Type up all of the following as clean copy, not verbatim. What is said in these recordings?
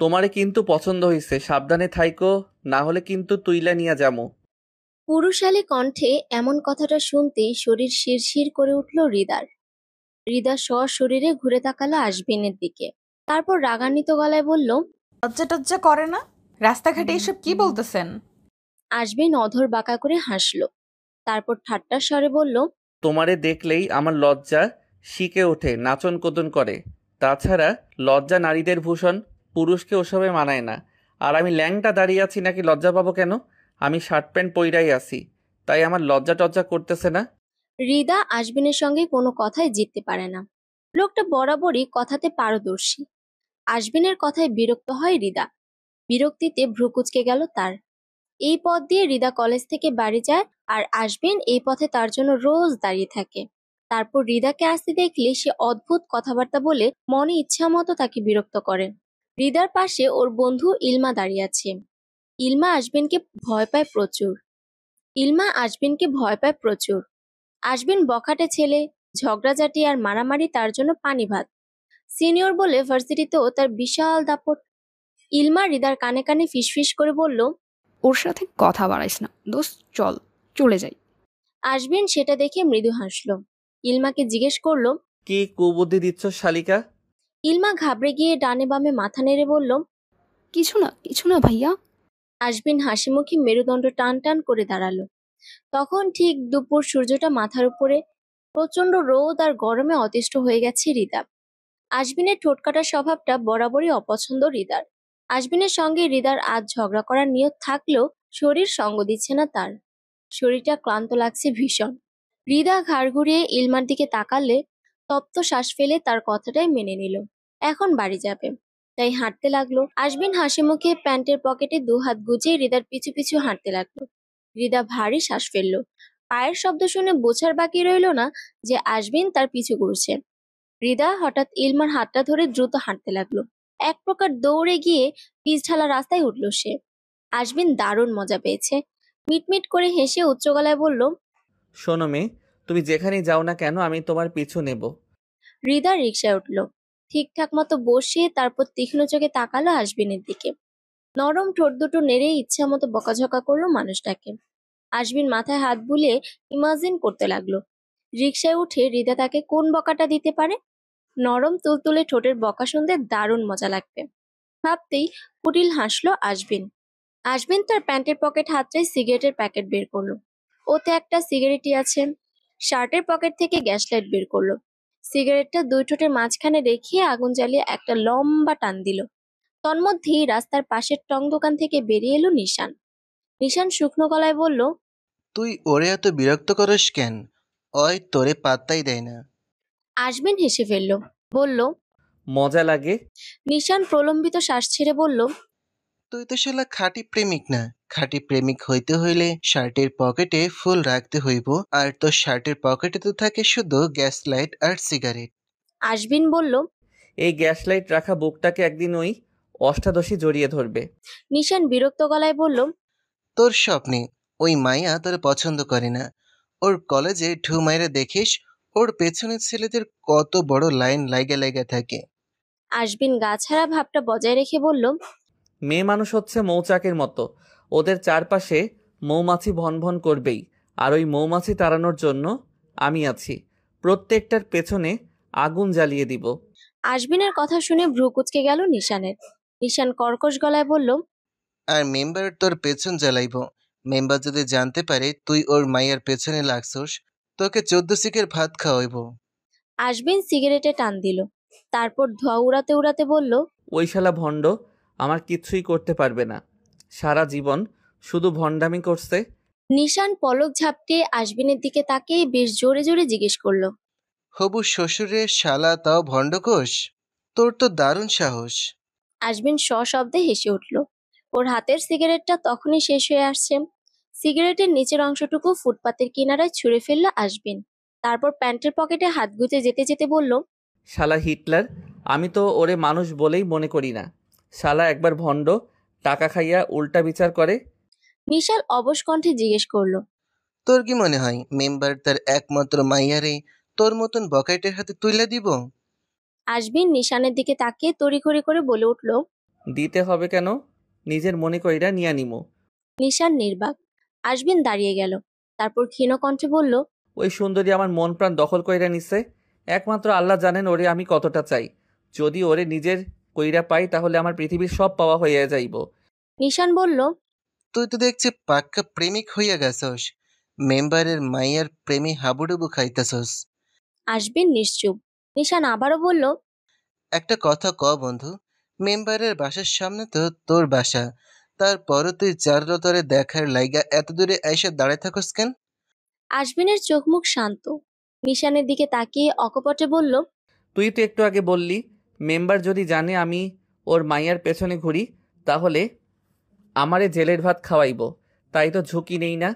তোমারে কিন্তু পছন্দ হইছে, সাবধানে থাইকো, না হলে কিন্তু তুইলা নিয়া যামু। পুরুষালী কণ্ঠে এমন কথাটা শুনতেই শরীর শিরশির করে উঠল হৃদার। হৃদা সশরীরে ঘুরে তাকালো আশবিনের দিকে, তারপর রাগান্বিত গলায় বলল, লজ্জা টজ্জা করে না? রাস্তাঘাটে এসব কি বলতেছেন? আশবিন অধর বাঁকা করে হাসল, তারপর ঠাট্টার স্বরে বলল, তোমারে দেখলেই আমার লজ্জা শিকে ওঠে, নাচন কোদন করে। তাছাড়া লজ্জা নারীদের ভূষণ, পুরুষকে ওসবে মানায় না। আর আমি ল্যাংটা দাঁড়িয়ে আছি নাকি লজ্জা পাবো কেন? আমি শার্ট প্যান্ট পইরাই আছি, তাই আমার লজ্জা টজ্জা করতেছে না। হৃদা আশবিনের সঙ্গে কোনো কথায় জিততে পারে না। লোকটা বরাবরই কথাতে পারদর্শী। আশবিনের কথায় বিরক্ত হয় হৃদা। বিরক্তিতে ভ্রু কুঁচকে গেল তার। এই পথ দিয়ে হৃদা কলেজ থেকে বাড়ি যায়, আর আশবিন এই পথে তার জন্য রোজ দাঁড়িয়ে থাকে। তারপর হৃদাকে আসতে দেখলে সে অদ্ভুত কথাবার্তা বলে মনে ইচ্ছা মতো তাকে বিরক্ত করে। হৃদার পাশে ওর বন্ধু ইলমা দাঁড়িয়ে আছে। ইলমা আশবিনকে ভয় পায় প্রচুর। ইলমা আশবিনকে ভয় পায় প্রচুর। আশবিন বখাটে ছেলে, ঝগড়াঝাটি আর মারামারি তার জন্য পানি ভাত। সিনিয়র বলে ভার্সিটিতেও তার বিশাল দাপট। ইলমা হৃদার কানে কানে ফিসফিস করে বলল, ওর সাথে কথা বাড়াইস না দোস্ত, চল চলে যাই। আশবিন সেটা দেখে মৃদু হাসল। ইলমাকে জিজ্ঞেস করলো, কি কুবুদ্ধি দিচ্ছ শালিকা? ইলমা ঘাবড়ে গিয়ে ডানে বামে মাথা নেড়ে বলল, কিছু না ভাইয়া। আশবিন হাসিমুখে মেরুদণ্ড টান টান করে দাঁড়ালো। তখন ঠিক দুপুর, সূর্যটা মাথার উপরে। প্রচন্ড রোদ আর গরমে অতিষ্ঠ হয়ে গেছে হৃদা। আশবিনের ঠোঁটকাটা স্বভাবটা বরাবরই অপছন্দ হৃদার। আশবিনের সঙ্গে হৃদার আজ ঝগড়া করার নিয়ত থাকলেও শরীর সঙ্গ দিচ্ছে না তার। শরীরটা ক্লান্ত লাগছে ভীষণ। হৃদা ঘাড় ঘুরিয়ে ইলমার দিকে তাকালে তপ্ত শ্বাস ফেলে তার কথাটাই মেনে নিল। এখন বাড়ি যাবে, তাই হাঁটতে লাগলো। আশবিন হাসি মুখে প্যান্টের পকেটে দু হাত গুজে হৃদার পিছু পিছু হাঁটতে লাগলো। হৃদা ভারী শ্বাস ফেললো। পায়ের শব্দ শুনে বোঝার বাকি রইল না যে আশবিন তার পিছু করছে। হৃদা হঠাৎ ইলমার হাতটা ধরে দ্রুত হাঁটতে লাগলো। এক প্রকার দৌড়ে গিয়ে পিচ ঢালা রাস্তায় উঠল সে। আশবিন দারুণ মজা পেয়েছে। মিটমিট করে হেসে উচ্চ গলায় বলল, শোনো মেয়ে, তুমি যেখানেই যাও না কেন আমি তোমার পিছু নেব। হৃদা রিকশায় উঠল। ঠিকঠাক মতো বসে তারপর তীক্ষ্ণ চোখে তাকালো আশবিনের দিকে। নরম ঠোঁট দুটো নেড়ে ইচ্ছা মতো বকাঝকা করলো মানুষটাকে। আশবিন মাথায় হাত বুলিয়ে ইমাজিন করতে লাগলো রিকশায় উঠে হৃদা তাকে কোন বকাটা দিতে পারে। নরম তুলতুলে ঠোঁটের বকা শুনতে দারুণ মজা লাগবে। ভাবতেই কুটিল হাসলো আশবিন। আশবিন তার প্যান্টের পকেট হাতড়ে সিগারেটের প্যাকেট বের করলো। ওতে একটা সিগারেটই আছে। শার্টের পকেট থেকে গ্যাস লাইট বের করলো। সিগারেটটা দুই ঠোঁটের মাঝখানে রেখে আগুন জ্বালিয়ে একটা লম্বা টান দিল। তন্মধ্যেই রাস্তার পাশের টং দোকান থেকে বেরিয়ে এলো নিশান। নিশান শুকনো গলায় বলল, তুই ওরে এত বিরক্ত করিস কেন? ওই তোরে পাত্তাই দেয় না। আশবিন হেসে ফেলল, বলল, মজা লাগে। নিশান প্রলম্বিত শ্বাস ছেড়ে বলল, তুই তো শালা খাঁটি প্রেমিক না। খাঁটি প্রেমিক হইতে হইলে শার্টের পকেটে ফুল রাখতে হইব, আর তোর শার্টের পকেটে তো থাকে শুধু গ্যাস লাইট আর সিগারেট। আশবিন বলল, এই গ্যাস লাইট রাখা বুকটাকে একদিন ওই অষ্টাদশী জড়িয়ে ধরবে। নিশান বিরক্ত গলায় বলল, তোর স্বপ্নে ওই মাইয়া তোর পছন্দ করে না। ওর কলেজে ঢু মাইরে দেখিস, ওর পেছনের ছেলেদের কত বড় লাইন লাইগা লাইগা থাকে। আশবিন গা ছাড়া ভাবটা বজায় রেখে বলল, মেয়ে মানুষ হচ্ছে মৌচাকের মতো, ওদের চারপাশে মৌমাছি ভন ভন করবেই। আর ওই মৌমাছি তাড়ানোর জন্য আমি আছি, প্রত্যেকটার পেছনে আগুন জ্বালিয়ে দিব। আশবিনের কথা শুনে ভ্রু কুঁচকে গেল নিশানের। নিশান কর্কশ গলায় বলল, আর মেম্বার তোর পেছন জ্বালাইব। মেম্বার যদি জানতে পারে তুই ওর মাইয়ার পেছনে লাগছস, তোকে 14 শিখের ভাত খাওয়াইব। আশবিন সিগারেটে টান দিল, তারপর ধোঁয়া উড়াতে উড়াতে বলল, ওই শালা ভণ্ড আমার কিচ্ছুই করতে পারবে না, সারা জীবন শুধু ভণ্ডামি করছে। নিশান পলক ঝাপটে আশবিনের দিকে তাকিয়ে বেশ জোরে জোরে জিজ্ঞেস করলো, হবু শ্বশুরের শালা তাও ভণ্ডকোষ? তোর তো দারুণ সাহস। আশবিন সশব্দে হেসে উঠল। ওর হাতের সিগারেটটা তখনই শেষ হয়ে আসছে। সিগারেটের নিচের অংশটুকু ফুটপাতের কিনারায় ছুঁড়ে ফেলল আশবিন। তারপর প্যান্টের পকেটে হাত গুজে যেতে যেতে বলল, শালা হিটলার, আমি তো ওরে মানুষ বলেই মনে করি না। শালা একবার ভণ্ড, টাকা খাইয়া উল্টা বিচার করে। নিশাল অবশ কণ্ঠে জিজ্ঞেস করলো, তোর কি মনে হয় মেম্বার তার একমাত্র মাইয়ারে তোর মতন বকাইটের হাতে তুইলা দিব? আশবিন নিশানের দিকে তাকিয়ে তড়িঘড়ি করে বলে উঠল, দিতে হবে কেন? নিজের মনে কইরা নিয়া নিমু। নিশান নির্বাক। আশবিন দাঁড়িয়ে গেল। তারপর ক্ষীণ কণ্ঠে বলল, ওই সুন্দরী আমার মন প্রাণ দখল কইরা নিছে। একমাত্র আল্লাহ জানেন ওরে আমি কতটা চাই। যদি ওরে নিজের কইরা পাই তাহলে আমার পৃথিবীর সব পাওয়া হইয়া যাইব। নিশান বলল, তুই তো দেখছি পাক্কা প্রেমিক হইয়া গেছস। মেম্বারের মাইয়ার প্রেমী হাবুডুবু খাইতেছস। আশবিন নিশ্চুপ। নিশান আবারও বলল, একটা কথা ক বন্ধু, মেম্বারের বাসার সামনে তো তোর বাসা, তারপরও তুই চারুলতারে দেখার লাইগা এত দূরে এসে দাঁড়ায় থাকস কেন? আশবিনের চোখ মুখ শান্ত। নিশানের দিকে তাকিয়ে অকপটে বলল, তুই তো একটু আগে বললি মেম্বার যদি জানে আমি ওর মাইয়ার পেছনে ঘুরি তাহলে আমারে জেলের ভাত খাওয়াইব। তাই তো ঝুঁকি নেই না,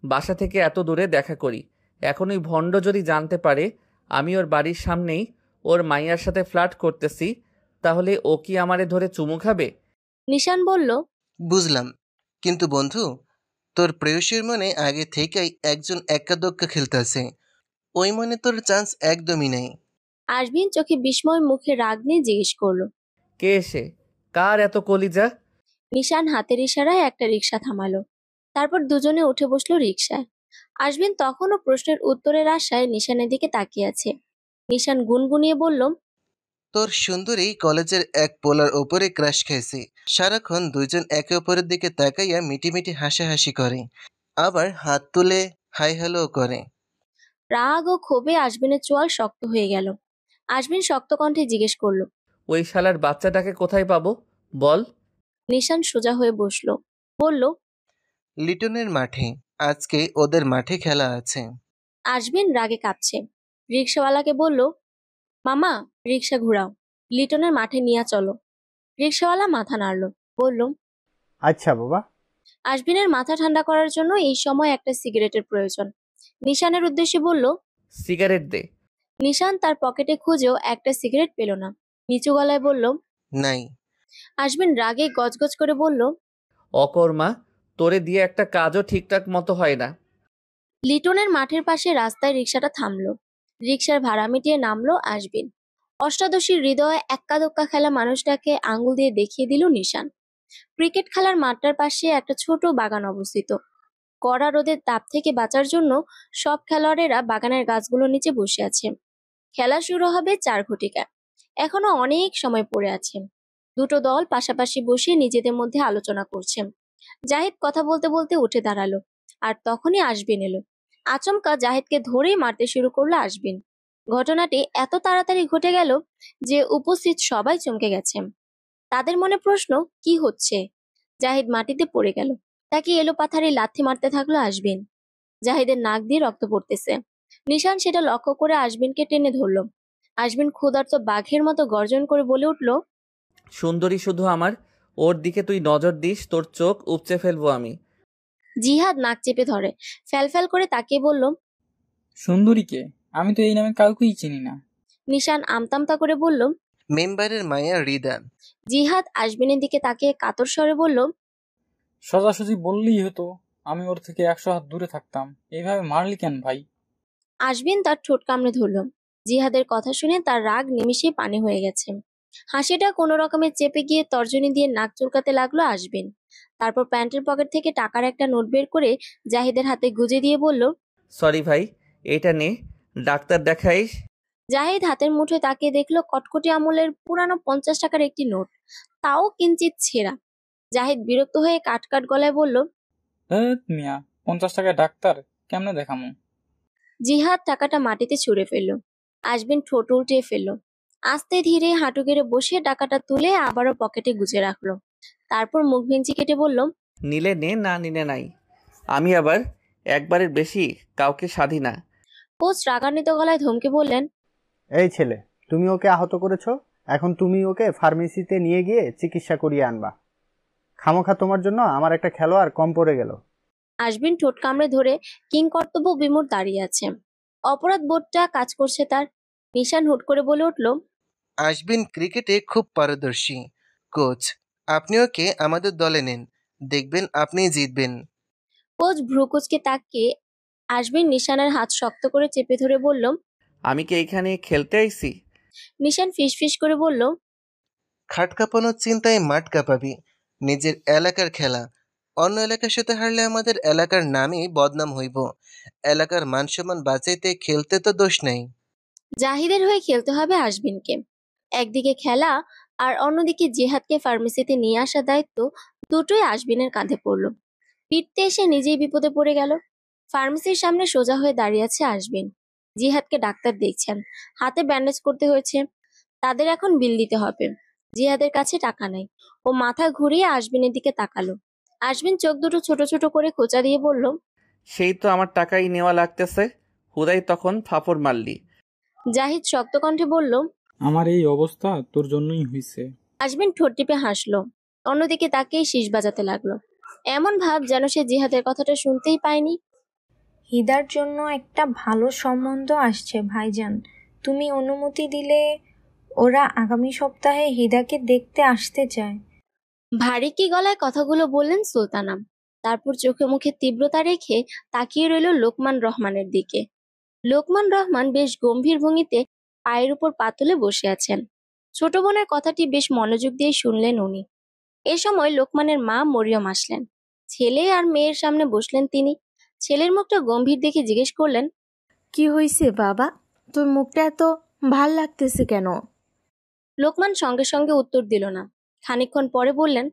বাসা থেকে এত দূরে দেখা করি। এখন ওই ভণ্ড যদি জানতে পারে আমি ওর বাড়ির সামনেই ওর মাইয়ার সাথে ফ্লার্ট করতেছি তাহলে ও কি আমারে ধরে চুমু খাবে? নিশান বলল, বুঝলাম, কিন্তু বন্ধু, তোর প্রেয়সীর মনে আগে থেকেই একজন এক্কা দোক্কা খেলতেছে। ওই মনে তোর চান্স একদমই নেই। আশবিন চোখে বিস্ময় মুখে রাগ নিয়ে জিজ্ঞেস করলো। কে এসে? কার এত কলিজা? নিশান হাতের ইশারায় একটা রিকশা থামালো। তারপর দুজনে উঠে বসলো রিকশায়। আশবিন তখনও প্রশ্নের উত্তরের আশায় নিশানের দিকে তাকিয়ে আছে। নিশান গুনগুনিয়ে বলল, তোর সুন্দরী কলেজের এক পোলার ওপরে ক্রাশ খেয়েছে। সারাক্ষণ দুইজন একে অপরের দিকে তাকাইয়া মিটিমিটি হাসাহাসি করে, আবার হাত তুলে হাই হ্যালো করে। রাগ ও ক্ষোভে আশবিনের চোয়াল শক্ত হয়ে গেল। আশবিন শক্ত কণ্ঠে জিজ্ঞেস করলো। ওই শালার বাচ্চাটাকে কোথায় পাবো বল? নিশান সোজা হয়ে বসলো। বলল, লিটনের মাঠে। আজকে ওদের মাঠে খেলা আছে। আশবিন রাগে কাঁপছে। রিকশাওয়ালাকে বলল, মামা, রিকশা ঘুরাও, লিটনের মাঠে নিয়ে চলো। রিকশাওয়ালা মাথা নাড়ল। বলল, আচ্ছা বাবা। আশবিনের মাথা ঠান্ডা করার জন্য এই সময় একটা সিগারেটের প্রয়োজন। নিশানের উদ্দেশ্যে বলল। সিগারেট দে। নিশান তার পকেটে খুঁজেও একটা সিগারেট পেল না। নিচু গলায় বলল। নাই। আশবিন রাগে গজগজ করে বলল, অকর্মা, তোরে দিয়ে একটা কাজও ঠিকঠাক মতো হয় না। লিটনের মাঠের পাশে রাস্তায় রিকশাটা থামলো। রিকশার ভাড়া মিটিয়ে নামলো আশবিন। অষ্টাদশীর হৃদয়ে এক্কা দোক্কা খেলা মানুষটাকে আঙ্গুল দিয়ে দেখিয়ে দিল নিশান। ক্রিকেট খেলার মাঠটার পাশে একটা ছোট বাগান অবস্থিত। কড়া রোদের তাপ থেকে বাঁচার জন্য সব খেলোয়াড়েরা বাগানের গাছগুলোর নিচে বসে আছে। খেলা শুরু হবে 4 ঘটিকা। এখনো অনেক সময় পড়ে আছে। দুটো দল পাশাপাশি বসে নিজেদের মধ্যে আলোচনা করছে। জাহিদ কথা বলতে বলতে উঠে দাঁড়ালো। আর তখনই আশবিন এলো। আচমকা জাহিদকে ধরেই মারতে শুরু করলো আশবিন। ঘটনাটি এত তাড়াতাড়ি ঘটে গেল যে উপস্থিত সবাই চমকে গেছে। তাদের মনে প্রশ্ন, কি হচ্ছে? জাহিদ মাটিতে পড়ে গেল। তাকে এলোপাথারি লাথি মারতে থাকলো আশবিন। জাহিদের নাক দিয়ে রক্ত পড়তেছে। নিশান সেটা লক্ষ্য করে আশবিনকে টেনে ধরলো। আশবিন ক্ষুধার্ত বাঘের মতো গর্জন করে বলে উঠল, সুন্দরী শুধু আমার, ওর দিকে তুই নজর দিস তোর চোখ উপচে ফেলবো আমি। জিহাদ নাক চেপে ধরে। ফ্যালফ্যাল করে তাকিয়ে বলল, সুন্দরীকে? আমি তো এই নামে কাউকেই চিনি না। নিশান আমতামতা করে বলল। মেম্বারের মায়া রিদা। জিহাদ আশবিনের দিকে তাকিয়ে কাতর স্বরে বলল, সোজাসুজি বললেই হতো, আমি ওর থেকে 100 হাত দূরে থাকতাম। এইভাবে মারলি কেন ভাই? আশবিন তার ঠোঁট কামড়ে ধরল। জিহাদের কথা শুনে তার রাগ নিমিষেই পানি হয়ে গেছে। হাসিটা কোনো রকমে চেপে গিয়ে তর্জনী দিয়ে নাক চুলকাতে লাগলো আশবিন। তারপর প্যান্টের পকেট থেকে টাকার একটা নোট বের করে জাহিদের হাতে গুজে দিয়ে বলল, সরি ভাই, এটা নে, ডাক্তার দেখাইস। জাহিদ হাতের মুঠোয় তাকিয়ে দেখলো কটকটি আমলের পুরানো 50 টাকার একটি নোট, তাও কিঞ্চিত ছেঁড়া। জাহিদ বিরক্ত হয়ে কাট কাট গলায় বলল, মিয়া, 50 টাকায় ডাক্তার কেমনে দেখামু? জিহাদ টাকাটা মাটিতে ছুঁড়ে ফেললো। আশবিন ঠোঁট উল্টিয়ে ফেললো। আস্তে ধীরে হাঁটু গেড়ে বসে টাকাটা তুলে আবারও পকেটে গুজে রাখলো। তারপর মুখ ভেঙচি কেটে বলল, নিলে নে, না নিলে নাই। আমি আবার একবারের বেশি কাউকে সাধি না। কোচ রাগান্বিত গলায় ধমকে বললেন, এই ছেলে, তুমি ওকে আহত করেছো, এখন তুমি ওকে ফার্মেসিতে নিয়ে গিয়ে চিকিৎসা করিয়ে আনবা। খামোখা তোমার জন্য আমার একটা খেলোয়াড় কম পড়ে গেল। আশবিন ঠোঁট কামড়ে ধরে কিং কর্তব্য বিমূঢ় দাঁড়িয়ে আছে। অপরাধ বোধটা কাজ করছে তার। নিশান হুট করে বলে উঠল, আশবিন ক্রিকেটে খুব পারদর্শী। কোচ, আপনি ওকে আমাদের দলে নেন, দেখবেন আপনিই জিতবেন। কোচ ভ্রুকুচকে তাকিয়ে আশবিন নিশানের হাত শক্ত করে চেপে ধরে বলল। আমি কি এইখানে খেলতে আইছি? নিশান ফিসফিস করে বলল, খাট কাঁপানোর চিন্তায় মাঠ কাঁপাবি। নিজের এলাকার খেলা, অন্য এলাকার সাথে হারলে আমাদের এলাকার নামই বদনাম হইব। এলাকার মান সম্মান বাঁচাইতে খেলতে তো দোষ নাই। জাহিদের হয়ে খেলতে হবে আশবিনকে। একদিকে খেলা আর অন্যদিকে জিহাদকে ফার্মেসিতে নিয়ে আসার দায়িত্ব দুটোই আশবিনের কাঁধে পড়ল। ফিরতে এসে নিজেই বিপদে পড়ে গেল। ফার্মেসির সামনে সোজা হয়ে দাঁড়িয়ে আছে আশবিন। জিহাদকে ডাক্তার দেখছেন, হাতে ব্যান্ডেজ করতে হয়েছে। তাদের এখন বিল দিতে হবে। জিহাদের কাছে টাকা নাই। ও মাথা ঘুরিয়ে আশবিনের দিকে তাকালো। আশবিন চোখ দুটো ছোট ছোট করে খোঁচা দিয়ে বলল, সেই তো আমার টাকাই নেওয়া লাগতেছে, হুদাই তখন ফাপড় মারলি। জাহিদ শক্ত কণ্ঠে বলল। আমার এই অবস্থা তোর জন্যই হয়েছে। আশবিন ঠোঁট টিপে হাসলো। অন্যদিকে তাকেই শীষ বাজাতে লাগলো, এমন ভাব যেন সে জিহাদের কথাটা শুনতেই পায়নি। হিদার জন্য একটা ভালো সম্বন্ধ আসছে ভাইজান, তুমি অনুমতি দিলে ওরা আগামী সপ্তাহে হিদাকে দেখতে আসতে চায়। ভারী কি গলায় কথাগুলো বললেন সুলতানা। তারপর চোখে মুখে তীব্রতা রেখে তাকিয়ে রইল লোকমান রহমানের দিকে। লোকমান রহমান বেশ গম্ভীর ভঙ্গিতে পায়ের উপর পা তুলে বসে আছেন। ছোট বোনের কথাটি বেশ মনোযোগ দিয়ে শুনলেন উনি। এ সময় লোকমানের মা মরিয়ম আসলেন। ছেলে আর মেয়ের সামনে বসলেন তিনি। ছেলের মুখটা গম্ভীর দেখে জিজ্ঞেস করলেন, কি হয়েছে বাবা, তোর মুখটা এত ভাল লাগতেছে কেন? লোকমান সঙ্গে সঙ্গে উত্তর দিল না। খানিকক্ষণ পরে বললেন,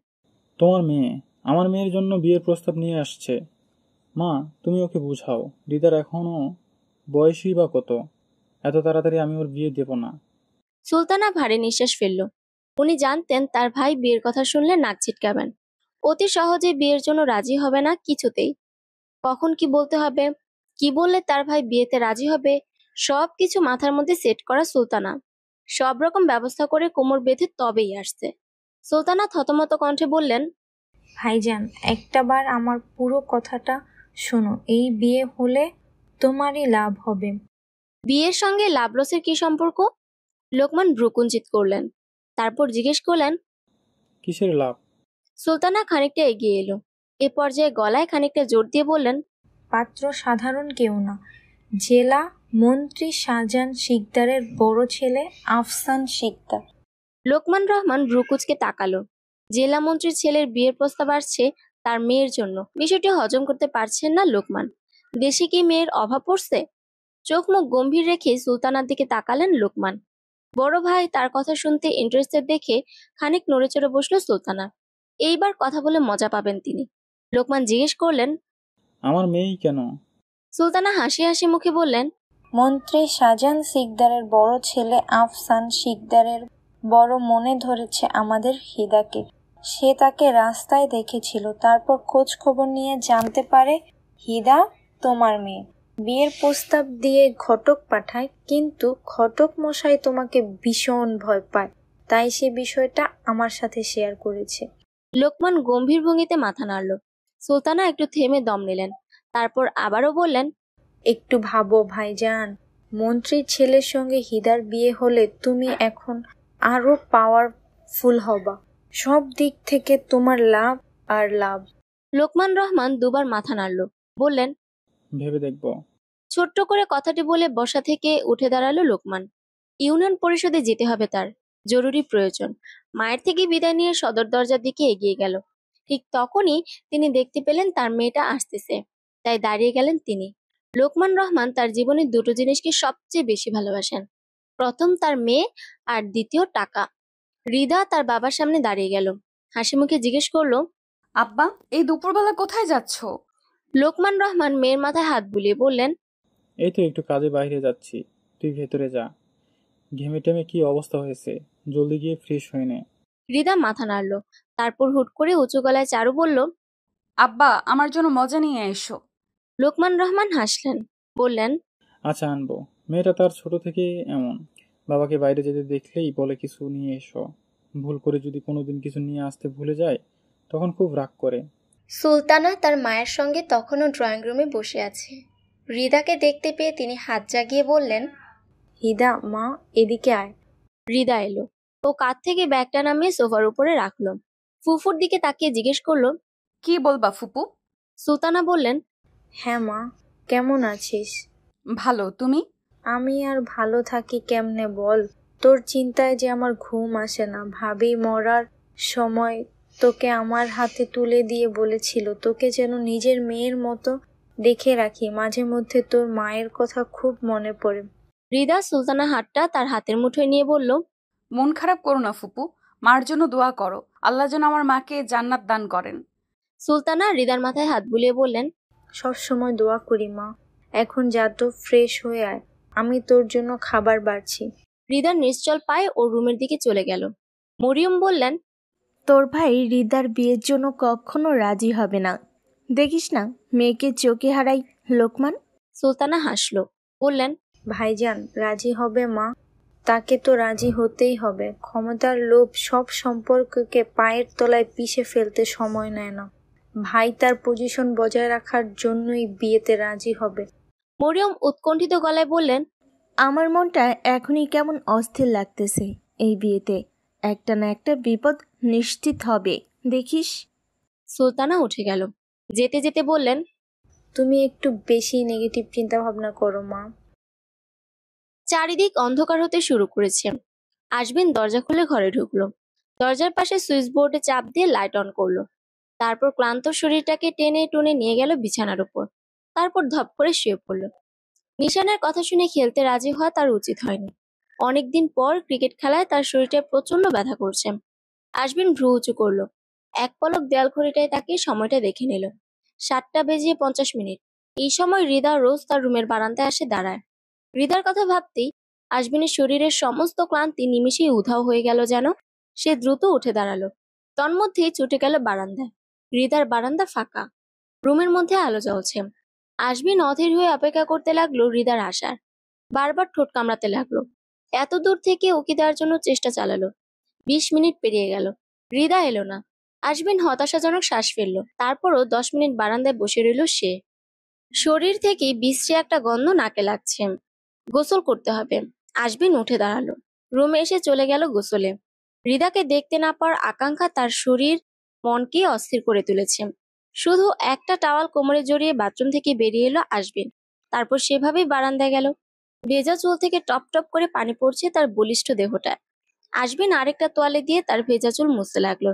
তোমার মেয়ে আমার মেয়ের জন্য বিয়ের প্রস্তাব নিয়ে আসছে। মা, তুমি ওকে বুঝাও, রিদার এখনো বয়সই বা কত, এত তাড়াতাড়ি আমি ওর বিয়ে দেব না। সুলতানা ভারী নিঃশ্বাস ফেলল। উনি জানতেন তার ভাই বিয়ের কথা শুনলে নাক ছিটকাবেন। অতি সহজে বিয়ের জন্য রাজি হবে না কিছুতেই। কখন কি বলতে হবে, কি বললে তার ভাই বিয়েতে রাজি হবে, সবকিছু মাথার মধ্যে সেট করা সুলতানা। সব রকম ব্যবস্থা করে কোমর বেঁধে তবেই আসছে। সুলতানা থতমত কণ্ঠে বললেন, ভাইজান, একটাবার আমার পুরো কথাটা শোনো, এই বিয়ে হলে তোমারই লাভ হবে। বিয়ের সঙ্গে লাভ লসের কি সম্পর্ক? লোকমান ভ্রুকুঞ্চিত করলেন। তারপর জিজ্ঞেস করলেন, কিসের লাভ? সুলতানা খানিকটা এগিয়ে এলো। এ পর্যায়ে গলায় খানিকটা জোর দিয়ে বললেন, পাত্র সাধারণ কেউ না, জেলা মন্ত্রী শাহজাহান শিকদারের বড় ছেলে আফসান শিকদার। লোকমান রহমান ভ্রুকুচকে তাকালো। জেলা মন্ত্রীর ছেলের বিয়ের প্রস্তাব আসছে তার মেয়ের জন্য। বিষয়টি হজম করতে পারছেন না লোকমান। দেশে কি মেয়ের অভাব পড়ছে? চোখ মুখ গম্ভীর রেখে সুলতানার দিকে তাকালেন লোকমান। বড় ভাই তার কথা শুনতে ইন্টারেস্টেড দেখে খানিক নড়ে চড়ে বসলো সুলতানা। এইবার কথা বলে মজা পাবেন তিনি। লোকমান জিজ্ঞেস করলেন, আমার মেয়েই কেন? সুলতানা হাসি হাসি মুখে বললেন, মন্ত্রী শাহজাহান শিকদারের বড় ছেলে আফসান শিকদারের বড় মনে ধরেছে আমাদের হিদাকে। সে তাকে রাস্তায় দেখেছিল, তারপর খোঁজ খবর নিয়ে জানতে পারে হিদা তোমার মেয়ে। বিয়ের প্রস্তাব দিয়ে ঘটক পাঠায়, কিন্তু ঘটক মশাই তোমাকে ভীষণ ভয় পায়, তাই সে বিষয়টা আমার সাথে শেয়ার করেছে। লোকমান গম্ভীর ভঙ্গিতে মাথা নাড়ল। সুলতানা একটু থেমে দম নিলেন। তারপর আবারও বললেন, একটু ভাবো ভাইজান, মন্ত্রীর ছেলের সঙ্গে হিদার বিয়ে হলে তুমি এখন আরো পাওয়ারফুল হবা। সব দিক থেকে তোমার লাভ আর লাভ। লোকমান রহমান দুবার মাথা নাড়ল। বললেন, ভেবে দেখব। ছোট্ট করে কথাটি বলে বসা থেকে উঠে দাঁড়ালো লোকমান। ইউনিয়ন পরিষদে যেতে হবে তার, জরুরি প্রয়োজন। মায়ের থেকে বিদায় নিয়ে সদর দরজার দিকে এগিয়ে গেল। ঠিক তখনই তিনি দেখতে পেলেন তার মেয়েটা আসতেছে। তাই দাঁড়িয়ে গেলেন তিনি। লোকমান রহমান তার জীবনের দুটো জিনিসকে সবচেয়ে বেশি ভালোবাসেন। প্রথম তার মেয়ে, আর দ্বিতীয় টাকা। রিদা তার বাবার সামনে দাঁড়িয়ে গেল। হাসি মুখে জিজ্ঞেস করলো, আব্বা, এই দুপুরবেলা কোথায় যাচ্ছো? লোকমান রহমান মেয়ের মাথায় হাত বুলিয়ে বললেন, এই তো একটু কাজে বাইরে যাচ্ছি, তুই ভেতরে যা। ঘেমে টেমে কি অবস্থা হয়েছে, জলদি গিয়ে ফ্রেশ হয়ে নে। রিদা মাথা নাড়ল। তারপর হুট করে উঁচু গলায় চারু বলল, আব্বা, আমার জন্য মজা নিয়ে এসো। লোকমান রহমান হাসলেন, বললেন, আচ্ছা আনবো। মেয়েটা তার ছোট থেকে এমন, বাবাকে বাইরে যেতে দেখলেই বলে কিছু নিয়ে এসো। ভুল করে যদি কোনোদিন কিছু নিয়ে আসতে ভুলে যায় তখন খুব রাগ করে। সুলতানা তার মায়ের সঙ্গে তখনও ড্রয়িং রুমে বসে আছে। রিদাকে দেখতে পেয়ে তিনি হাত জাগিয়ে বললেন, হিদা মা, এদিকে আয়। রিদা এলো। ও কাঁধ থেকে ব্যাগটা নামিয়ে সোফার উপরে রাখলো। ফুফুর দিকে তাকিয়ে জিজ্ঞেস করলো, কি বলবা ফুপু? সুলতানা বললেন, হ্যাঁ মা, কেমন আছিস? ভালো, তুমি? আমি আর ভালো থাকি কেমনে বল, তোর চিন্তায় যে আমার ঘুম আসে না। ভাবি মরার সময় তোকে আমার হাতে তুলে দিয়ে বলেছিল তোকে যেন নিজের মেয়ের মতো দেখে রাখি। মাঝে মধ্যে তোর মায়ের কথা খুব মনে পড়ে। হৃদা সুলতানা হাতটা তার হাতের মুঠোয় নিয়ে বলল, মন খারাপ করো না ফুপু, মার জন্য দোয়া করো, আল্লাহ যেন আমার মাকে জান্নাত দান করেন। সুলতানা হৃদার মাথায় হাত বুলিয়ে বললেন, সব সময় দোয়া করি মা। এখন যা তো ফ্রেশ হয়ে আয়, আমি তোর জন্য খাবার বাড়ছি। হৃদার নিশ্চল পায়ে ওর রুমের দিকে চলে গেল। মরিয়ম বললেন, তোর ভাই হৃদার বিয়ের জন্য কখনো রাজি হবে না, দেখিস না মেয়েকে চোখে হারাই লোকমান। সুলতানা হাসলো, বললেন, ভাইজান রাজি হবে মা? তাকে তো রাজি হতেই হবে। ক্ষমতার লোভ সব সম্পর্ককে পায়ের তলায় পিষে ফেলতে সময় নেয় না। ভাই তার পজিশন বজায় রাখার জন্যই বিয়েতে রাজি হবে। মরিয়ম উৎকণ্ঠিত গলায় বললেন, আমার মনটা এখনই কেমন অস্থির লাগতেছে। এই বিয়েতে একটা না একটা বিপদ নিশ্চিত হবে, দেখিস। সুলতানা উঠে গেল। যেতে যেতে বললেন, তুমি একটু বেশি নেগেটিভ চিন্তা ভাবনা করো মা। চারিদিক অন্ধকার হতে শুরু করেছে। আশবিন দরজা খুলে ঘরে ঢুকলো। দরজার পাশে সুইচ বোর্ডে চাপ দিয়ে লাইট অন করলো। তারপর ক্লান্ত শরীরটাকে টেনে টুনে নিয়ে গেল বিছানার উপর। তারপর ধপ করে শুয়ে পড়ল। নিশানের কথা শুনে খেলতে রাজি হওয়া তার উচিত হয়নি। অনেকদিন পর ক্রিকেট খেলায় তার শরীরটা প্রচন্ড ব্যথা করছে। আশবিন ভ্রু উঁচু করলো। এক পলক দেয়াল ঘড়িটায় তাকে সময়টা দেখে নিল। 7:50 এই সময় হৃদা রোজ তার রুমের বারান্দায় এসে দাঁড়ায়। হৃদার কথা ভাবতেই আশবিনের শরীরের সমস্ত ক্লান্তি নিমিষেই উধাও হয়ে গেল যেন। সে দ্রুত উঠে দাঁড়ালো। তন্মধ্যেই ছুটে গেল বারান্দায়। হৃদার বারান্দা ফাঁকা, রুমের মধ্যে আলো জ্বলছে। আশবিন অধীর হয়ে অপেক্ষা করতে লাগলো হৃদার আসার। বারবার ঠোঁট কামড়াতে লাগলো। এত দূর থেকে উকি দেওয়ার জন্য চেষ্টা চালালো। 20 মিনিট পেরিয়ে গেল, হৃদা এলো না। আশবিন হতাশাজনক শ্বাস ফেললো। তারপরও 10 মিনিট বারান্দায় বসে রইল সে। শরীর থেকে বিশ্রী একটা গন্ধ নাকে লাগছে। গোসল করতে হবে। আশবিন উঠে দাঁড়ালো। রুমে এসে চলে গেল গোসলে। হৃদাকে দেখতে না পাওয়ার আকাঙ্ক্ষা তার শরীর মনকে অস্থির করে তুলেছে। শুধু একটা টাওয়াল কোমরে জড়িয়ে বাথরুম থেকে বেরিয়ে এলো আশবিন। তারপর সেভাবেই বারান্দায় গেল। ভেজা চুল থেকে টপ টপ করে পানি পড়ছে তার বলিষ্ঠ দেহটায়। আশবিন আরেকটা তোয়ালে দিয়ে তার ভেজা চুল মুছতে লাগলো।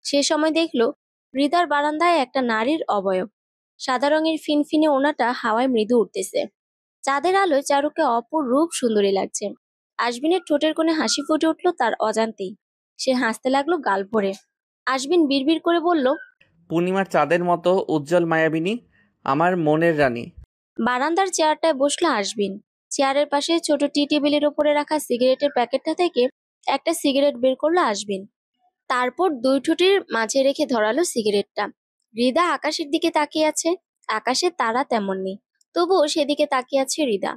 সে সময় দেখলো হৃদার বারান্দায় একটা নারীর অবয়ব। সাদা রঙের ফিনফিনে ওনাটা হাওয়ায় মৃদু উঠতেছে। চাঁদের আলোয় চারুকে অপরূপ সুন্দরী লাগছে। আশবিনের ঠোঁটের কোণে হাসি ফুটে উঠলো তার অজান্তেই। সে হাসতে লাগলো গাল ভরে। আশবিন বিড়বিড় করে বলল, পূর্ণিমার চাঁদের মতো উজ্জ্বল মায়াবিনী, আমার মনের রানী। বারান্দার চেয়ারটায় বসলো আশবিন। চেয়ারের পাশে ছোট টি টেবিলের উপরে রাখা সিগারেটের প্যাকেটটা থেকে একটা সিগারেট বের করলো আশবিন। তারপর দুই ঠোঁটের মাঝে রেখে ধরালো সিগারেটটা। হৃদা আকাশের দিকে তাকিয়ে আছে। আকাশে তারা তেমন নেই, তবুও সেদিকে তাকিয়ে আছে হৃদা।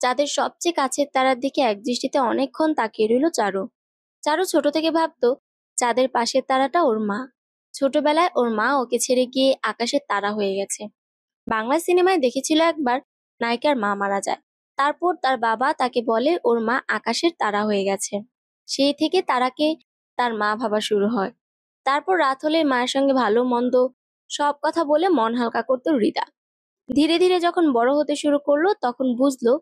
চাঁদের সবচেয়ে কাছের তারার দিকে একদৃষ্টিতে অনেকক্ষণ তাকিয়ে রইল চারু। চারু ছোট থেকে ভাবতো চাঁদের পাশের তারাটা ওর মা। ছোটবেলায় ওর মা ওকে ছেড়ে গিয়ে আকাশের তারা হয়ে গেছে। বাংলা সিনেমায় দেখেছিল একবার নায়িকার মা মারা যায়, তারপর তার বাবা তাকে বলে ওর মা আকাশের তারা হয়ে গেছে। সেই থেকে তারাকে তার মা ভাবা শুরু হয়। তারপর রাত হলে মায়ের সঙ্গে ভালো মন্দ সব কথা বলে মন হালকা করতো হৃদা। ধীরে ধীরে যখন বড় হতে শুরু করলো তখন বুঝলো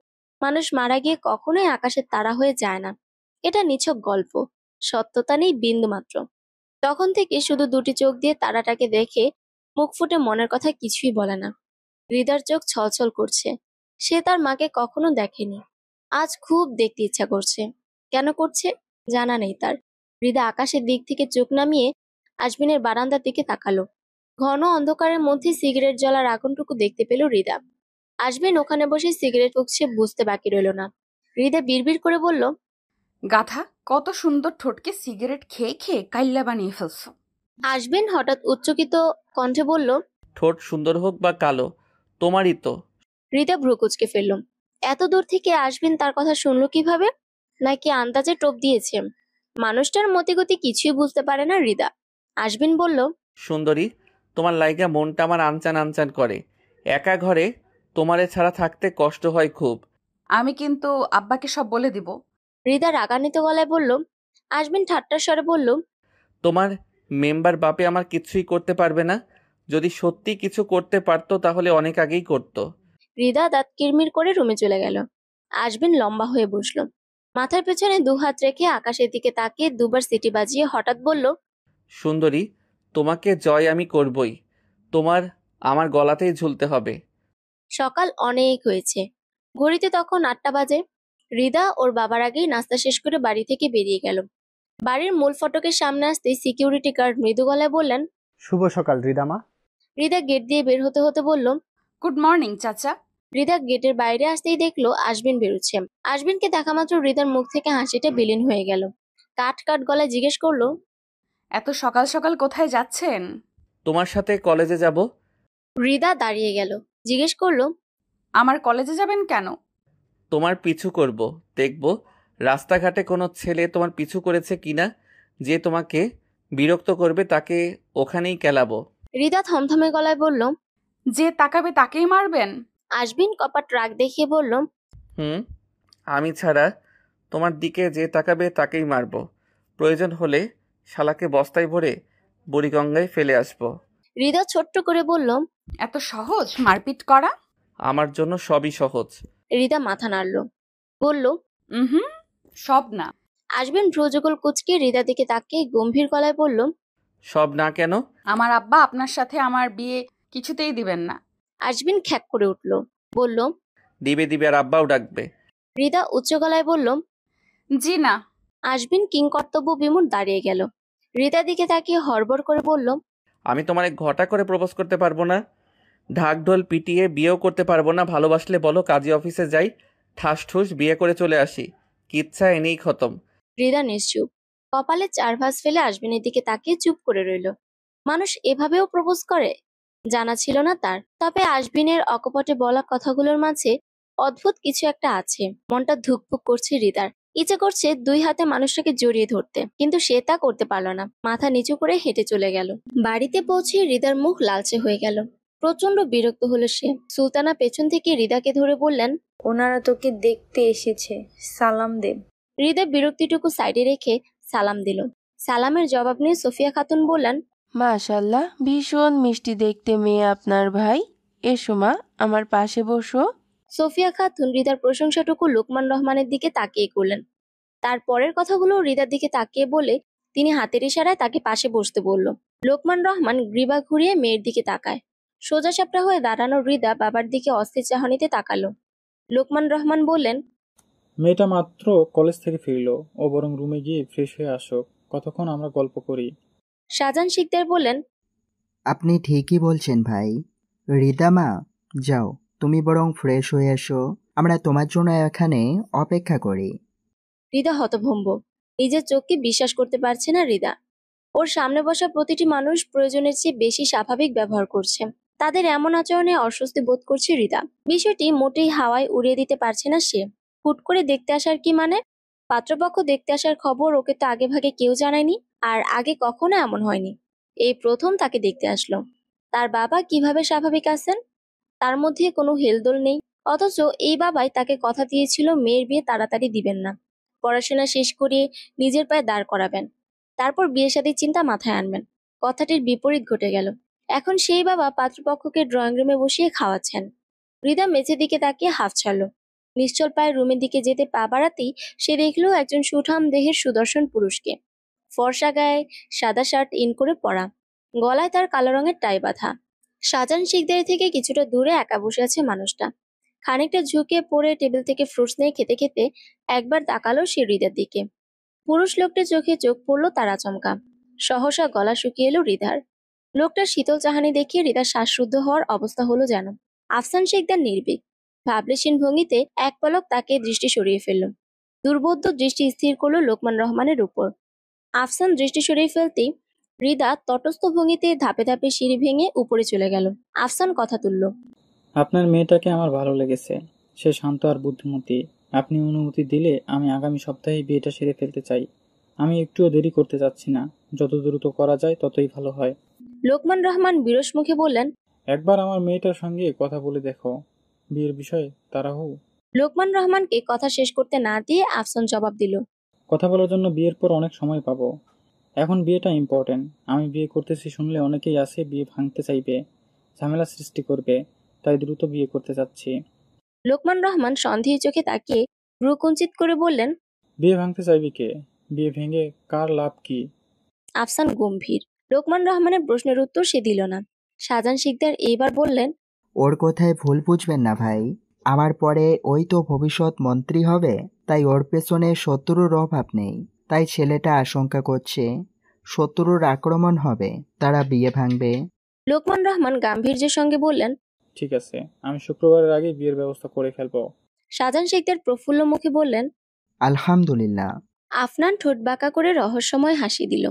মানুষ মারা গিয়ে কখনোই আকাশের তারা হয়ে যায় না। এটা নিছক গল্প, সত্যতা নেই বিন্দুমাত্র। তখন থেকে শুধু দুটি চোখ দিয়ে তারাটাকে দেখে মুখ ফুটে মনের কথা কিছুই বলে না। হৃদার চোখ ছলছল করছে। সে তার মাকে কখনো দেখেনি, আজ খুব দেখতে ইচ্ছা করছে। কেন করছে জানা নেই তার। হৃদা আকাশের দিক থেকে চোখ নামিয়ে আশবিনের বারান্দার দিকে তাকালো। ঘন অন্ধকারের মধ্যে সিগারেট জ্বলার আগুনটুকু দেখতে পেল হৃদা। আশবিন ওখানে বসে সিগারেট ফুঁকছে, বুঝতে বাকি রইল না। হৃদা বিড়বিড় করে বলল, গাধা, কত সুন্দর ঠোঁটকে সিগারেট খেয়ে খেয়ে কাইল্লা বানিয়ে ফেলছো। আশবিন হঠাৎ উচ্চকিত কণ্ঠে বলল, ঠোঁট সুন্দর হোক বা কালো, তোমারই তো। হৃদা ভ্রু কুঁচকে ফেলল। এত দূর থেকে আশবিন তার কথা শুনলো কিভাবে? নাকি আন্দাজে টোপ দিয়েছে? মানুষটার মতিগতি কিছুই বুঝতে পারে না হৃদা। আশবিন বলল, সুন্দরী, তোমার লাইগা মনটা আমার আনচান আনচান করে। একা ঘরে তোমারে ছাড়া থাকতে কষ্ট হয় খুব। আমি কিন্তু আব্বাকে সব বলে দিব। হৃদা রাগান্বিত গলায় বলল। আশবিন ঠাট্টার স্বরে বলল, তোমার মেম্বার বাপে আমার কিছুই করতে পারবে না। যদি সত্যি কিছু করতে পারতো তাহলে অনেক আগেই করতো। হৃদা দাঁত কিরমির করে রুমে চলে গেল। আশবিন লম্বা হয়ে বসলো। মাথার পেছনে দুহাত রেখে আকাশের দিকে তাকিয়ে দুবার সিটি বাজিয়ে হঠাৎ বলল, সুন্দরী, তোমাকে জয় আমি করবই। তোমার আমার গলাতেই ঝুলতে হবে। সকাল অনেক হয়েছে। ঘড়িতে তখন 8টা বাজে। রিদা ওর বাবার আগেই নাস্তা শেষ করে বাড়ি থেকে বেরিয়ে গেল। বাড়ির মূল ফটকের সামনে আসতেই সিকিউরিটি গার্ড মৃদু গলায় বললেন, শুভ সকাল রিদামা। রিদা গেট দিয়ে বের হতে হতে বলল। গুড মর্নিং চাচা। রিদা গেটের বাইরে আসতেই দেখলো আশবিন বেরোচ্ছে। আশবিনকে দেখা মাত্র রিদার মুখ থেকে হাসিটা বিলীন হয়ে গেল। কাট কাট গলায় জিজ্ঞেস করলো, এত সকাল সকাল কোথায় যাচ্ছেন? তোমার সাথে কলেজে যাব। রিদা দাঁড়িয়ে গেল, জিজ্ঞেস করলো, আমার কলেজে যাবেন কেন? তোমার পিছু করব, দেখব রাস্তাঘাটে কোনো ছেলে তোমার পিছু করেছে কিনা। যে তোমাকে বিরক্ত করবে তাকে ওখানেই কেলাবো। রিদা থমথমে গলায় বলল। যে তাকাবে তাকেই মারবেন? আশবিন কপাট রাগ দেখিয়ে বলল, আমি ছাড়া তোমার দিকে যে তাকাবে তাকেই মারব। প্রয়োজন হলে শালাকে বস্তায় ভরে বুড়িগঙ্গায় ফেলে আসবো। রিদা ছোট্ট করে বলল, এত সহজ মারপিট করা? আমার জন্য সবই সহজ। রিদা মাথা নাড়ল, বলল, হুম, সব না। আশবিন ভ্রুযুগল কুচকে রিদার দিকে তাকিয়ে গম্ভীর গলায় বলল, সব না কেন? আমার আব্বা আপনার সাথে আমার বিয়ে কিছুতেই দিবেন না। আশবিন খ্যাক করে উঠল, বলল, দিবে দিবে আর আব্বাও ডাকবে। রিদা উচ্চ গলায় বলল, জি না। আশবিন কিংকর্তব্য বিমূঢ় দাঁড়িয়ে গেল। রিদার দিকে তাকিয়ে হড়বড় করে বলল, আমি তোমার ঘটা করে প্রপোজ করতে পারবো না, ঢাক ঢোল পিটিয়ে বিয়েও করতে পারবো না। ভালোবাসলে বলো কাজী অফিসে যাই, ঠাস ঠুস বিয়ে করে চলে আসি। কিচ্ছা এনেই খতম। রিদা নিশ্চুপ, কপালে 4 ভাঁজ ফেলে আশবিনের দিকে তাকিয়ে চুপ করে রইল। মানুষ এভাবেও প্রপোজ করে, জানা ছিল না তার। তবে আশবিনের অকপটে বলা কথাগুলোর মাঝে অদ্ভুত কিছু একটা আছে। মনটা ধুকপুক করছে রিদার। ইচ্ছে করছে 2 হাতে মানুষটাকে জড়িয়ে ধরতে, কিন্তু সে তা করতে পারল না। মাথা নিচু করে হেঁটে চলে গেল। বাড়িতে পৌঁছে রিদার মুখ লালচে হয়ে গেল। প্রচন্ড বিরক্ত হলো সে। সুলতানা পেছন থেকে রিদাকে ধরে বললেন, ওনারা তোকে দেখতে এসেছে, সালাম দে। রিদা বিরক্তিটুকু সাইডে রেখে সালাম দিল। সালামের জবাব নিয়ে সোফিয়া খাতুন বললেন, মাশাল্লাহ, ভীষণ মিষ্টি দেখতে মেয়ে আপনার ভাই। এসো মা, আমার পাশে বসো। সোফিয়া খাতুন রিদার প্রশংসাটুকু লোকমান রহমানের দিকে তাকিয়ে করলেন। তারপরের কথাগুলো রিদার দিকে তাকিয়ে বলে তিনি হাতের ইশারায় তাকে পাশে বসতে বলল। লোকমান রহমান গ্রীবা ঘুরিয়ে মেয়ের দিকে তাকায়। সোজা সাপটা হয়ে দাঁড়ানো রিদা বাবার দিকে অস্থির চাহনিতে তাকালো। লোকমান রহমান বললেন, মেয়েটা মাত্র কলেজ থেকে ফিরলো, ও বরং রুমে গিয়ে ফ্রেশ হয়ে আসো, কতক্ষণ আমরা গল্প করি। শাহজাহান শিকদার বললেন, আপনি ঠিকই বলছেন ভাই। রিদামা, যাও তুমি বরং ফ্রেশ হয়ে এসো, আমরা তোমার জন্য এখানে অপেক্ষা করি। রিদা হতভম্ব। নিজের চোখকে বিশ্বাস করতে পারছে না রিদা। ওর সামনে বসা প্রতিটি মানুষ প্রয়োজনের চেয়ে বেশি স্বাভাবিক ব্যবহার করছে। তাদের এমন আচরণে অস্বস্তি বোধ করছে রিদা। বিষয়টি মোটেই হাওয়ায় উড়িয়ে দিতে পারছে না সে। হুট করে দেখতে আসার কি মানে? পাত্রপক্ষ দেখতে আসার খবর ওকে তো আগে ভাগে কেউ জানায়নি, আর আগে কখনো এমন হয়নি। এই প্রথম তাকে দেখতে আসলো। তার বাবা কিভাবে স্বাভাবিক আছেন? তার মধ্যে কোনো হেলদোল নেই। অথচ এই বাবাই তাকে কথা দিয়েছিল মেয়ের বিয়ে তাড়াতাড়ি দিবেন না, পড়াশোনা শেষ করিয়ে নিজের পায়ে দাঁড় করাবেন, তারপর বিয়ে শাদীর চিন্তা মাথায় আনবেন। কথাটির বিপরীত ঘটে গেল। এখন সেই বাবা পাত্রপক্ষকে ড্রয়িং রুমে বসিয়ে খাওয়াচ্ছেন। রিদা মেঝের দিকে তাকিয়ে হাফ ছাড়ল। নিশ্চল পায়ে রুমের দিকে যেতে পা বাড়াতেই সে দেখল একজন সুঠাম দেহের সুদর্শন পুরুষকে। ফর্সা গায়ে সাদা শার্ট ইন করে পরা, গলায় তার কালো রঙের টাই বাঁধা। শাহজাহান শিকদারি থেকে কিছুটা দূরে একা বসে আছে মানুষটা। খানিকটা ঝুঁকে পড়ে টেবিল থেকে ফ্রুটস নিয়ে খেতে খেতে একবার তাকালো সে রিদার দিকে। পুরুষ লোকটির চোখে চোখ পড়ল তার আচমকা। সহসা গলা শুকিয়ে এলো রিদার। লোকটার শীতল চাহানি দেখিয়ে রিদার শ্বাসরুদ্ধ হওয়ার অবস্থা হলো যেন। আফসান শিকদার নির্ভীক ভাবলেশীন ভঙ্গিতে এক পলক তাকে দৃষ্টি সরিয়ে ফেলল। দুর্বোধ্য দৃষ্টি স্থির করলো লোকমান রহমানের উপর। আফসান দৃষ্টি সরিয়ে ফেলতেই রিদা তটস্থ ভঙ্গিতে ধাপে ধাপে সিঁড়ি ভেঙে উপরে চলে গেল। আফসান কথা তুলল, আপনার মেয়েটাকে আমার ভালো লেগেছে, সে শান্ত আর বুদ্ধিমতী। আপনি অনুমতি দিলে আমি আগামী সপ্তাহে বিয়েটা সেরে ফেলতে চাই। আমি একটুও দেরি করতে চাচ্ছি না, যত দ্রুত করা যায় ততই ভালো হয়। লোকমান রহমান বিরস মুখে বললেন, একবার আমার মেয়েটার সঙ্গে কথা বলে দেখো, বিয়ের বিষয়ে তাড়াহুড়ো। লোকমান রহমানকে কথা শেষ করতে না দিয়ে আফসান জবাব দিল, কথা বলার জন্য বিয়ের পর অনেক সময় পাবো, এখন বিয়েটা ইম্পর্টেন্ট। আমি বিয়ে করতেছি শুনলে অনেকেই আছে বিয়ে ভাঙতে চাইবে, ঝামেলা সৃষ্টি করবে, তাই দ্রুত বিয়ে করতে চাচ্ছি। লোকমান রহমান সন্দেহের চোখে তাকিয়ে ভ্রু কুঞ্চিত করে বললেন, বিয়ে ভাঙতে চাইবি কে? বিয়ে ভেঙে কার লাভ কি? আফসান গম্ভীর। লোকমান রহমানের প্রশ্নের উত্তর সে দিল না। শাহজাহান শিকদার এইবার বললেন, ওর কথায় ভুল বুঝবেন না ভাই। আমার পরে ওই তো ভবিষ্যৎ মন্ত্রী হবে, তাই ওর পেছনে শত্রুর অভাব নেই। তাই ছেলেটা আশঙ্কা করছে শত্রুর আক্রমণ হবে, তারা বিয়ে ভাঙবে। লোকমান রহমান গাম্ভীর্যের সঙ্গে বললেন, ঠিক আছে, আমি শুক্রবারের আগে বিয়ের ব্যবস্থা করে ফেলবো। শাহজাহান শিকদার প্রফুল্ল মুখে বললেন, আলহামদুলিল্লাহ। আফনান ঠোঁট বাঁকা করে রহস্যময় হাসি দিল।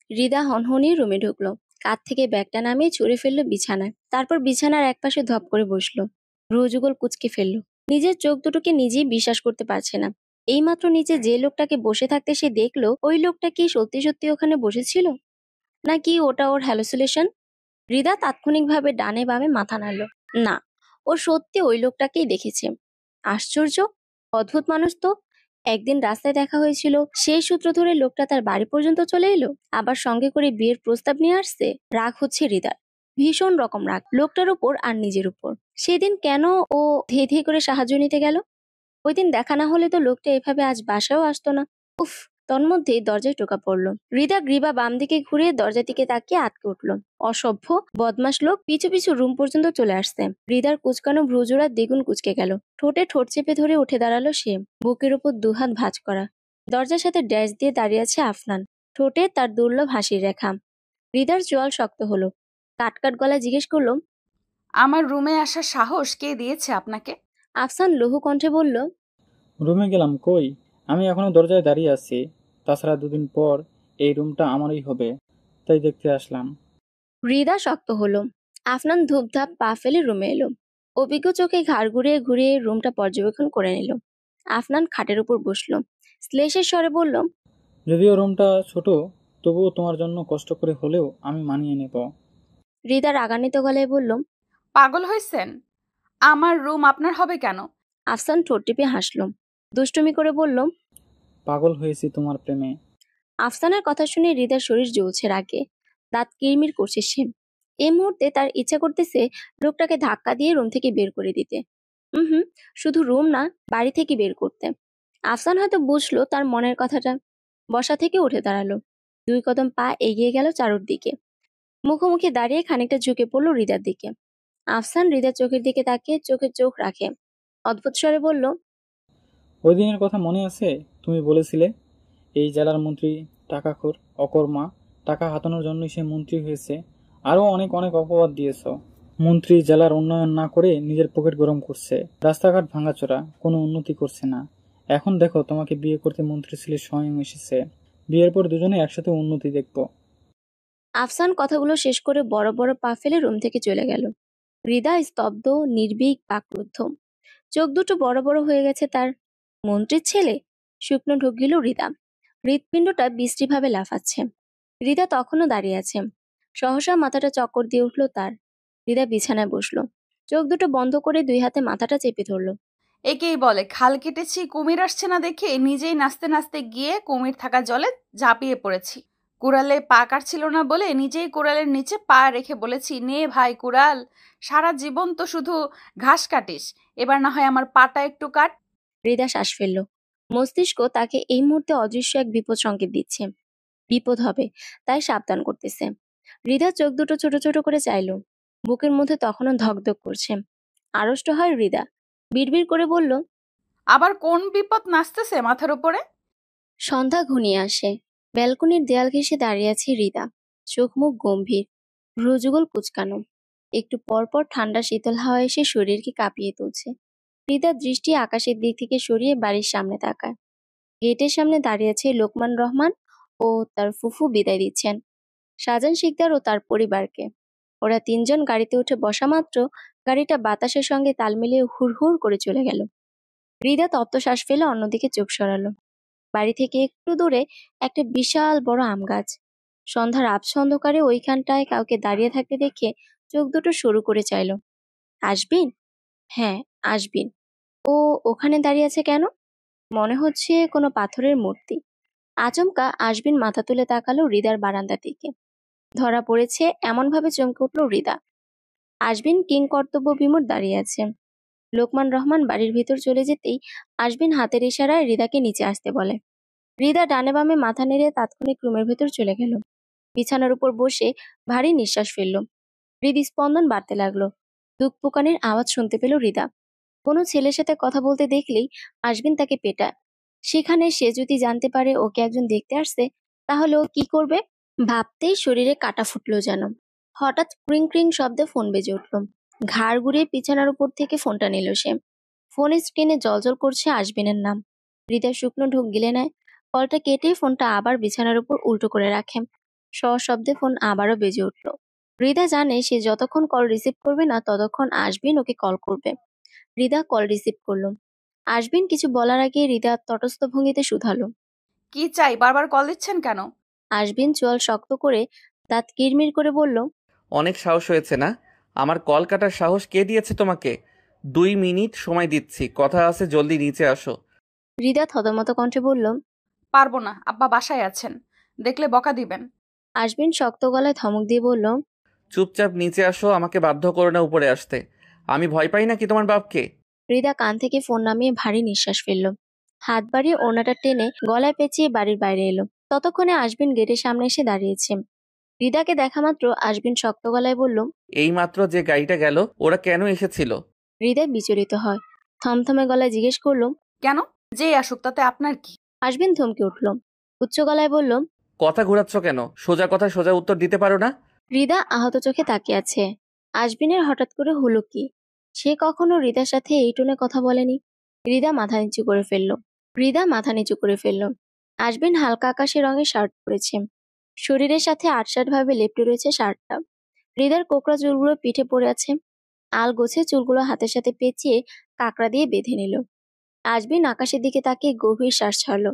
হৃদা হনহনিয়ে রুমে ঢুকলো। কাঁধ থেকে ব্যাগটা নামিয়ে ছুঁড়ে ফেললো বিছানায়। তারপর বিছানার একপাশে ধপ করে বসলো। ভ্রুযুগল কুঁচকে ফেললো। নিজের চোখ দুটোকে নিজেই বিশ্বাস করতে পারছে না। এইমাত্র নিচে যে লোকটাকে বসে থাকতে সে দেখলো, ওই লোকটা কি সত্যি সত্যি ওখানে বসেছিল, নাকি ওটা ওর হ্যালুসিনেশন? হৃদা তাৎক্ষণিকভাবে ডানে বামে মাথা নাড়ল। না, ও সত্যি ওই লোকটাকেই দেখেছে। আশ্চর্য, অদ্ভুত মানুষ তো। একদিন রাস্তায় দেখা হয়েছিল, সেই সূত্র ধরে লোকটা তার বাড়ি পর্যন্ত চলে এলো, আবার সঙ্গে করে বিয়ের প্রস্তাব নিয়ে আসছে। রাগ হচ্ছে হৃদার, ভীষণ রকম রাগ, লোকটার উপর আর নিজের উপর। সেদিন কেন ও ধেয়ে ধেয়ে করে সাহায্য নিতে গেল? ওই দিন দেখা না হলে তো লোকটা এভাবে আজ বাসায়ও আসতো না। উফ! তন্মধ্যেই দরজায় টোকা পড়লো। হৃদা গ্রীবা বাম দিকে ঘুরে দরজার দিকে তাকিয়ে আটকে উঠল। অসভ্য বদমাশ লোক পিছু পিছু রুম পর্যন্ত চলে আসছে। হৃদার কুচকানো ভ্রুজোড়া দ্বিগুণ কুচকে গেল। ঠোঁটে ঠোঁট চেপে ধরে উঠে দাঁড়ালো সে, বুকের উপর দুহাত ভাঁজ করা। দরজার সাথে ড্যাশ দিয়ে দাঁড়িয়ে আছে আফনান, ঠোঁটে তার দুর্লভ হাসির রেখা। হৃদার চোয়াল শক্ত হলো। কাটকাট গলায় জিজ্ঞেস করলো, আমার রুমে আসার সাহস কে দিয়েছে আপনাকে? আফসান লঘু কণ্ঠে বলল, রুমে গেলাম কই? আমি এখনো দরজায় দাঁড়িয়ে আছি। তাছাড়া দুদিন পর এই রুমটা আমারই হবে, তাই দেখতে আসলাম। হৃদা শক্ত হলো। আফনান ধূপধাপ পা ফেলে রুমে এলো। অভিজ্ঞ চোখে ঘাড় ঘুরিয়ে ঘুরিয়ে রুমটা পর্যবেক্ষণ করে নিল। আফনান খাটের উপর বসলো। শ্লেষের স্বরে বলল, যদিও রুমটা ছোট, তবুও তোমার জন্য কষ্ট করে হলেও আমি মানিয়ে নেব। হৃদা রাগান্বিত গলায় বলল, পাগল হয়েছেন? আমার রুম আপনার হবে কেন? আফসান ঠোঁট টিপে হাসল। দুষ্টুমি করে বলল, পাগল হয়েছি তোমার প্রেমে। আফসানের কথা শুনে হৃদার শরীর জ্বলছে রাগে। দাঁত কিরমির করছে সে। এই মুহূর্তে তার ইচ্ছা করতেছে লোকটাকে ধাক্কা দিয়ে রুম থেকে বের করে দিতে। হুম, শুধু রুম না, বাড়ি থেকে বের করতে। আফসান হয়তো বুঝলো তার মনের কথাটা। বসা থেকে উঠে দাঁড়ালো। 2 কদম পা এগিয়ে গেল চারুর দিকে। মুখোমুখি দাঁড়িয়ে খানিকটা ঝুঁকে পড়লো হৃদার দিকে। আফসান হৃদার চোখের দিকে তাকিয়ে চোখে চোখ রাখে। অদ্ভুত স্বরে বলল, ওই দিনের কথা মনে আছে? তুমি বলেছিলে এই জেলার মন্ত্রী টাকাখোর, অকর্মা, টাকা হাতানোর জন্যই সে মন্ত্রী হয়েছে। আরো অনেক অনেক অপবাদ দিয়েছ। মন্ত্রী জেলার উন্নয়ন না করে নিজের পকেট গরম করছে, রাস্তাঘাট ভাঙাচোরা, কোনো উন্নতি করছে না। এখন দেখো, তোমাকে বিয়ে করতে মন্ত্রী ছেলে স্বয়ং এসেছে। বিয়ের পর দুজনে একসাথে উন্নতি দেখবো। আফসান কথাগুলো শেষ করে বড় বড় পা ফেলে রুম থেকে চলে গেল। হৃদা স্তব্ধ, নির্ভীক, বাকরুদ্ধ। চোখ দুটো বড় বড় হয়ে গেছে তার। মন্ত্রীর ছেলে? শুকনো ঢোক গিল হৃদা। হৃৎপিণ্ডটা বিশ্রীভাবে লাফাচ্ছে। হৃদা তখনও দাঁড়িয়ে আছে। সহসা মাথাটা চক্কর দিয়ে উঠল তার। হৃদা বিছানায় বসলো। চোখ দুটো বন্ধ করে 2 হাতে মাথাটা চেপে ধরলো। একেই বলে খাল কেটেছি, কুমির আসছে না দেখে নিজেই নাচতে নাচতে গিয়ে কুমির থাকা জলে ঝাঁপিয়ে পড়েছি। কুড়ালে পা কাটছিল না বলে নিজেই কুড়ালের নিচে পা রেখে বলেছি, নে ভাই কুড়াল, সারা জীবন তো শুধু ঘাস কাটিস, এবার না হয় আমার পাটা একটু কাট। হৃদা শ্বাস ফেলল। মস্তিষ্ক তাকে এই মুহূর্তে অদৃশ্য এক বিপদ সংকেত দিচ্ছে। বিপদ হবে, তাই সাবধান করতেছে। হৃদা চোখ দুটো ছোট ছোট করে চাইল। বুকের মধ্যে তখনও ধকধক করছে। আড়ষ্ট হয় হৃদা। বিড়বিড় করে বলল, আবার কোন বিপদ নাচতেছে মাথার উপরে? সন্ধ্যা ঘনিয়ে আসে। ব্যালকনির দেয়াল ঘেঁষে দাঁড়িয়ে আছে হৃদা। চোখ মুখ গম্ভীর, ভ্রুযুগল কুচকানো। একটু পরপর ঠান্ডা শীতল হাওয়া এসে শরীরকে কাঁপিয়ে তুলছে। হৃদার দৃষ্টি আকাশের দিক থেকে সরিয়ে বাড়ির সামনে তাকায়। গেটের সামনে দাঁড়িয়ে আছে লোকমান রহমান ও তার ফুফু বিদায় দিচ্ছেন শাহজাহান শিকদার ও তার পরিবারকে। ওরা 3 জন গাড়িতে উঠে বসা মাত্র গাড়িটা বাতাসের সঙ্গে তাল মিলিয়ে হুড়হুড় করে চলে গেল। হৃদা তপ্ত শ্বাস ফেলে অন্যদিকে চোখ সরালো। বাড়ি থেকে একটু দূরে একটা বিশাল বড় আম গাছ। সন্ধ্যার আবছা অন্ধকারে ওইখানটায় কাউকে দাঁড়িয়ে থাকতে দেখে চোখ দুটো সরু করে চাইল। আসবিন? হ্যাঁ, আসবিন। ও ওখানে দাঁড়িয়ে আছে কেন? মনে হচ্ছে কোনো পাথরের মূর্তি। আচমকা আসবিন মাথা তুলে তাকালো হৃদার বারান্দার দিকে। ধরা পড়েছে এমন ভাবে চমকে উঠল হৃদা। আসবিন কিংকর্তব্য বিমূঢ় দাঁড়িয়ে আছে। লোকমান রহমান বাড়ির ভিতর চলে যেতেই আশবিন হাতের ইশারায় হৃদাকে নিচে আসতে বলে। হৃদা ডানে বামে মাথা নেড়ে তাৎক্ষণিক রুমের ভেতর চলে গেল। বিছানার উপর বসে ভারী নিঃশ্বাস ফেলল। হৃদস্পন্দন বাড়তে লাগলো। দুঃখপোকানির আওয়াজ শুনতে পেল হৃদা। কোনো ছেলের সাথে কথা বলতে দেখলেই আশবিন তাকে পেটায়। সেখানে সে যদি জানতে পারে ওকে একজন দেখতে আসছে, তাহলে ও কি করবে? ভাবতেই শরীরে কাঁটা ফুটলো যেন। হঠাৎ ক্রিং ক্রিং শব্দে ফোন বেজে উঠল। ঘাড় ঘুরিয়ে বিছানার উপর থেকে ফোনটা নিল সে। ফোনের স্ক্রিনে জলজল করছে আশবিনের নাম। হৃদয় শুকনো ঢোক গিলে নেয়। কলটা কেটে ফোনটা আবার বিছানার উপর উল্টো করে রাখে। সশব্দে ফোন আবারও বেজে উঠল। হৃদা জানে সে যতক্ষণ কল রিসিভ করবে না ততক্ষণ আশবিন ওকে কল করবে। হৃদা কল রিসিভ করলো। আশবিন কিছু বলার আগে হৃদা তটস্থ ভঙ্গিতে শুধালো। কি চাই? বারবার কল দিচ্ছেন কেন? আশবিন চোয়াল শক্ত করে দাঁত কিরমির করে বলল, অনেক সাহস হয়েছে না? আমার কল কাটার সাহস কে দিয়েছে তোমাকে? 2 মিনিট সময় দিচ্ছি, কথা আছে, জলদি নিচে আসো। হৃদা থতমত কণ্ঠে বলল, পারবো না, আব্বা বাসায় আছেন, দেখলে বকা দিবেন। আশবিন শক্ত গলায় ধমক দিয়ে বলল, চুপচাপ নিচে আসো, আমাকে বাধ্য করো না উপরে আসতে। আমি ভয় পাই নাকি তোমার বাপকে? হৃদা কান থেকে ফোন নামিয়ে ভারী নিঃশ্বাস ফেলল। হাত বাড়িয়ে ওড়নাটা টেনে গলায় পেঁচিয়ে বাড়ির বাইরে এলো। ততক্ষণে আশবিন গেটের সামনে এসে দাঁড়িয়েছে। হৃদাকে দেখা মাত্র আশবিন শক্ত গলায় বলল, এই মাত্র যে গাড়িটা গেল, ওরা কেন এসেছিল? হৃদয় বিচলিত হয়। থমথমে গলায় জিজ্ঞেস করল, কেন? যেই আসুক তাতে আপনার কি? আশবিন থমকে উঠল। উচ্চ গলায় বলল, কথা ঘুরাচ্ছ কেন? সোজা কথা সোজা উত্তর দিতে পারো না? হৃদা আহত চোখে তাকিয়ে আছে। আশবিনের হঠাৎ করে হলো কি? সে কখনো হৃদার সাথে এই টোনে কথা বলেনি। হৃদা মাথা নিচু করে ফেলল। আশবিন হালকা আকাশি রঙের শার্ট পরেছে। শরীরের সাথে আটসাট ভাবে লেপ্টে রয়েছে শার্টটা। হৃদার কোকড়া চুলগুলো পিঠে পড়ে আছে। আল গোছে চুলগুলো হাতের সাথে পেঁচিয়ে কাকড়া দিয়ে বেঁধে নিল। আশবিন আকাশের দিকে তাকিয়ে গভীর শ্বাস ছাড়ল।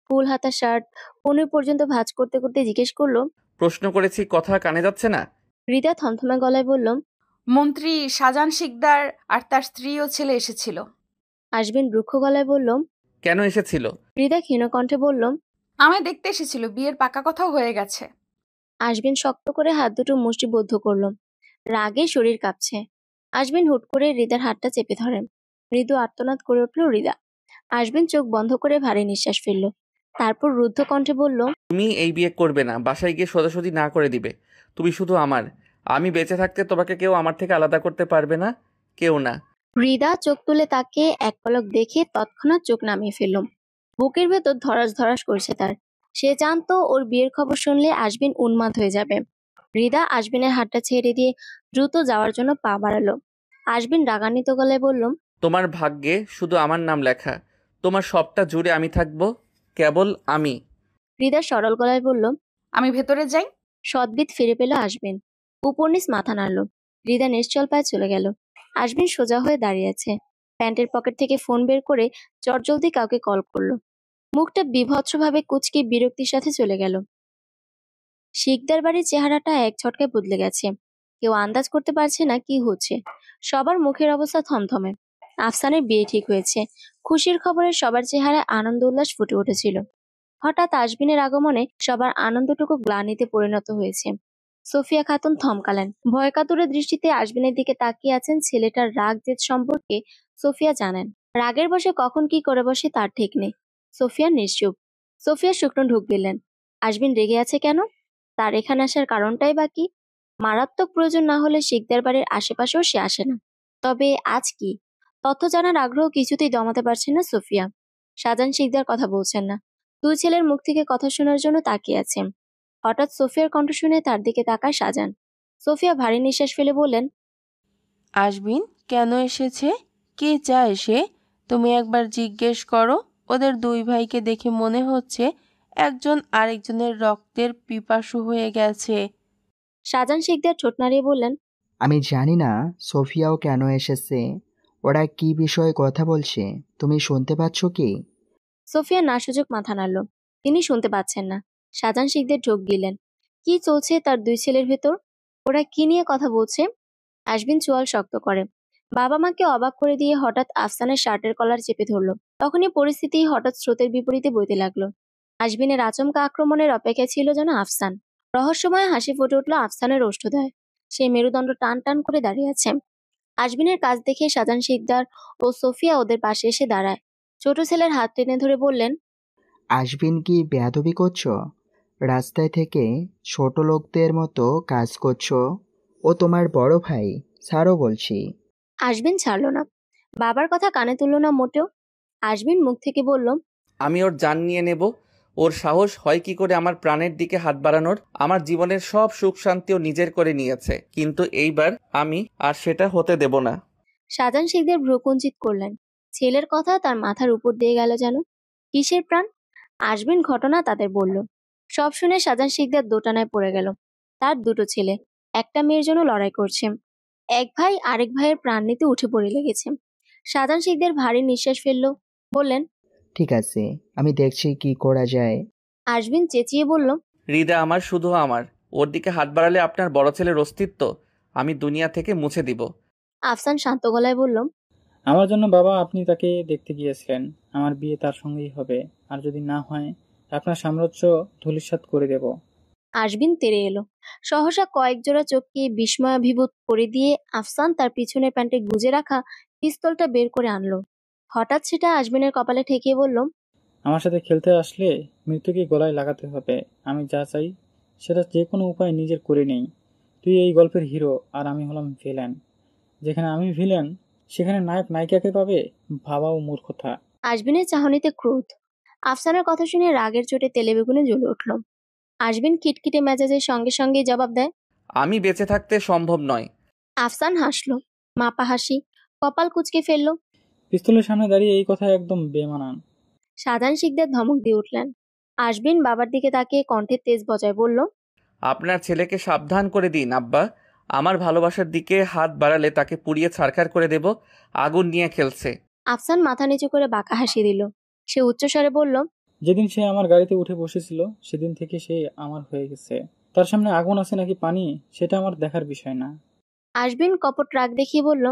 ফুল হাতা শার্ট কনুই পর্যন্ত ভাঁজ করতে করতে জিজ্ঞেস করলো, প্রশ্ন করেছি, কথা কানে যাচ্ছে না? হৃদা থমথমে গলায় বলল, মন্ত্রী শাহজাহান শিকদার আর তার স্ত্রী ও ছেলে এসেছিল। আশবিন রুক্ষ গলায় বলল, কেন এসেছিল? হৃদা ক্ষীণ কণ্ঠে বলল, আমায় দেখতে এসেছিল, বিয়ের পাকা কথাও হয়ে গেছে। আশবিন শক্ত করে হাত দুটো মুষ্টিবদ্ধ করল। রাগে শরীর কাঁপছে। আশবিন হুট করে হৃদার হাতটা চেপে ধরে। মৃদু আর্তনাদ করে উঠল হৃদা। আশবিন চোখ বন্ধ করে ভারী নিঃশ্বাস ফেলল। তারপর রুদ্ধ কণ্ঠে বলল, তুমি এই বিয়ে করবে না, বাসায় গিয়ে সোজাসুজি না করে দিবে। তুমি শুধু আমার। আমি বেঁচে থাকতে তোমাকে কেউ আমার থেকে আলাদা করতে পারবে না, কেউ না। হৃদা চোখ তুলে তাকে এক পলক দেখে তৎক্ষণাৎ চোখ নামিয়ে ফেলল। বুকের ভেতর ধরাস ধরাস করছে তার। সে জানতো ওর বিয়ের খবর শুনলে আশবিন উন্মাদ হয়ে যাবে। হৃদা আশবিনের হাতটা ছেড়ে দিয়ে দ্রুত যাওয়ার জন্য পা বাড়ালো। আশবিন রাগান্বিত গলায় বলল, তোমার ভাগ্যে শুধু আমার নাম লেখা। তোমার সবটা জুড়ে আমি থাকবো, কেবল আমি। হৃদা সরল গলায় বলল, আমি ভেতরে যাই। সদ্বিত ফিরে পেল আশবিন। উপর নিচ মাথা নাড়ল। হৃদা নিশ্চল পায়ে চলে গেল। আশবিন সোজা হয়ে দাঁড়িয়ে আছে। প্যান্টের পকেট থেকে ফোন বের করে চটজলদি কাউকে কল করলো। মুখটা বিভৎসভাবে কুঁচকে বিরক্তির সাথে চলে গেল। শিকদার বাড়ির চেহারাটা এক ঝটকায় বদলে গেছে। কেউ আন্দাজ করতে পারছে না কি হচ্ছে। সবার মুখের অবস্থা থমথমে। আফসানের বিয়ে ঠিক হয়েছে। খুশির খবরে সবার চেহারায় আনন্দ উল্লাস ফুটে উঠেছিল। হঠাৎ আশবিনের আগমনে সবার আনন্দটুকু গ্লানিতে পরিণত হয়েছে। সোফিয়া খাতুন থমকালেন। ভয়কাতুরে দৃষ্টিতে আশবিনের দিকে তাকিয়ে আছেন। ছেলেটার রাগ জেদ সম্পর্কে সোফিয়া জানেন। রাগের বসে কখন কি করে বসে তার ঠিক নেই। সোফিয়া নিশ্চুপ। সোফিয়া শুকনো ঢুক দিলেন। আশবিন রেগে আছে কেন? তার এখানে আসার কারণটাই বা কি? মারাত্মক প্রয়োজন না হলে শিকদার বাড়ির আশেপাশেও সে আসে না। তবে আজ কি? তথ্য জানার আগ্রহ কিছুতেই দমাতে পারছেন না সোফিয়া। শাহজাহান শিকদার কথা বলছেন না। দুই ছেলের মুখ থেকে কথা শোনার জন্য তাকিয়ে আছেন। হঠাৎ সোফিয়ার কণ্ঠ শুনে তার দিকে তাকায় শাহজাহান। সোফিয়া ভারী নিঃশ্বাস ফেলে বললেন, আশবিন কেন এসেছে? কে চায় সে? তুমি একবার জিজ্ঞেস করো। ওদের দুই ভাইকে দেখে মনে হচ্ছে একজন আরেকজনের রক্তের পিপাসু হয়ে গেছে। শাহজাহান শিকদার ঠোঁট নাড়িয়ে বললেন, আমি জানি না সোফিয়াও কেন এসেছে। ওরা কি বিষয়ে কথা বলছে তুমি শুনতে পাচ্ছ কি? সোফিয়া নাসুযোগ মাথা নাড়ল। তিনি শুনতে পাচ্ছেন না। শাহজাহান শিকদার ঢোক গিলেন। কি চলছে তার দুই ছেলের ভেতর? ওরা কি নিয়ে কথা বলছে? আশবিন চোয়াল শক্ত করে। বাবা মাকে অবাক করে দিয়ে হঠাৎ আফসানের শার্টের কলার চেপে ধরল। তখনই পরিস্থিতি হঠাৎ স্রোতের বিপরীতে বইতে লাগলো। আশবিনের আচমকা আক্রমণের অপেক্ষায় ছিল যেন আফসান। রহস্যময় হাসি ফুটে উঠল আফসানের ওষ্ঠদয়। সে মেরুদণ্ড টান টান করে দাঁড়িয়ে আছে। আজমিনের কাজ দেখে শাহজাহান শিকদার ও সোফিয়া ওদের পাশে এসে দাঁড়ায়। ছোট ছেলের হাত টেনে ধরে বললেন, আজবিন কি বেয়াদবি করছো? রাস্তায় থেকে ছোট লোকদের মতো কাজ করছো। ও তোমার বড় ভাই, ছাড়ো বলছি। আজমিন ছাড়ল না, বাবার কথা কানে তুলল না মোটেও। আজমিন মুখ থেকে বলল, আমি ওর জান নিয়ে নেব। ওর সাহস হয় কি করে আমার প্রাণের দিকে হাত বাড়ানোর? আমার জীবনের সব সুখ শান্তিও নিজের করে নিয়েছে, কিন্তু এইবার আমি আর সেটা হতে দেব না। শাহজাহান শিকদার ভ্রুকুঞ্চিত করলেন। ছেলের কথা তার মাথার উপর দিয়ে গেল যেন। কিসের প্রাণ? আজমিন ঘটনা তাদের বলল। সব শুনে শাহজাহান শিকদার দোটানায় পড়ে গেল। তার দুটো ছেলে, একটা মেয়ের জন্য লড়াই করছে। এক ভাই আরেক ভাইয়ের প্রাণ নিতে উঠে পড়ে লেগেছে। শাহজাহান শিকদার ভারী নিঃশ্বাস ফেলল, বললেন, ঠিক আছে, আমি দেখছি কি করা যায়। আজমিন চেঁচিয়ে বলল, হৃদা আমার, শুধু আমার। ওর দিকে হাত বাড়ালে আপনার বড় ছেলের অস্তিত্ব আমি দুনিয়া থেকে মুছে দিব। আফসান শান্ত গলায় বলল, আমার জন্য বাবা, আপনি তাকে দেখতে গিয়েছিলেন। আমার বিয়ে তার সঙ্গেই হবে, আর যদি না হয় আপনার সাম্রাজ্য ধূলিসাৎ করে দেব। আজমিন তেড়ে এলো। সহসা কয়েক জোড়া চোখকে বিস্ময়াভিভূত করে দিয়ে আফসান তার পিছনের প্যান্টে গুজে রাখা পিস্তলটা বের করে আনলো। হঠাৎ সেটা আজমিনের কপালে ঠেকিয়ে বলল, আমার সাথে খেলতে আসলে মৃত্যুকে গলায় লাগাতে হবে। আমি যা চাই সেটা যে কোনো উপায় নিজের করে নেই। তুই এই গল্পের হিরো, আর আমি হলাম ভিলেন। যেখানে আমি ভিলেন, সেখানে নায়ক নায়িকাকে পাবে, ভাবাও মূর্খতা। আজমিনের চাহনিতে ক্রোধ। আফসানের কথা শুনে রাগের চোটে তেলে বেগুনে জ্বলে উঠল। আজমিন খিটখিটে মেজাজের সঙ্গে সঙ্গেই জবাব দেয়, আমি বেঁচে থাকতে সম্ভব নয়। আফসান হাসলো, মাপা হাসি, কপাল কুঁচকে ফেলল। পিস্তলের সামনে দাঁড়িয়ে এই কথা একদম বেমানান। শাহজাহান শিকদার ধমক দিয়ে উঠলেন। আজমিন বাবার দিকে তাকিয়ে কণ্ঠের তেজ বজায় বলল, আপনার ছেলেকে সাবধান করে দিন আব্বা। আমার ভালোবাসার দিকে হাত বাড়ালে তাকে পুড়িয়ে ছারখার করে দেব। আগুন নিয়ে খেলছে। আফসান মাথা নিচু করে বাঁকা হাসি দিল। সে উচ্চস্বরে বলল, যেদিন সে আমার গাড়িতে উঠে বসেছিল সেদিন থেকে সে আমার হয়ে গেছে। তার সামনে আগুন আছে নাকি পানি, সেটা আমার দেখার বিষয় না। আজমিন কপট রাগ দেখিয়ে বলল,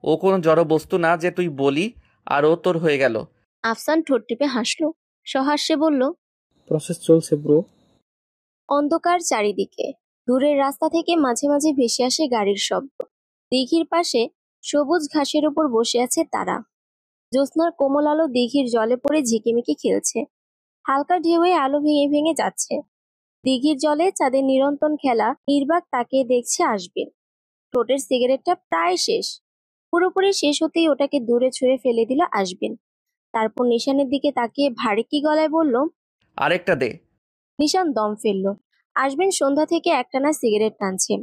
ও কোনো জড় বস্তু না যে তুই বলি আর ও তোর হয়ে গেল। আফসান ঠোঁট টিপে হাসলো, সহাস্যে বলল, প্রসেস চলছে ব্রো। অন্ধকার চারিদিকে। দূরের রাস্তা থেকে মাঝে মাঝে ভেসে আসে গাড়ির শব্দ। দিঘির পাশে সবুজ ঘাসের উপর বসে আছে তারা। জ্যোৎস্নার কোমল আলো দিঘির জলে পড়ে ঝিকিমিকি খেলছে। হালকা ঢেউয়ে আলো ভেঙে ভেঙে যাচ্ছে। দিঘির জলে চাঁদের নিরন্তন খেলা নির্বাক তাকিয়ে দেখছে আজমিন। ঠোঁটের সিগারেটটা প্রায় শেষ। পুরোপুরি শেষ হতেই ওটাকে দূরে ছুঁড়ে ফেলে দিল আজমিন। তারপর নিশানের দিকে তাকিয়ে ভারী কি গলায় বলল, আরেকটা দে। নিশান দম ফেলল। আজমিন সন্ধ্যা থেকে একটানা সিগারেট টানছে।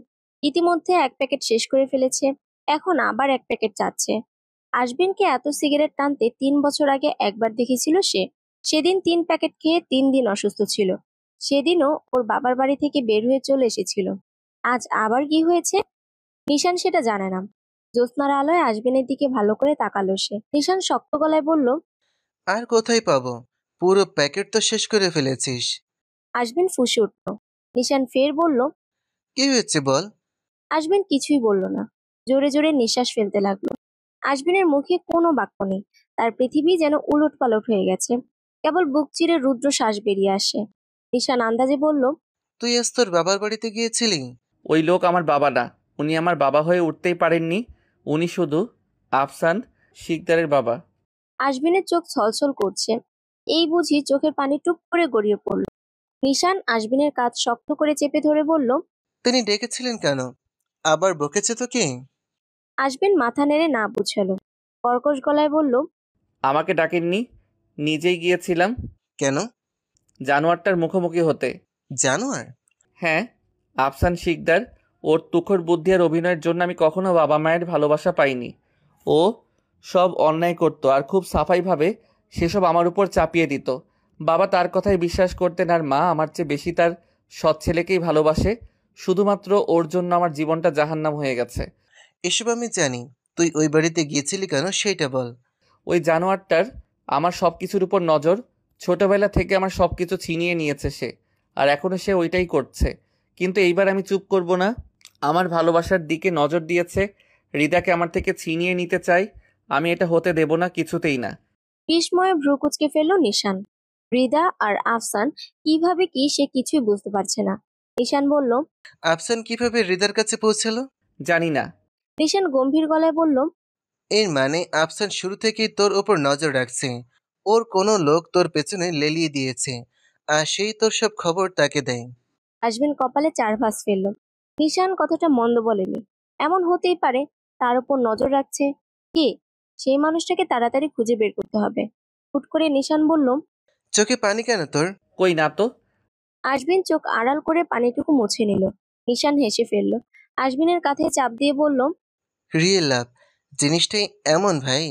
ইতিমধ্যে এক প্যাকেট শেষ করে ফেলেছে, এখন আবার এক প্যাকেট চাচ্ছে। আজমিনকে এত সিগারেট টানতে 3 বছর আগে একবার দেখেছিল সে। সেদিন 3 প্যাকেট খেয়ে 3 দিন অসুস্থ ছিল। সেদিনও ওর বাবার বাড়ি থেকে বের হয়ে চলে এসেছিল। আজ আবার কি হয়েছে? নিশান সেটা জানে না। জ্যোৎস্নার আলোয় আজমিনের দিকে ভালো করে তাকালো সে। নিশান শক্ত গলায় বলল, আর কোথায় পাবো? পুরো প্যাকেট তো শেষ করে ফেলেছিস। আজমিন ফুঁসে উঠল। নিশান ফের বলল, কি হয়েছে বল? আজমিন কিছুই বলল না, জোরে জোরে নিঃশ্বাস ফেলতে লাগলো। আজমিনের মুখে কোনো বাক্য নেই। তার পৃথিবী যেন উলট পালট হয়ে গেছে। কেবল বুক চিরে রুদ্র শ্বাস বেরিয়ে আসে। নিশান আন্দাজে বলল, তুই আজ তোর বাবার বাড়িতে গিয়েছিলি? ওই লোক আমার বাবা না। উনি আমার বাবা হয়ে উঠতেই পারেননি। উনি শুধু আফসান শিকদারের বাবা। আজমিনের চোখ ছলছল করছে। এই বুঝি চোখের পানি টুপ করে গড়িয়ে পড়ল। নিশান আজমিনের কাঁধ শক্ত করে চেপে ধরে বলল, তিনি ডেকেছিলেন কেন? আবার বকেছে তো কি? আজমিন মাথা নেড়ে না বুঝালো। কর্কশ গলায় বলল, আমাকে ডাকেননি, নিজেই গিয়েছিলাম। কেন? জানোয়ারটার মুখোমুখি হতে। জানোয়ার? হ্যাঁ, আফসান শিকদার। ওর তুখর বুদ্ধি আর অভিনয়ের জন্য আমি কখনো বাবা মায়ের ভালোবাসা পাইনি। ও সব অন্যায় করতো আর খুব সাফাইভাবে সেসব আমার উপর চাপিয়ে দিত। বাবা তার কথায় বিশ্বাস করতেন, আর মা আমার চেয়ে বেশি তার সৎ ছেলেকেই ভালোবাসে। শুধুমাত্র ওর জন্য আমার জীবনটা জাহান্নাম হয়ে গেছে। এসব আমি জানি। তুই ওই বাড়িতে গিয়েছিলি কেন সেইটা বল। ওই জানোয়ারটার আমার সব কিছুর উপর নজর। ছোটবেলা থেকে আমার সব কিছু ছিনিয়ে নিয়েছে সে, আর এখনও সে ওইটাই করছে। কিন্তু এইবার আমি চুপ করব না। আমার ভালোবাসার দিকে নজর দিয়েছে, হৃদাকে আমার থেকে ছিনিয়ে নিতে চাই। আমি এটা হতে দেব না, কিছুতেই না। বিস্ময়ে ভ্রু কুঁচকে ফেলল নিশান। হৃদা আর আফসান কিভাবে কি সে কিছুই বুঝতে পারছে না। নিশান বলল, আফসান কিভাবে হৃদার কাছে পৌঁছালো? জানি না। নিশান গম্ভীর গলায় বলল, এর মানে আফসান শুরু থেকেই তোর ওপর নজর রাখছে। ওর কোনো লোক তোর পেছনে লেলিয়ে দিয়েছে, আর সেই তোর সব খবর তাকে দেয়। আজমিন কপালে 4 ভাঁজ ফেলল। নিশান কথাটা মন্দ বলেনি। এমন হতেই পারে তার উপর নজর রাখছে কে, সেই মানুষটাকে তাড়াতাড়ি খুঁজে বের করতে হবে। হুট করে নিশান বলল, চোখে পানি কেন তোর? কই না তো। আজমিন চোখ আড়াল করে পানিটুকু মুছে নিল। নিশান হেসে ফেলল। আজমিনের কাঁধে চাপ দিয়ে বলল, রিয়েল লাভ জিনিসটাই এমন ভাই,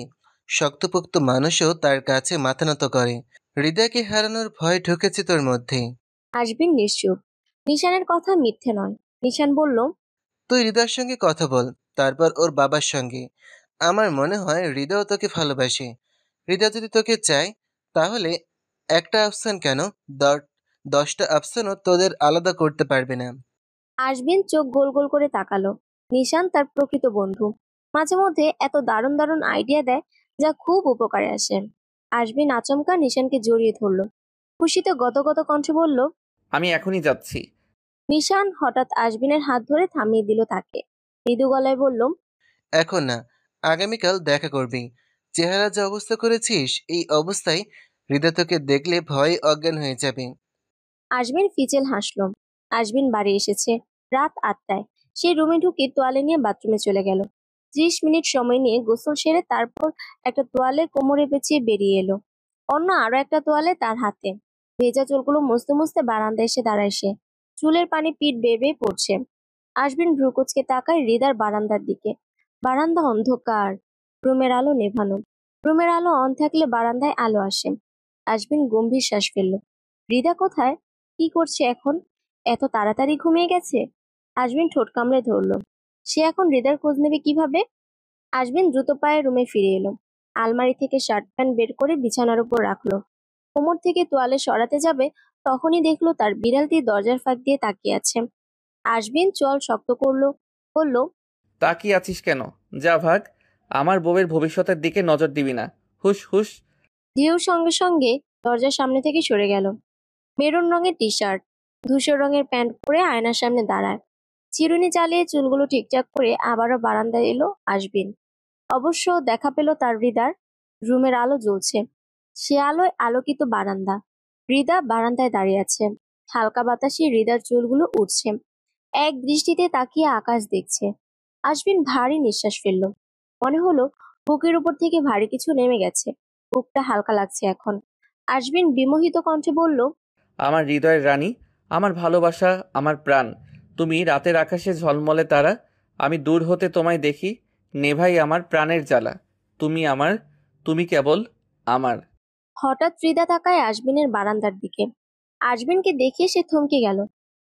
শক্তপোক্ত মানুষও তার কাছে মাথা নত করে। হৃদয়কে হারানোর ভয় ঢুকেছে তোর মধ্যে। আজমিন নিশ্চুপ। নিশানের কথা মিথ্যে নয়। নিশান বলল, তুই হৃদয়ের সঙ্গে কথা বল, তারপর ওর বাবার সঙ্গে। আমার মনে হয় হৃদয় তোকে ভালোবাসে। হৃদয় যদি তোকে চায়, তাহলে একটা আফসান কেন, 10টা আফসানও তোদের আলাদা করতে পারবে না। আজমিন চোখ গোল গোল করে তাকালো। নিশান তার প্রকৃত বন্ধু। মাঝে মধ্যে এত দারুণ দারুণ আইডিয়া দেয় যা খুব উপকারে আসে। আজমিন আচমকা নিশানকে জড়িয়ে ধরল। খুশিতে গদগদ কণ্ঠে বলল, আমি এখনই যাচ্ছি। নিশান হঠাৎ আজমিনের হাত ধরে থামিয়ে দিল তাকে। মৃদু গলায় বলল, এখন না, আগামীকাল দেখা করবি। চেহারা যে অবস্থা করেছিস, এই অবস্থায় হৃদয় তোকে দেখলে ভয়ে অজ্ঞান হয়ে যাবে। আজমিন ফিচেল হাসল। আজমিন বাড়ি এসেছে রাত 8টায়। সে রুমে ঢুকে তোয়ালে নিয়ে বাথরুমে চলে গেল। 30 মিনিট সময় নিয়ে গোসল সেরে তারপর একটা তোয়ালে কোমরে পেঁচিয়ে বেরিয়ে এলো। অন্য আরো একটা তোয়ালে তার হাতে। ভেজা চুলগুলো মুছতে মুছতে বারান্দায় এসে দাঁড়ায় সে। চুলের পানি পিঠ বেয়ে বেয়ে পড়ছে। আজমিন ভ্রু কুঁচকে তাকায় হৃদার বারান্দার দিকে। বারান্দা অন্ধকার, রুমের আলো নেভানো। রুমের আলো অন থাকলে বারান্দায় আলো আসে। আজমিন গম্ভীর শ্বাস ফেলল। হৃদা কোথায়? কি করছে এখন? এত তাড়াতাড়ি ঘুমিয়ে গেছে? আজমিন ঠোঁট কামড়ে ধরল। সে এখন হৃদার খোঁজ নেবে কিভাবে? আজমিন দ্রুত পায়ে রুমে ফিরে এলো। আলমারি থেকে শার্ট প্যান্ট বের করে বিছানার উপর রাখলো। কোমর থেকে তোয়ালে সরাতে যাবে, তখনই দেখলো তার বিড়ালটি দরজার ফাঁক দিয়ে তাকিয়ে আছে। আজমিন চোয়াল শক্ত করলো, বলল, তাকিয়ে আছিস কেন? যা ভাগ। আমার বউয়ের ভবিষ্যতের দিকে নজর দিবি না। হুশ হুশ। ঢেউ সঙ্গে সঙ্গে দরজার সামনে থেকে সরে গেল। মেরুন রঙের টি শার্ট, ধূসর রঙের প্যান্ট পরে আয়নার সামনে দাঁড়ায়। চিরুনি চালিয়ে চুলগুলো ঠিকঠাক করে আবারও বারান্দায় এলো আজমিন। অবশ্য দেখা পেল তার হৃদার। রুমের আলো জ্বলছে। সে আলোয় আলোকিত বারান্দা। হৃদা বারান্দায় দাঁড়িয়ে আছে। হালকা বাতাসে হৃদার চুলগুলো উঠছে। এক দৃষ্টিতে তাকিয়ে আকাশ দেখছে। আজমিন ভারী নিঃশ্বাস ফেলল। মনে হলো বুকের উপর থেকে ভারী কিছু নেমে গেছে। বুকটা হালকা লাগছে এখন। আজমিন বিমোহিত কণ্ঠে বলল, আমার হৃদয়ের রানী, আমার ভালোবাসা, আমার প্রাণ। তুমি রাতের আকাশে ঝলমলে তারা। আমি দূর হতে তোমায় দেখি, নেভাই আমার প্রাণের জ্বালা। তুমি আমার, তুমি কেবল আমার। হঠাৎ হৃদা তাকায় আজমিনের বারান্দার দিকে। আজমিনকে দেখে সে থমকে গেল।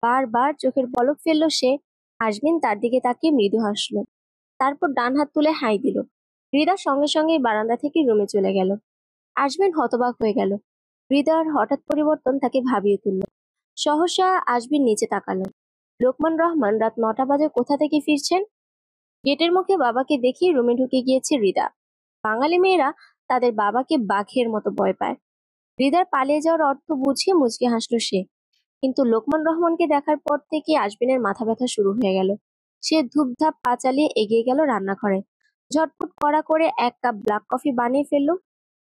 বারবার চোখের পলক ফেলল সে। আজমিন তার দিকে তাকিয়ে মৃদু হাসল। তারপর ডান হাত তুলে হাই দিল। হৃদা সঙ্গে সঙ্গে বারান্দা থেকে রুমে চলে গেল। আজমিন হতবাক হয়ে গেল। হৃদয়ের হঠাৎ পরিবর্তন তাকে ভাবিয়ে তুলল। সহসা আজমিন নিচে তাকালো। লোকমান রহমান রাত 9টা বাজে কোথা থেকে ফিরছেন। গেটের মুখে বাবাকে দেখিয়ে রুমে ঢুকে গিয়েছে হৃদা। বাঙালি মেয়েরা তাদের বাবাকে বাঘের মতো ভয় পায়। হৃদার পালিয়ে যাওয়ার অর্থ বুঝিয়ে মুচকি হাসল সে। কিন্তু লোকমান রহমানকে দেখার পর থেকে আজমিনের মাথা ব্যথা শুরু হয়ে গেল। সে ধূপধাপ পা চালিয়ে এগিয়ে গেল রান্নাঘরে। ঝটপট কড়া করে 1 কাপ ব্ল্যাক কফি বানিয়ে ফেলল।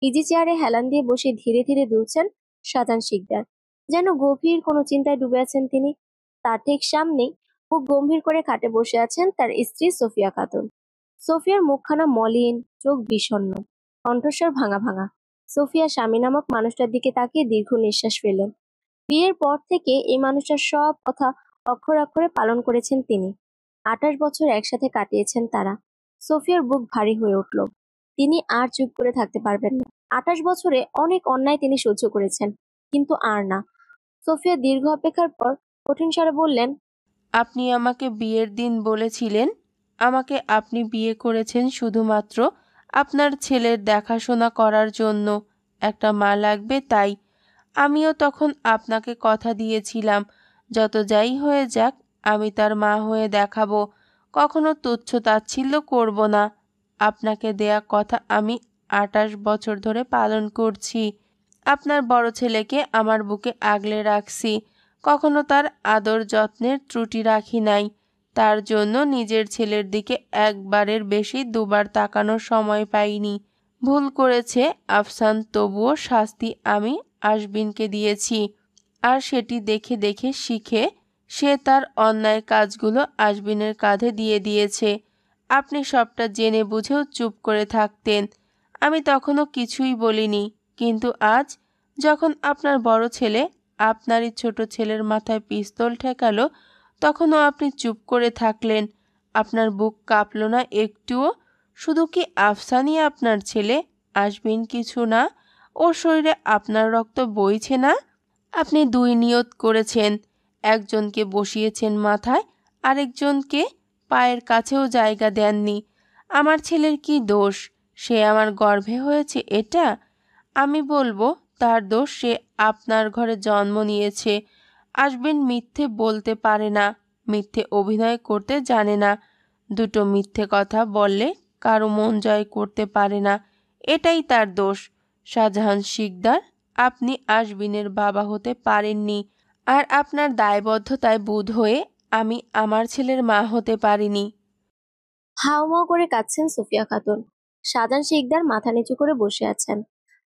ইজি চেয়ারে হেলান দিয়ে বসে ধীরে ধীরে দুলছেন শাহজাহান শিকদার। যেন গভীর কোনো চিন্তায় ডুবে আছেন তিনি। তার ঠিক সামনেই মুখ গম্ভীর করে খাটে বসে আছেন তার স্ত্রী সোফিয়া খাতুন। সোফিয়ার মুখখানা মলিন, চোখ বিষণ্ণ, কণ্ঠস্বর ভাঙা ভাঙা। সোফিয়া স্বামী নামক মানুষটার দিকে তাকিয়ে দীর্ঘ নিঃশ্বাস ফেলেন। বিয়ের পর থেকে এই মানুষটার সব কথা অক্ষরে অক্ষরে পালন করেছেন তিনি। 28 বছর একসাথে কাটিয়েছেন তারা। সোফিয়ার বুক ভারী হয়ে উঠল। তিনি আর চুপ করে থাকতে পারবেন না। 28 বছরে অনেক অন্যায় তিনি সহ্য করেছেন, কিন্তু আর না। সোফিয়া দীর্ঘ অপেক্ষার পর কঠিন স্বরে বললেন, আপনি আমাকে বিয়ের দিন বলেছিলেন আমাকে আপনি বিয়ে করেছেন শুধুমাত্র আপনার ছেলের দেখাশোনা করার জন্য, একটা মা লাগবে তাই। আমিও তখন আপনাকে কথা দিয়েছিলাম যত যাই হয়ে যাক আমি তার মা হয়ে দেখাবো, কখনো তুচ্ছ তাচ্ছিল্য করব না। আপনাকে দেয়া কথা আমি 28 বছর ধরে পালন করছি। আপনার বড় ছেলেকে আমার বুকে আগলে রাখছি, কখনো তার আদর যত্নের ত্রুটি রাখি নাই। তার জন্য নিজের ছেলের দিকে একবারের বেশি দুবার তাকানোর সময় পাইনি। ভুল করেছে আফসান, তবুও শাস্তি আমি আশবিনকে দিয়েছি। আর সেটি দেখে দেখে শিখে সে তার অন্যায় কাজগুলো আশবিনের কাঁধে দিয়ে দিয়েছে। আপনি সবটা জেনে বুঝেও চুপ করে থাকতেন, আমি তখনও কিছুই বলিনি। কিন্তু আজ যখন আপনার বড় ছেলে আপনারই ছোট ছেলের মাথায় পিস্তল ঠেকালো, তখনও আপনি চুপ করে থাকলেন। আপনার বুক কাঁপল না একটুও? শুধু কি আফসানই আপনার ছেলে, আশবিন কিছু না? ওর শরীরে আপনার রক্ত বইছে না? আপনি দুই নিয়ত করেছেন, একজনকে বসিয়েছেন মাথায়, আরেকজনকে পায়ের কাছেও জায়গা দেননি। আমার ছেলের কি দোষ? সে আমার গর্ভে হয়েছে এটা? আমি বলবো তার দোষ, সে আপনার ঘরে জন্ম নিয়েছে। আশবিন মিথ্যে বলতে পারে না, মিথ্যে অভিনয় করতে জানে না। দুটো মিথ্যে কথা বললে কারো মন জয় করতে পারে না, এটাই তার দোষ। শাহজাহান শিকদার, আপনি আশবিনের বাবা হতে পারেননি, আর আপনার দায়বদ্ধতায় বুঁদ হয়ে আমি আমার ছেলের মা হতে পারিনি। হাউমাউ করে কাঁদছেন সুফিয়া খাতুন। শাহজাহান শিকদার মাথা নিচু করে বসে আছেন।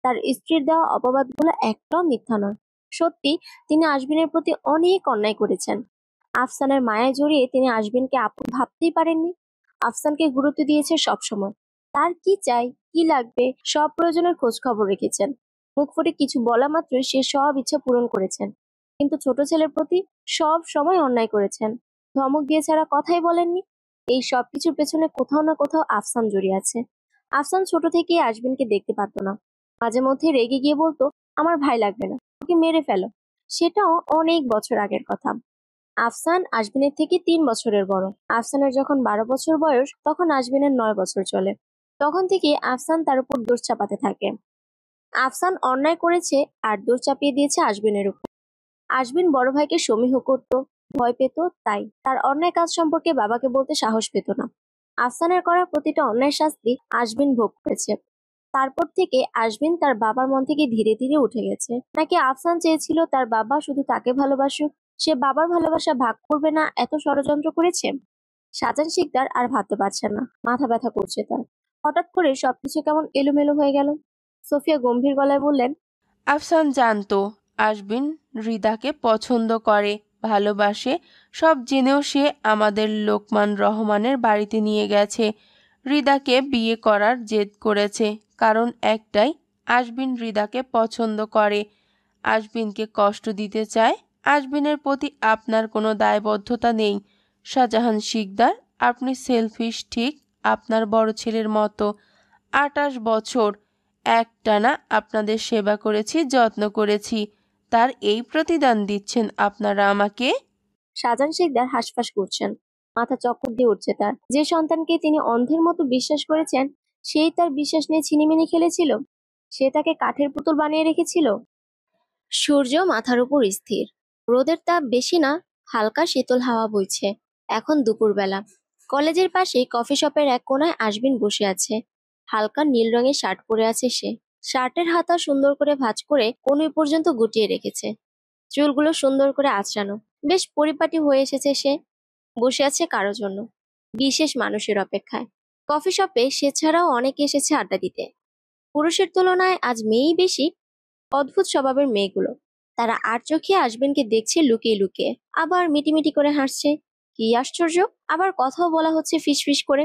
তার স্ত্রীর দেওয়া অপবাদগুলো একটাও মিথ্যা নয়। সত্যি তিনি আশবিনের প্রতি অনেক অন্যায় করেছেন। আফসানের মায়ায় জড়িয়ে তিনি আশবিনকে আপন ভাবতেই পারেননি। আফসানকে গুরুত্ব দিয়েছে সবসময়। তার কি চাই, কি লাগবে, সব প্রয়োজনের খোঁজ খবর রেখেছেন। মুখ ফুটে কিছু বলা মাত্রই সে সব ইচ্ছা পূরণ করেছেন। কিন্তু ছোট ছেলের প্রতি সব সময় অন্যায় করেছেন। ধমক দিয়ে ছাড়া কথাই বলেননি। এই সবকিছুর পেছনে কোথাও না কোথাও আফসান জড়িয়ে আছে। আফসান ছোট থেকেই আশবিনকে দেখতে পারতো না। মাঝে মধ্যে রেগে গিয়ে বলতো, আমার ভাই লাগবে না, ওকে মেরে ফেলো। সেটাও অনেক বছর আগের কথা। আফসান আশবিনের থেকে 3 বছরের বড়। আফসানের যখন 12 বছর বয়স, তখন আশবিনের 9 বছর চলে। তখন থেকে আফসান তার উপর দোষ চাপাতে থাকে। আফসান অন্যায় করেছে আর দোষ চাপিয়ে দিয়েছে আশবিনের উপর। আশবিন বড় ভাইকে সমীহ করত, ভয় পেত, তাই তার অন্যায় কাজ সম্পর্কে বাবাকে বলতে সাহস পেত না। আফসানের করা প্রতিটা অন্যায় শাস্তি আশবিন ভোগ করেছে। তারপর থেকে আশবিন তার বাবার মন থেকে ধীরে ধীরে উঠে গেছে। নাকি আফসান চেয়েছিল তার বাবা শুধু তাকে ভালোবাসুক, সে বাবার ভালোবাসা ভাগ করবে না, এত ষড়যন্ত্র করেছে। শাহজাহান শিকদার আর ভাবতে পারছেন না, মাথা ব্যথা করছে তার। হঠাৎ করে সবকিছু কেমন এলোমেলো হয়ে গেল। সোফিয়া গম্ভীর গলায় বললেন, আফসান জানতো আশবিন রিদাকে পছন্দ করে, ভালোবাসে। সব জেনেও সে আমাদের লোকমান রহমানের বাড়িতে নিয়ে গেছে। রিদাকে বিয়ে করার জেদ করেছে, কারণ একটাই, আশবিন রিদাকে পছন্দ করে, আশবিনকে কষ্ট দিতে চায়। আশবিনের প্রতি আপনার কোনো দায়বদ্ধতা নেই শাহজাহান শিকদার। আপনি সেলফিশ, ঠিক আপনার বড় ছেলের মতো। 28 বছর একটানা আপনাদের সেবা করেছি, যত্ন করেছি, তার এই প্রতিদান দিচ্ছেন আপনারা আমাকে? শাহজাহান শিকদার হাঁসফাঁস করছেন। মাথা চক্কর দিয়ে উঠছে তার। যে সন্তানকে তিনি অন্ধের মতো বিশ্বাস করেছেন, সেই তার বিশ্বাস নিয়ে ছিনিমিনি খেলেছিল। সে তাকে কাঠের পুতুল বানিয়ে রেখেছিল। সূর্য মাথার উপর স্থির। রোদের তাপ বেশি না, হালকা শীতল হাওয়া বইছে। এখন দুপুরবেলা। কলেজের পাশে কফি শপের এক কোনায় আশবিন বসে আছে। হালকা নীল রঙের শার্ট পরে আছে সে। শার্টের হাতা সুন্দর করে ভাঁজ করে কনুই পর্যন্ত গুটিয়ে রেখেছে। চুলগুলো সুন্দর করে আঁচড়ানো। বেশ পরিপাটি হয়ে এসেছে সে। বসে আছে কারো জন্য, বিশেষ মানুষের অপেক্ষায়। কফি শপে সে ছাড়াও অনেকে এসেছে আড্ডা দিতে। পুরুষের তুলনায় আজ মেয়েই বেশি। অদ্ভুত স্বভাবের মেয়েগুলো। তারা আর চোখে আশবিনকে দেখছে লুকিয়ে লুকিয়ে, আবার মিটিমিটি করে হাসছে। কি আশ্চর্য, আবার কথাও বলা হচ্ছে ফিসফিস করে।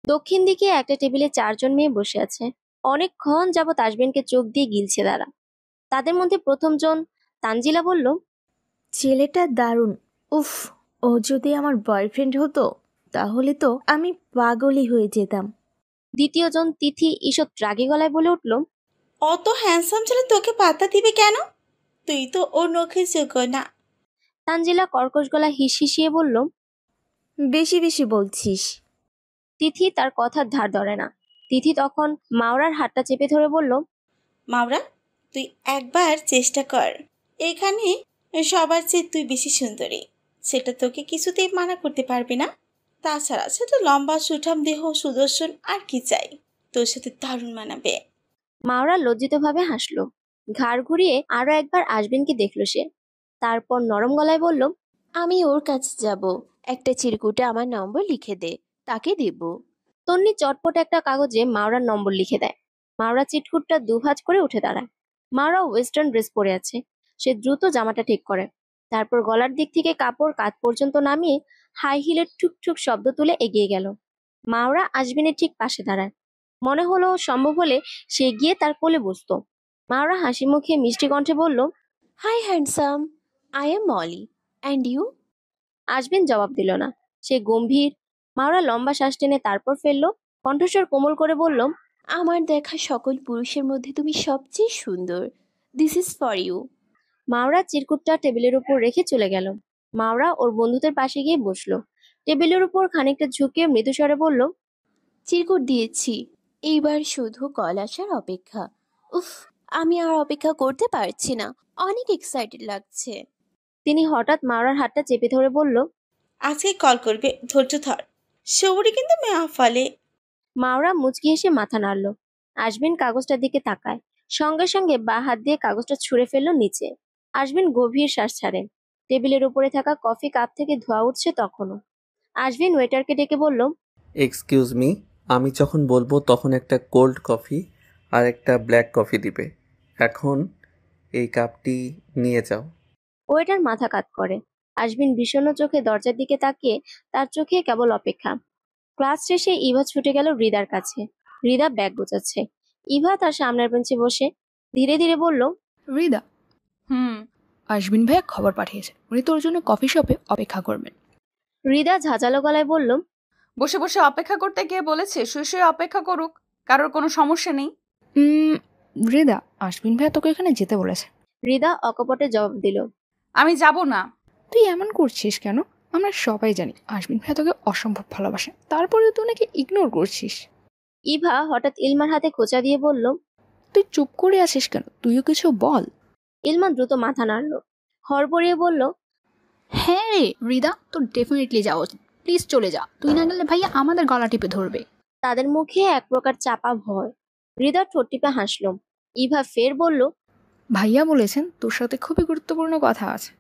দক্ষিণ দিকে একটা টেবিলে 4 জন মেয়ে বসে আছে। অনেকক্ষণ যাবৎ আশবিনকে চোখ দিয়ে গিলছে তারা। তাদের মধ্যে প্রথমজন তানজিলা বলল, ছেলেটা দারুণ। উফ, ও যদি আমার বয়ফ্রেন্ড হতো তাহলে তো আমি পাগলই হয়ে যেতাম। দ্বিতীয়জন তিথি ঈষৎ রাগী গলায় বলে উঠল, অত হ্যান্ডসাম ছেলে তোকে পাত্তা দিবে কেন? তুই তো ওর নখের যোগ্য না। তানজিলা কর্কশ গলায় হিসহিসিয়ে বলল, বেশি বেশি বলছিস। তিথি তার কথার ধার ধরে না। তিথি তখন মাওরার হাতটা চেপে ধরে বলল, মাওরা, তুই একবার চেষ্টা কর। এখানে সবার চেয়ে তুই বেশি সুন্দরী, সেটা তোকে কিছুতেই মানা করতে পারবে না। তাছাড়া সেটা লম্বা সুঠাম দেহ, সুদর্শন, আর কি চাই? তোর সাথে দারুণ মানাবে। মাওরা লজ্জিতভাবে হাসলো। ঘাড় ঘুরিয়ে আরো একবার আশবিনকে দেখলো সে। তারপর নরম গলায় বলল, আমি ওর কাছে যাব, একটা চিরকুটে আমার নম্বর লিখে দে, তাকে দেব। তন্নি চটপট একটা কাগজে মাওরার নম্বর লিখে দেয়। মাওরা চিটকুটটা দুভাঁজ করে উঠে দাঁড়ায়। মাওরা ওয়েস্টার্ন ড্রেস পরে আছে। সে দ্রুত জামাটা ঠিক করে, তারপর গলার দিক থেকে কাপড় কাঁধ পর্যন্ত নামিয়ে হাই হিলের ঠুকঠুক শব্দ তুলে এগিয়ে গেল। মাওরা আজমিনের ঠিক পাশে দাঁড়ায়। মনে হলো সম্ভব হলে সে গিয়ে তার কোলে বসতো। মাওরা হাসি মুখে মিষ্টি কণ্ঠে বলল, hi handsome, I am Molly, and you? Azmin জবাব দিল না, সে গম্ভীর। মাওরা লম্বা শ্বাস টেনে তারপর ফেললো, কণ্ঠস্বর কোমল করে বলল, আমার দেখা সকল পুরুষের মধ্যে তুমি সবচেয়ে সুন্দর। This is for you. মাওরা চিরকুটটা টেবিলের উপর রেখে চলে গেল। মাওরা ওর বন্ধুদের পাশে গিয়ে বসলো। টেবিলের উপর খানিকটা ঝুঁকে মৃদুস্বরে বলল, চিরকুট দিয়েছি, এইবার শুধু কল আসার অপেক্ষা। উফ, আমি আর অপেক্ষা করতে পারছি না, অনেক এক্সাইটেড লাগছে। তিনি হঠাৎ মাওরার হাতটা চেপে ধরে বলল, আজকে কল করবে, ধৈর্য ধর, সবরি কিন্তু মেয়া ফলে। মাওরা মুচকি হেসে মাথা নাড়ল। আজমিন কাগজটার দিকে তাকায়, সঙ্গে সঙ্গে বা হাত দিয়ে কাগজটা ছুঁড়ে ফেললো নিচে। আজমিন গভীর শ্বাস ছাড়ে। টেবিলের উপরে থাকা কফি কাপ থেকে ধোঁয়া উঠছে তখনও। আজমিন ওয়েটারকে ডেকে বলল, এক্সকিউজ মি, আমি যখন বলবো তখন একটা কোল্ড কফি আর একটা ব্ল্যাক কফি দিবে। এখন এই কাপটি নিয়ে যাও। ওয়েটার মাথা কাত করে। আজমিন বিষণ্ণ চোখে দরজার দিকে তাকিয়ে, তার চোখে কেবল অপেক্ষা। ক্লাস শেষে ইভা ছুটে গেল হৃদার কাছে। হৃদা ব্যাগ গোছাচ্ছে। ইভা তার সামনের বেঞ্চে বসে ধীরে ধীরে বলল, হৃদা, আশবিন ভাইয়া খবর পাঠিয়েছে, উনি তোর জন্য কফি শপে অপেক্ষা করবেন। হৃদা ঝাঁঝালো গলায় বলল, বসে বসে অপেক্ষা করতে গিয়ে বলেছে শুয়ে শুয়ে অপেক্ষা করুক, কারোর কোনো সমস্যা নেই। হৃদা, আশবিন ভাইয়া তোকে এখানে যেতে বলেছে। হৃদা অকপটে জবাব দিল, আমি যাব না। তুই এমন করছিস কেন? আমরা সবাই জানি আশবিন ভাইয়া তোকে অসম্ভব ভালোবাসে, তারপরে তুই নাকি ইগনোর করছিস। ইভা হঠাৎ ইলমার হাতে খোঁচা দিয়ে বলল, তুই চুপ করে আছিস কেন? তুইও কিছু বল। ইলমা দ্রুত মাথা নাড়ল, হড়বড়িয়ে বলল, হ্যাঁ রে হৃদা, তোর ডেফিনেটলি যাওয়া উচিত। প্লিজ চলে যা, তুই না গেলে ভাইয়া আমাদের গলা টিপে ধরবে। তাদের মুখে এক প্রকার চাপা ভয়। হৃদা ঠোঁট টিপে হাসল। ইভা ফের বলল, ভাইয়া বলেছেন তোর সাথে খুবই গুরুত্বপূর্ণ কথা আছে।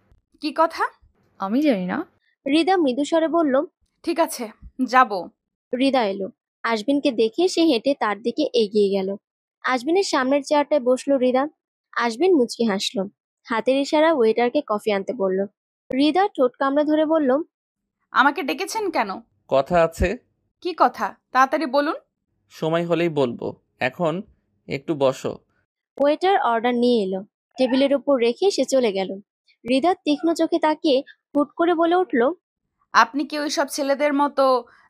কি কথা? আমি জানি না। হৃদা মৃদুস্বরে বলল, ঠিক আছে, যাব। হৃদা এলো। আজমিনকে দেখে সে হেঁটে তার দিকে এগিয়ে গেল। আজমিনের সামনের চেয়ারটায় বসলো হৃদা। আজমিন মুচকি হাসল, হাতের ইশারা ওয়েটারকে কফি আনতে বলল। হৃদা ঠোঁট কামড়ে ধরে বলল, আমাকে ডেকেছেন কেন? কথা আছে। কি কথা? তাড়াতাড়ি বলুন। সময় হলেই বলবো, এখন একটু বসো। ওয়েটার অর্ডার নিয়ে এলো। টেবিলের উপর রেখে সে চলে গেল। হৃদা তীক্ষ্ণ চোখে তাকিয়ে হুট করে বলে উঠল, আপনি কি ওই সব ছেলেদের মতো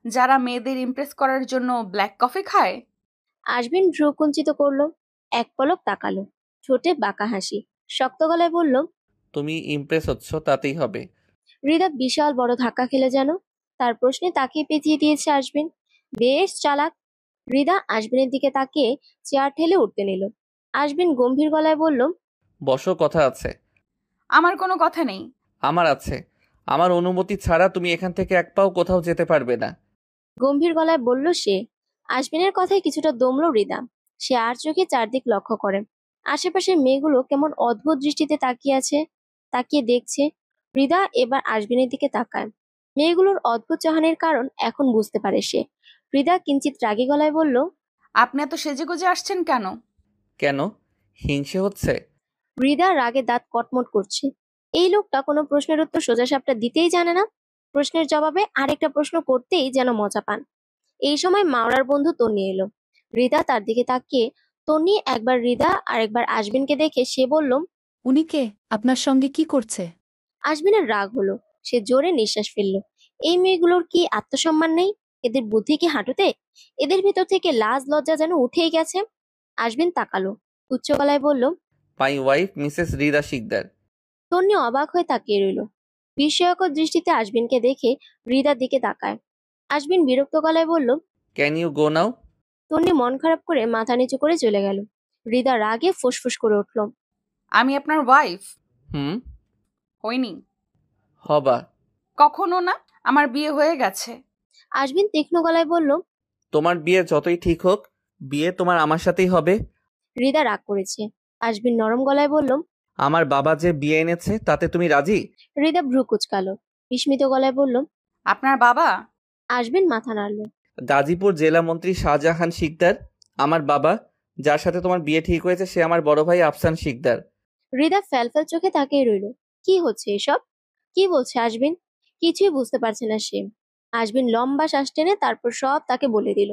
যারা মেয়েদের ইমপ্রেস করার জন্য ব্ল্যাক কফি খায়? আজমিন ভ্রু কুঞ্চিত করলো, এক পলক তাকালো, ঠোঁটে বাঁকা হাসি, শক্ত গলায় বলল, তুমি ইমপ্রেস হচ্ছ, তাতেই হবে। হৃদা বিশাল বড় ধাক্কা খেলে যেন। তার প্রশ্নে তাকিয়ে পেঁচিয়ে দিয়েছে আজমিন। বেশ চালাক। হৃদা আজমিনের দিকে তাকিয়ে চেয়ার ঠেলে উঠতে নিল। আজমিন গম্ভীর গলায় বলল, বসো, কথা আছে। আমার কোনো কথা নেই। আমার আছে। আমার অনুমতি ছাড়া তুমি এখান থেকে এক পাও কোথাও যেতে পারবে না। গম্ভীর গলায় বলল সে। আজমিনের কথায় কিছুটা দমল হৃদা। সে আর চোখে চারদিক লক্ষ্য করে। আশেপাশের মেয়েগুলো কেমন অদ্ভুত দৃষ্টিতে তাকিয়ে দেখছে। হৃদা এবার আজমিনের দিকে তাকায়। মেয়েগুলোর অদ্ভুত চাহনির কারণ এখন বুঝতে পারে সে। হৃদা কিঞ্চিত রাগী গলায় বলল, আপনি এত সেজেগুজে আসছেন কেন? কেন, হিংসে হচ্ছে? হৃদা রাগে দাঁত কটমট করছে। এই লোকটা কোনো প্রশ্নের উত্তর সোজাসাপটা দিতেই জানে না। প্রশ্নের জবাবে আরেকটা প্রশ্ন করতেই যেন মজা পান। এই সময় মাওরার বন্ধু তন্নি এলো। হৃদা তার দিকে তাকিয়ে, তন্নি একবার হৃদা আর একবার আজমিনকে দেখে সে বলল, উনি কে? আপনার সঙ্গে কি করছে? আজমিনের রাগ হলো। সে জোরে নিঃশ্বাস ফেলল। এই মেয়েগুলোর কি আত্মসম্মান নেই? এদের বুদ্ধি কি হাঁটুতে? এদের ভিতর থেকে লাজ লজ্জা যেন উঠেই গেছে। আজমিন তাকালো, উচ্চ গলায় বলল, my wife Mrs Hrida Sikdar. Tonni অবাক হয়ে তাকিয়ে রইল। বিস্ময়কর দৃষ্টিতে আজমিনকে দেখে হৃদার দিকে তাকায়। আজমিন বিরক্ত গলায় বলল, ক্যান ইউ গো নাও? তন্নি মন খারাপ করে মাথা নিচু করে চলে গেল। হৃদা রাগে ফুসফুস করে উঠল, আমি আপনার ওয়াইফ হইনি। হবা? কখনো না, আমার বিয়ে হয়ে গেছে। আজমিন তীক্ষ্ণ গলায় বলল, তোমার বিয়ে যতই ঠিক হোক, বিয়ে তোমার আমার সাথেই হবে। হৃদা রাগ করেছে। আজমিন নরম গলায় বলল, আমার বাবা যে বিয়ে এনেছে তাতে তুমি রাজি? হৃদা ভ্রু কুচকালো, বিস্মিত গলায় বলল, আপনার বাবা? আজমিন মাথা নাড়ল। গাজীপুর জেলা মন্ত্রী শাহজাহান শিকদার আমার বাবা। যার সাথে তোমার বিয়ে ঠিক হয়েছে সে আমার বড় ভাই আফসান শিকদার। হৃদা ফ্যালফ্যাল চোখে তাকিয়ে রইল। কি হচ্ছে এসব? কি বলছে আজমিন? কিছুই বুঝতে পারছে না সে। আজমিন লম্বা শ্বাস টেনে তারপর সব তাকে বলে দিল।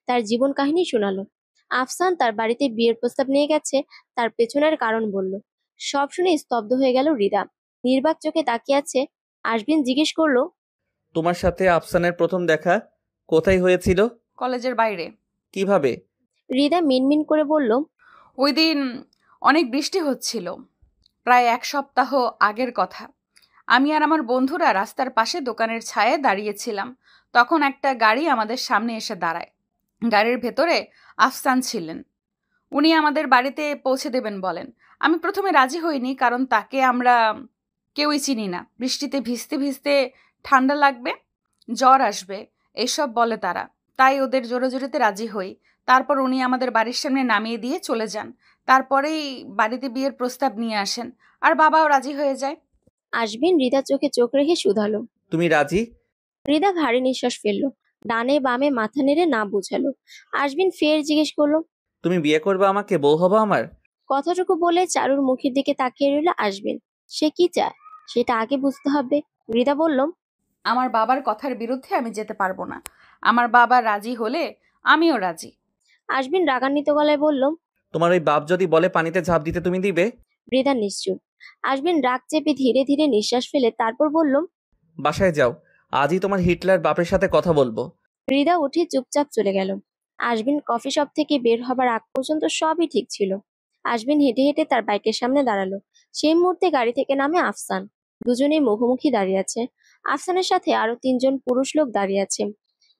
তার জীবন কাহিনী শোনালো। আফসান তার বাড়িতে বিয়ের প্রস্তাব নিয়ে গেছে, তার পেছনের কারণ বলল। সব শুনে স্তব্ধ হয়ে গেল হৃদা। নির্বাক চোখে তাকিয়ে আছে। আজমিন জিজ্ঞেস করলো, তোমার সাথে আফসানের প্রথম দেখা কোথায় হয়েছিল? কলেজের বাইরে। কিভাবে? হৃদা মিনমিন করে বলল, ওই দিন অনেক বৃষ্টি হচ্ছিল, প্রায় 1 সপ্তাহ আগের কথা। আমি আর আমার বন্ধুরা রাস্তার পাশে দোকানের ছায়ায় দাঁড়িয়েছিলাম। তখন একটা গাড়ি আমাদের সামনে এসে দাঁড়ায়। গাড়ির ভেতরে আফসান ছিলেন। উনি আমাদের বাড়িতে পৌঁছে দেবেন বলেন। আমি প্রথমে রাজি হইনি, কারণ তাকে আমরা কেউই চিনি না। বৃষ্টিতে ভিজতে ভিজতে ঠান্ডা লাগবে, জ্বর আসবে, এইসব বলে তারা। তাই ওদের জোরে জোরেতে রাজি হই। তারপর উনি আমাদের বাড়ির সামনে নামিয়ে দিয়ে চলে যান। তারপরেই বাড়িতে বিয়ের প্রস্তাব নিয়ে আসেন, আর বাবাও রাজি হয়ে যায়। আজমিন হৃদার চোখে চোখ রেখে শুধালো, তুমি রাজি? হৃদা ভারী নিঃশ্বাস ফেললো। ডানে বামে মাথা নেড়ে না বুঝালো। আজমিন ফের জিজ্ঞেস করলো, তুমি বিয়ে করবে আমাকে, বউ হবো আমার? কথাটুকু বলে চারুর মুখের দিকে তাকিয়ে রইল আজমিন। সে কি চায় সেটা আগে বুঝতে হবে। হৃদা বলল, আমার বাবার কথার বিরুদ্ধে আমি যেতে পারবো না। আমার বাবা রাজি হলে আমিও রাজি। আজমিন রাগান্বিত গলায় বলল, তোমার ওই বাপ যদি বলে পানিতে ঝাঁপ দিতে তুমি দিবে? হৃদা নিশ্চুপ। আজমিন রাগ চেপে ধীরে ধীরে নিঃশ্বাস ফেলে তারপর বলল, বাসায় যাও, আজই তোমার হিটলার বাপের সাথে কথা বলবো। হৃদা উঠে চুপচাপ চলে গেল। আজমিন কফি শপ থেকে বের হবার আগ পর্যন্ত সবই ঠিক ছিল। আজমিন হেঁটে হেঁটে তার বাইকের সামনে দাঁড়ালো। সেই মুহূর্তে গাড়ি থেকে নামে আফসান। দুজনেই মুখোমুখি দাঁড়িয়ে আছে। আফসানের সাথে আরো 3জন পুরুষ লোক দাঁড়িয়ে আছে।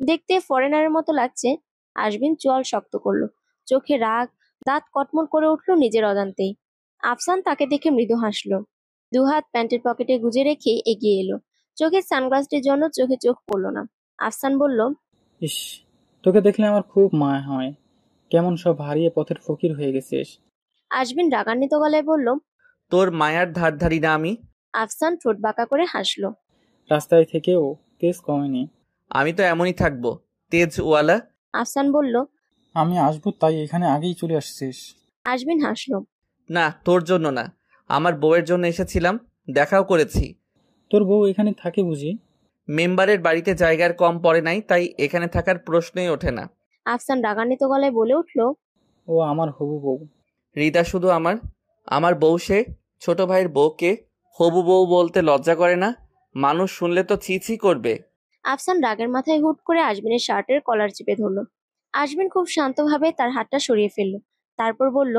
দেখতে ফরেনারের মতো লাগছে। আজমিন চোয়াল শক্ত করলো। চোখে রাগ, দাঁত কটমট করে উঠলো নিজের অজান্তেই। আফসান তাকে দেখে মৃদু হাসলো। দুহাত প্যান্টের পকেটে গুজে রেখে এগিয়ে এলো। চোখের সানগ্লাসটির জন্য চোখে চোখ পড়লো না। আফসান বলল, ইস, তোকে দেখলে আমার খুব মায়া হয়। কেমন সব হারিয়ে পথের ফকির হয়ে গেছিস। আজমিন রাগান্বিত গলায় বলল, তোর মায়ার ধার ধারি না আমি। আফসান ঠোঁট বাঁকা করে হাসলো। রাস্তায় থেকেও তেজ কমেনি। আমি তো এমনই থাকবো, তেজওয়ালা। আফসান বলল, আমি আসবো তাই এখানে আগেই চলে আসছিস। আজমিন হাসলো। না, তোর জন্য না, আমার বউয়ের জন্য এসেছিলাম, দেখাও করেছি। তোর বউ এখানে থাকে বুঝি? মেম্বারের বাড়িতে জায়গার কম পড়ে নাই, তাই এখানে থাকার প্রশ্নই ওঠে না। আফসান রাগান্বিত গলায় বলে উঠল, ও আমার হবু বউ। হৃদা শুধু আমার বউ। সে ছোট ভাইয়ের বউকে হবু বউ বলতে লজ্জা করে না? মানুষ শুনলে তো ছি ছি করবে। আফসান রাগের মাথায় হুট করে আজমিনের শার্টের কলার চেপে ধরল। আজমিন খুব শান্তভাবে তার হাতটা সরিয়ে ফেলল। তারপর বলল,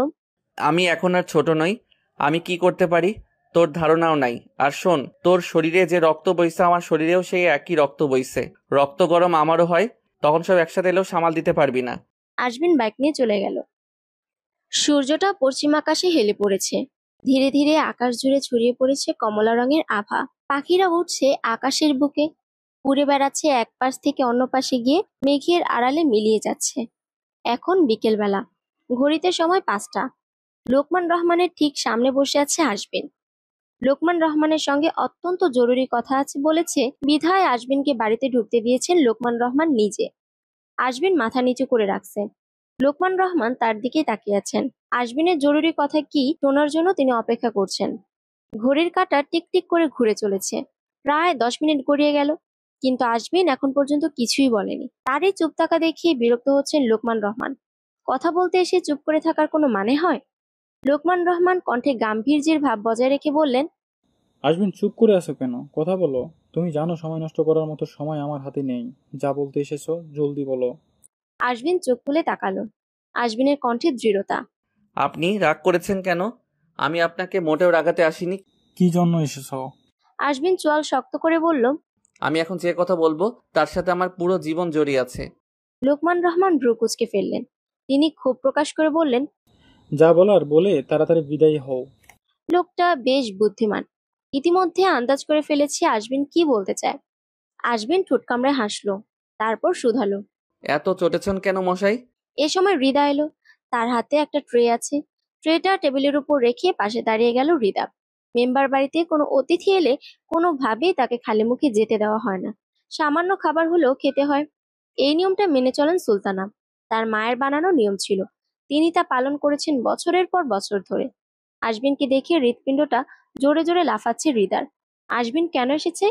আমি এখন আর ছোট নই, আমি কি করতে পারি তোর ধারণাও নাই। আর শোন, তোর শরীরে যে রক্ত বইছে আমার শরীরেও সেই একই রক্ত বইছে। রক্ত গরম আমারও হয়, তখন সব একসাথে এলেও সামাল দিতে পারবি না। আজমিন বাইক নিয়ে চলে গেল। সূর্যটা পশ্চিম আকাশে হেলে পড়েছে। ধীরে ধীরে আকাশ জুড়ে ছড়িয়ে পড়েছে কমলা রঙের আভা। পাখিরা উঠছে আকাশের বুকে, উড়ে বেড়াচ্ছে এক পাশ থেকে অন্য পাশে গিয়ে মেঘের আড়ালে মিলিয়ে যাচ্ছে। এখন বিকেলবেলা, ঘড়িতে সময় 5টা। লোকমান রহমানের ঠিক সামনে বসে আছে আজমিন। লোকমান রহমানের সঙ্গে অত্যন্ত জরুরি কথা আছে বলেছে বিধায় আজমিনকে বাড়িতে ঢুকতে দিয়েছেন লোকমান রহমান নিজে। আজমিন মাথা নিচু করে রাখছে। লোকমান রহমান তার দিকেই তাকিয়ে আছেন। আজমিনের জরুরি কথা কি শোনার জন্য তিনি অপেক্ষা করছেন। ঘড়ির কাঁটা টিকটিক করে ঘুরে চলেছে। প্রায় 10 মিনিট গড়িয়ে গেল, কিন্তু আজমিন এখন পর্যন্ত কিছুই বলেনি। তারই চুপ থাকা দেখিয়ে বিরক্ত হচ্ছেন লোকমান রহমান। কথা বলতে এসে চুপ করে থাকার কোনো মানে হয়? লোকমান রহমান কণ্ঠে গাম্ভীর্যের ভাব বজায় রেখে বললেন, আজমিন, চুপ করে আছো কেন? কথা বলো। তুমি জানো সময় নষ্ট করার মতো সময় আমার হাতে নেই। যা বলতে এসেছো জলদি বলো। আজমিন চোখ খুলে তাকালো। আজমিনের কণ্ঠে দৃঢ়তা। আপনি রাগ করেছেন কেন? আমি আপনাকে মোটেও রাগাতে আসিনি। কি জন্য এসেছো? আজমিন চোয়াল শক্ত করে বলল, আমি এখন যে কথা বলবো তার সাথে আমার পুরো জীবন জড়িয়ে আছে। লোকমান রহমান ভ্রু কুঁচকে ফেললেন। তিনি ক্ষোভ প্রকাশ করে বললেন, যা বলার বলে তাড়াতাড়ি বিদায়ী হও। লোকটা বেশ বুদ্ধিমান। ইতিমধ্যে আন্দাজ করে ফেলেছে আজমিন কি বলতে চায়। আজমিন ঠোঁট কামড়ে হাসলো, তারপর শুধালো, এত চটেছেন কেন মশাই? এ সময় হৃদা এলো। তার হাতে একটা ট্রে আছে। ট্রেটা টেবিলের উপর রেখে পাশে দাঁড়িয়ে গেল হৃদা। মেম্বার বাড়িতে কোনো অতিথি এলে কোনোভাবেই তাকে খালি মুখে যেতে দেওয়া হয় না। সামান্য খাবার হলেও খেতে হয়। এই নিয়মটা মেনে চলেন সুলতানা। তার মায়ের বানানো নিয়ম ছিল, তিনি তা পালন করেছেন বছরের পর বছর ধরে। আশবিনকে দেখে হৃৎপিণ্ডটা জোরে জোরে লাফাচ্ছে হৃদার। আশবিন কেন এসেছে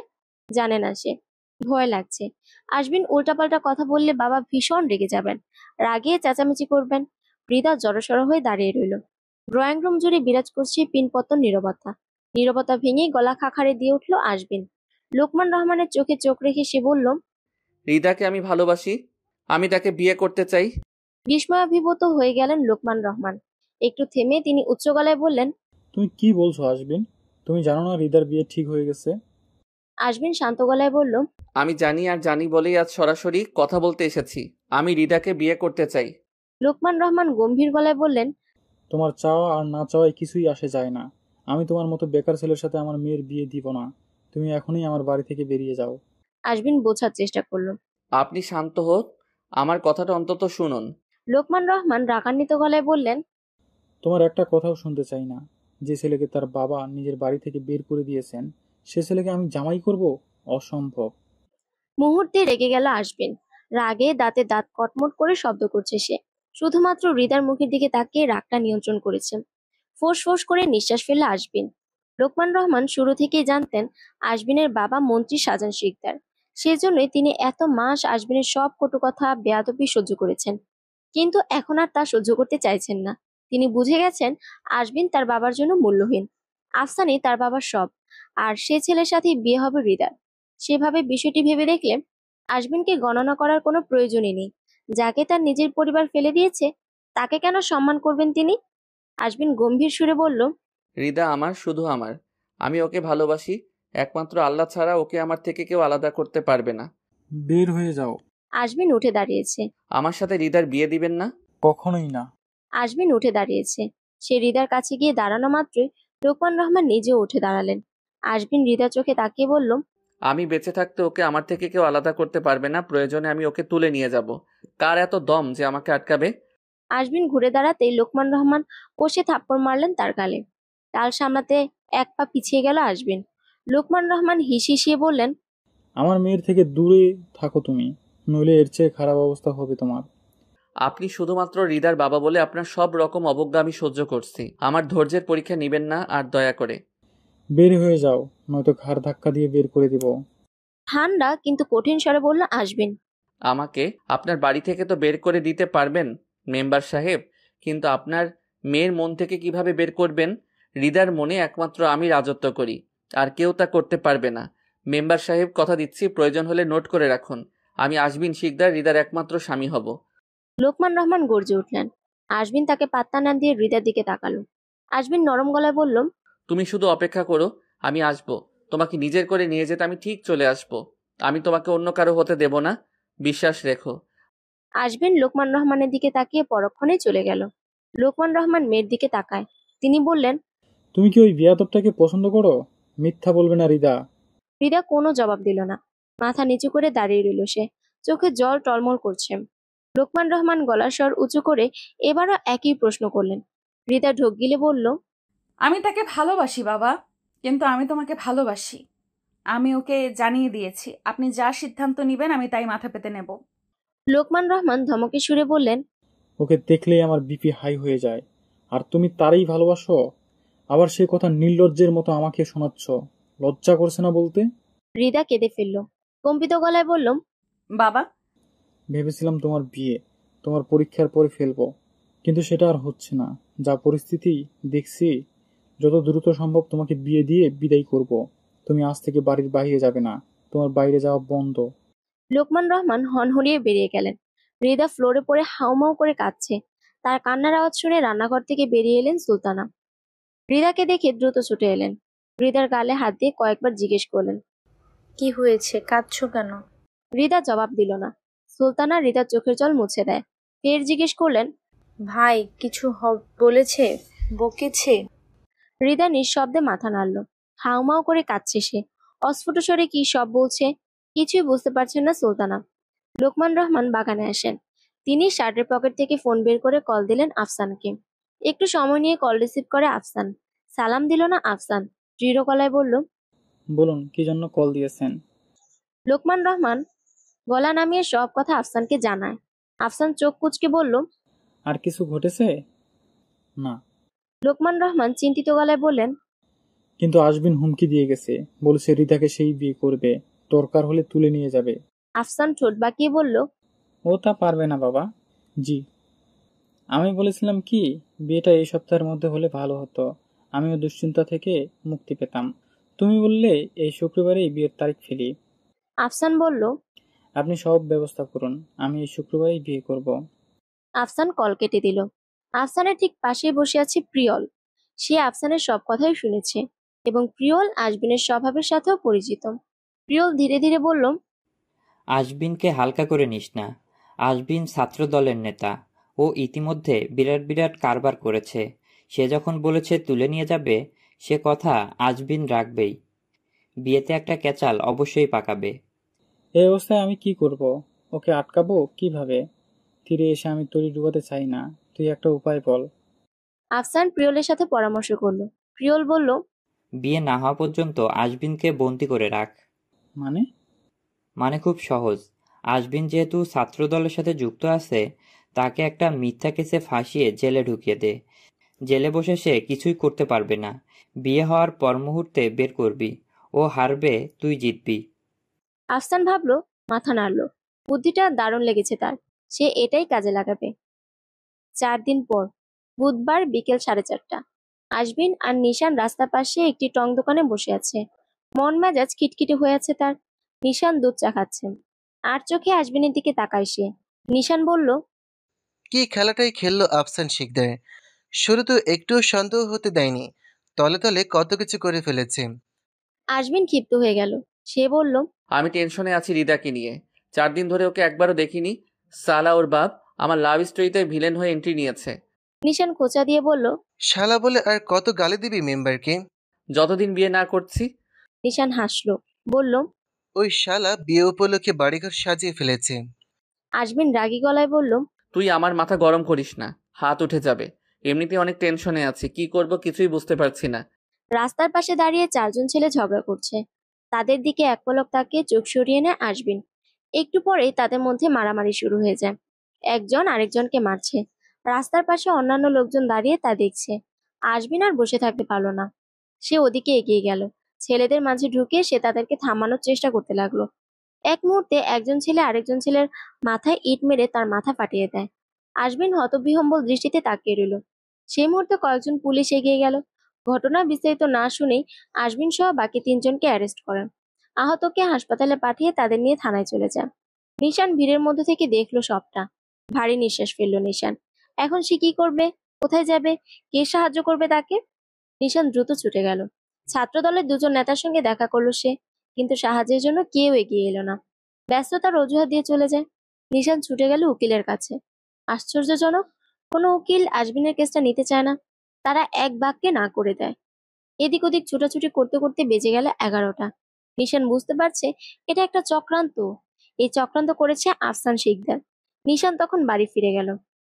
জানে না সে, ভয় লাগছে। আশবিন উল্টাপাল্টা কথা বললে বাবা ভীষণ রেগে যাবেন, রাগে চেঁচামেচি করবেন। হৃদা জড়সড় হয়ে দাঁড়িয়ে রইল। ড্রয়িং রুম জুড়ে বিরাজ করছে পিনপতন নীরবতা। নীরবতা ভেঙে গলা খাখারে দিয়ে উঠল আশবিন। লোকমান রহমানের চোখে চোখ রেখে সে বলল, হৃদাকে আমি ভালোবাসি, আমি তাকে বিয়ে করতে চাই। বিস্ময়াভিভূত হয়ে গেলেন লোকমান রহমান। একটু থেমে তিনি উচ্চ গলায় বললেন, তুমি কি বলছো আশবিন? তুমি জানো না হৃদার বিয়ে ঠিক হয়ে গেছে? আশবিন শান্ত গলায় বলল, আমি জানি, আর জানি বলেই আজ সরাসরি কথা বলতে এসেছি। আমি হৃদাকে বিয়ে করতে চাই। লোকমান রহমান গম্ভীর গলায় বললেন, তোমার চাওয়া আর না চাওয়ায় কিছুই আসে যায় না। আমি তোমার মতো বেকার ছেলের সাথে আমার মেয়ের বিয়ে দিব না। তুমি এখনই আমার বাড়ি থেকে বেরিয়ে যাও। আশবিন বোঝার চেষ্টা করল। আপনি শান্ত হোক, আমার কথাটা অন্তত শুনুন। লোকমান রহমান রাগান্বিত গলায় বললেন, তোমার একটা কথাও শুনতে চাই না। যে ছেলেকে তার বাবা নিজের বাড়ি থেকে বের করে দিয়েছেন, সে ছেলেকে আমি জামাই করব? অসম্ভব। মুহূর্তে রেগে গেল আশবিন। রাগে দাঁতে দাঁত কটমট করে শব্দ করছে সে। শুধুমাত্র হৃদার মুখের দিকে তাকিয়ে রাগটা নিয়ন্ত্রণ করেছে। ফোঁস ফোঁস করে নিঃশ্বাস ফেলল আশবিন। লোকমান রহমান শুরু থেকেই জানতেন আশবিনের বাবা মন্ত্রী শাহজাহান শিকদার। সেজন্যই তিনি এত মাস আশবিনের সব কটু কথা বেয়াদবি সহ্য করেছেন। কিন্তু এখন আর তা সহ্য করতে চাইছেন না। তিনি বুঝে গেছেন আশবিন তার বাবার জন্য মূল্যহীন। আফসানই তার বাবার সব, আর সে ছেলের সাথেই বিয়ে হবে হৃদার। সেভাবে বিষয়টি ভেবে দেখলে আশবিনকে গণনা করার কোনো প্রয়োজনই নেই। যাকে তার নিজের পরিবার ফেলে দিয়েছে তাকে কেন সম্মান করবেন তিনি? আশবিন গম্ভীর সুরে বলল, হৃদা আমার, শুধু আমার। আমি ওকে ভালোবাসি। একমাত্র আল্লাহ ছাড়া ওকে আমার থেকে কেউ আলাদা করতে পারবে না। বের হয়ে যাও। আশবিন উঠে দাঁড়িয়েছে। আমার সাথে হৃদার বিয়ে দিবেন না? কখনোই না। আশবিন উঠে দাঁড়িয়েছে। সে হৃদার কাছে গিয়ে দাঁড়ানো মাত্রই লোকমান রহমান নিজেও উঠে দাঁড়ালেন। আশবিন হৃদার চোখে তাকিয়ে বলল, আমি বেঁচে থাকতে ওকে আমার থেকে কেউ আলাদা করতে পারবে না। প্রয়োজনে আমি ওকে তুলে নিয়ে যাব। কার এত দম যে আমাকে আটকাবে? আশবিন ঘুরে দাঁড়াতেই লোকমান রহমান কষে থাপ্পড় মারলেন তার গালে। তাল সামলাতে এক পা পিছিয়ে গেল আশবিন। লোকমান রহমান হিসিয়ে বললেন, আমার মেয়ের থেকে দূরে থাকো তুমি, নইলে এর চেয়ে খারাপ অবস্থা হবে তোমার। আপনি শুধুমাত্র হৃদার বাবা বলে আপনার সব রকম অবজ্ঞা আমি সহ্য করছি। আমার ধৈর্যের পরীক্ষা নেবেন না আর, দয়া করে। বের হয়ে যাও, নয়তো ঘাড় ধাক্কা দিয়ে বের করে দিব। ঠান্ডা কিন্তু কঠিন স্বরে বলল আশবিন। আমাকে আপনার বাড়ি থেকে তো বের করে দিতে পারবেন মেম্বার সাহেব, কিন্তু আপনার মেয়ের মন থেকে কিভাবে বের করবেন? হৃদার মনে একমাত্র আমি রাজত্ব করি, আর কেউ তা করতে পারবে না। মেম্বার সাহেব, কথা দিচ্ছি, প্রয়োজন হলে নোট করে রাখুন, আমি আশবিন শিকদার হৃদার একমাত্র স্বামী হব। লোকমান রহমান গর্জে উঠলেন। আশবিন তাকে পাত্তা না দিয়ে হৃদার দিকে তাকালো। আশবিন নরম গলায় বলল, তুমি শুধু অপেক্ষা করো, আমি আসবো। তোমাকে নিজের করে নিয়ে যেতে আমি ঠিক চলে আসবো। আমি তোমাকে অন্য কারো হতে দেব না, বিশ্বাস রেখো। আশবিন লোকমান রহমানের দিকে তাকিয়ে পরক্ষণেই চলে গেল। লোকমান রহমান মেয়ের দিকে তাকায়। তিনি বললেন, তুমি কি ওই বিয়াদবটাকে পছন্দ করো? মিথ্যা বলবে না হৃদা। হৃদা কোনো জবাব দিল না। মাথা নিচু করে দাঁড়িয়ে রইল সে। চোখে জল টলমল করছে। লোকমান রহমান গলার স্বর উঁচু করে এবারও একই প্রশ্ন করলেন। হৃদা ঢোক গিলে বলল, আমি তাকে ভালোবাসি বাবা, কিন্তু আমি তোমাকে ভালোবাসি। আমি ওকে জানিয়ে দিয়েছি, আপনি যা সিদ্ধান্ত নেবেন আমি তাই মাথা পেতে নেব। লোকমান রহমান ধমকে সুরে বললেন, ওকে দেখলেই আমার বিপি হাই হয়ে যায়, আর তুমি তারই ভালোবাসো? আবার সে কথা নির্লজ্জের মতো আমাকে শোনাচ্ছ, লজ্জা করছে না বলতে? হৃদা কেঁদে ফেলল। কম্পিত গলায় বলল, বাবা, ভেবেছিলাম তোমার বিয়ে তোমার পরীক্ষার পরে ফেলবো, কিন্তু সেটা আর হচ্ছে না। যা পরিস্থিতি দেখছি, যত দ্রুত সম্ভব তোমাকে বিয়ে দিয়ে বিদায় করব। তুমি আজ থেকে বাড়ির বাইরে যাবে না, তোমার বাইরে যাওয়া বন্ধ। লোকমান রহমান হনহরিয়ে বেরিয়ে গেলেন। হৃদা ফ্লোরে পড়ে হাউমাউ করে কাঁদছে। তার কান্নার আওয়াজ শুনে রান্নাঘর থেকে বেরিয়ে এলেন সুলতানা। হৃদাকে দেখে দ্রুত ছুটে এলেন। হৃদার গালে হাত দিয়ে কয়েকবার জিজ্ঞেস করলেন, কি হয়েছে, কাঁদছো কেন? হৃদা জবাব দিল না। সুলতানা হৃদার চোখের জল মুছে দেয়। ফের জিজ্ঞেস করলেন, ভাই কিছু বলেছে, বকেছে? হৃদা নিঃশব্দে মাথা নাড়ল। হাউমাউ করে কাঁদছে সে। অস্ফুট স্বরে কি সব বলছে কিছুই বুঝতে পারছেন না সুলতানা। লোকমান রহমান বাগানে আসেন। তিনি শার্টের পকেট থেকে ফোন বের করে কল দিলেন আফসানকে। একটু সময় নিয়ে কল রিসিভ করে আফসান। সালাম দিল না আফসান। দৃঢ় গলায় বলল, বলুন, কি জন্য কল দিয়েছেন? লোকমান রহমান গলা নামিয়ে সব কথা আফসানকে জানায়। আফসান চোখ কুঁচকে বলল, আর কিছু ঘটেছে? না। লোকমান রহমান চিন্তিত গলায় বললেন, কিন্তু আশবিন হুমকি দিয়ে গেছে, বলছে রিতাকে সেই বিয়ে করবে, দরকার হলে তুলে নিয়ে যাবে। আফসান ঠোঁট বাঁকিয়ে বলল, ও তা পারবে না বাবা। জি, আমি বলেছিলাম কি বিয়েটা এই সপ্তাহের মধ্যে হলে ভালো হতো, আমিও দুশ্চিন্তা থেকে মুক্তি পেতাম। তুমি বললে এই শুক্রবারেই বিয়ের তারিখ ফেলি। আফসান বলল, আপনি সব ব্যবস্থা করুন, আমি এই শুক্রবারেই বিয়ে করব। আফসান কল কেটে দিল। আফসানের ঠিক পাশেই বসে আছে প্রিয়ল। সে আফসানের সব কথাই শুনেছে এবং প্রিয়ল আশবিনের স্বভাবের সাথেও পরিচিত। প্রিয়ল ধীরে ধীরে বলল, আশবিনকে হালকা করে নিস না। আশবিন ছাত্র দলের নেতা। ও ইতিমধ্যে বিরাট বিরাট কারবার করেছে। সে যখন বলেছে তুলে নিয়ে যাবে, সে কথা আশবিন রাখবেই। বিয়েতে একটা ক্যাচাল অবশ্যই পাকাবে। এই অবস্থায় আমি কি করব? ওকে আটকাবো কিভাবে? তীরে এসে আমি তরি ডুবাতে চাই না, তুই একটা উপায় বল। আফসান প্রিয়লের সাথে পরামর্শ করলো। প্রিয়ল বলল, বিয়ে না হওয়া পর্যন্ত আশবিনকে বন্দি করে রাখ। মানে খুব সহজ। আশবিন যেহেতু ছাত্র দলের সাথে যুক্ত আছে, তাকে একটা মিথ্যা কেসে ফাঁসিয়ে জেলে ঢুকিয়ে দে। জেলে বসে সে কিছুই করতে পারবে না। বিয়ে হওয়ার পর মুহূর্তে বের করবি। ও হারবে, তুই জিতবি। আফসান ভাবলো, মাথা নাড়ল। বুদ্ধিটা দারুণ লেগেছে তার। সে এটাই কাজে লাগাবে। 4 দিন পর বুধবার বিকেল 4:30। আশবিন আর নিশান রাস্তার পাশে একটি টং দোকানে বসে আছে। মন মেজাজ খিটখিটে হয়ে আছে তার। নিশান দুধ চা খাচ্ছে। আর চোখে আশবিনের দিকে তাকায় সে। নিশান বলল, কি খেলাটাই খেললো আফসান শিকদার। শুরু তো একটুও সন্দেহ হতে দেয়নি, তলে তলে কত কিছু করে ফেলেছে। আশবিন ক্ষিপ্ত হয়ে গেল। সে বলল, আমি টেনশনে আছি রিদাকে নিয়ে। 4 দিন ধরে ওকে একবারও দেখিনি। সালা ওর বাপ আমার লাভ স্টোরিতে ভিলেন হয়ে এন্ট্রি নিয়েছে। নিশান খোঁচা দিয়ে বলল, শালা বলে আর কত গালি দিবি মেম্বারকে? যতদিন বিয়ে না করছি। নিশান হাসলো, বলল, ওই শালা বিয়ে উপলক্ষে বাড়িঘর সাজিয়ে ফেলেছে। আশবিন রাগী গলায় বলল, তুই আমার মাথা গরম করিস না, হাত উঠে যাবে। এমনিতে অনেক টেনশনে আছি, কি করব কিছুই বুঝতে পারছি না। রাস্তার পাশে দাঁড়িয়ে 4 জন ছেলে ঝগড়া করছে। তাদের দিকে এক পলক তাকিয়ে চোখ সরিয়ে নেয় আশবিন। একটু পরেই তাদের মধ্যে মারামারি শুরু হয়ে যায়। একজন আরেকজনকে মারছে। রাস্তার পাশে অন্যান্য লোকজন দাঁড়িয়ে তা দেখছে। আশবিন আর বসে থাকতে পারলো না। সে ওদিকে এগিয়ে গেল। ছেলেদের মাঝে ঢুকে সে তাদেরকে থামানোর চেষ্টা করতে লাগলো। এক মুহূর্তে একজন ছেলে আরেকজন ছেলের মাথায় ইট মেরে তার মাথা ফাটিয়ে দেয়। আশবিন হতবিহ্বল দৃষ্টিতে তাকিয়ে রইল। সেই মুহূর্তে কয়েকজন পুলিশ এগিয়ে গেল। ঘটনা বিস্তারিত না শুনেই আশবিন সহ বাকি 3 জনকে অ্যারেস্ট করেন। আহতকে হাসপাতালে পাঠিয়ে তাদের নিয়ে থানায় চলে যায়। নিশান ভিড়ের মধ্যে থেকে দেখলো সবটা। ভারী নিঃশ্বাস ফেললো নিশান। এখন সে কি করবে? কোথায় যাবে? কে সাহায্য করবে তাকে? নিশান দ্রুত ছুটে গেল। ছাত্র দলের 2 জন নেতার সঙ্গে দেখা করলো সে, কিন্তু সাহায্যের জন্য কেউ এগিয়ে এলো না। ব্যস্ততার অজুহাত দিয়ে চলে যায়। নিশান ছুটে গেল উকিলের কাছে। আশ্চর্যজনক, কোনো উকিল আশবিনের কেসটা নিতে চায় না। তারা এক বাক্যে না করে দেয়। এদিক ওদিক ছুটাছুটি করতে করতে বেজে গেল 11টা। নিশান বুঝতে পারছে এটা একটা চক্রান্ত। এই চক্রান্ত করেছে আফসান শিকদার। নিশান তখন বাড়ি ফিরে গেল।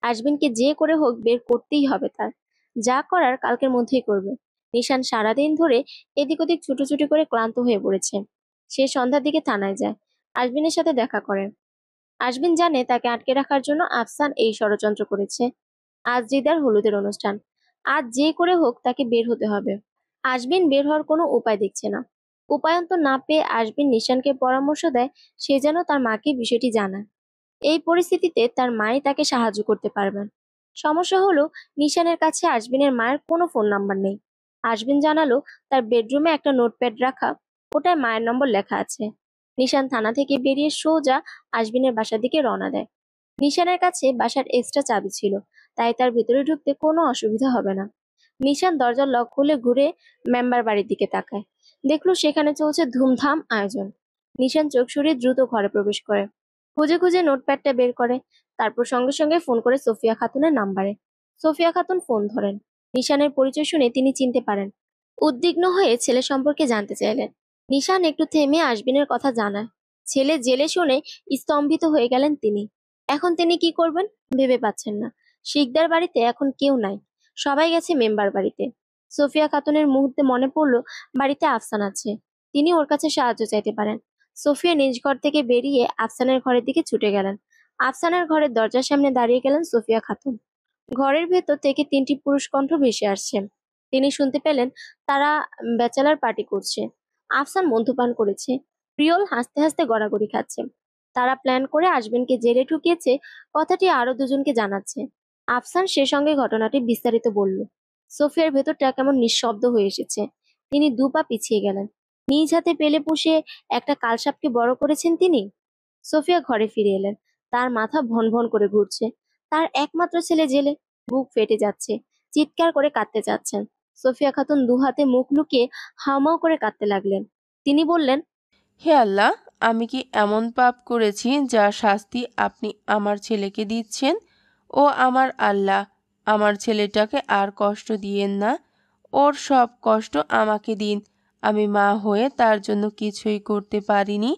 আশবিনকে যে করে হোক বের করতেই হবে তার। যা করার কালকের মধ্যেই করবে। নিশান সারাদিন ধরে এদিক ওদিক ছুটোছুটি করে ক্লান্ত হয়ে পড়েছে। সে সন্ধ্যার দিকে থানায় যায়। আশবিনের সাথে দেখা করে। আশবিন জানে তাকে আটকে রাখার জন্য আফসান এই ষড়যন্ত্র করেছে। আজ রিদার হলুদের অনুষ্ঠান। আজ যে করে হোক তাকে বের হতে হবে। আশবিন বের হওয়ার কোনো উপায় দেখছে না। উপায়ন্ত না পেয়ে আশবিন নিশানকে পরামর্শ দেয় সে যেন তার মাকে বিষয়টি জানায়। এই পরিস্থিতিতে তার মাই তাকে সাহায্য করতে পারবেন। সমস্যা হলো নিশানের কাছে আশবিনের মায়ের কোনো ফোন নাম্বার নেই। আশবিন জানালো তার বেডরুমে একটা নোটপ্যাড রাখা, ওটায় মায়ের নম্বর লেখা আছে। নিশান থানা থেকে বেরিয়ে সোজা আশবিনের বাসার দিকে রওনা দেয়। নিশানের কাছে বাসার এক্সট্রা চাবি ছিল, তাই তার ভিতরে ঢুকতে কোনো অসুবিধা হবে না। নিশান দরজার লক খুলে ঘুরে মেম্বার বাড়ির দিকে তাকায়। দেখলো সেখানে চলছে ধুমধাম আয়োজন। নিশান চোখ সরিয়ে দ্রুত ঘরে প্রবেশ করে। খুঁজে খুঁজে নোটপ্যাডটা বের করে। তারপর সঙ্গে সঙ্গে ফোন করে সোফিয়া খাতুনের নাম্বারে। সোফিয়া খাতুন ফোন ধরেন। নিশানের পরিচয় শুনে তিনি চিনতে পারেন। উদ্বিগ্ন হয়ে ছেলে সম্পর্কে জানতে চাইলেন। নিশান একটু থেমে আশবিনের কথা জানায়। ছেলে জেলে শুনে স্তম্ভিত হয়ে গেলেন তিনি। এখন তিনি কি করবেন ভেবে পাচ্ছেন না। শিকদার বাড়িতে এখন কেউ নাই, সবাই গেছে মেম্বার বাড়িতে। সোফিয়া খাতুনের মুহূর্তে মনে পড়ল বাড়িতে আফসান আছে, তিনি ওর কাছে সাহায্য চাইতে পারেন। সোফিয়া নিজ ঘর থেকে বেরিয়ে আফসানের ঘরের দিকে ছুটে গেলেন। আফসানের ঘরের দরজার সামনে দাঁড়িয়ে গেলেন সোফিয়া খাতুন। ঘরের ভেতর থেকে 3টি পুরুষ কণ্ঠ ভেসে আসছে। তিনি শুনতে পেলেন তারা ব্যাচেলার পার্টি করছে। আফসান মদ্যপান করেছে। প্রিয়ল হাসতে হাসতে গড়াগড়ি খাচ্ছে। তারা প্ল্যান করে আজমিনকে জেলে ঢুকিয়েছে, কথাটি আরো দুজনকে জানাচ্ছে। আফসান সে সঙ্গে ঘটনাটি বিস্তারিত বলল। সোফিয়ার ভেতরটা কেমন নিঃশব্দ হয়ে এসেছে। তিনি 2 পা পিছিয়ে গেলেন। নিজ হাতে পেলে পুষে একটা কালসাপকে বড় করেছেন তিনি। সোফিয়া ঘরে ফিরে এলেন। তার মাথা ভন ভন করে ঘুরছে। তার একমাত্র ছেলে জেলে, বুক ফেটে যাচ্ছে, চিৎকার করে কাঁদতে চাচ্ছেন। সোফিয়া খাতুন 2 হাতে মুখ লুকিয়ে হাউমাউ করে কাঁদতে লাগলেন। তিনি বললেন, হে আল্লাহ, আমি কি এমন পাপ করেছি যার শাস্তি আপনি আমার ছেলেকে দিচ্ছেন? ও আমার আল্লাহ, আমার ছেলেটাকে আর কষ্ট দিয়েন না। ওর সব কষ্ট আমাকে দিন। আমি মা হয়ে তার জন্য কিছুই করতে পারিনি।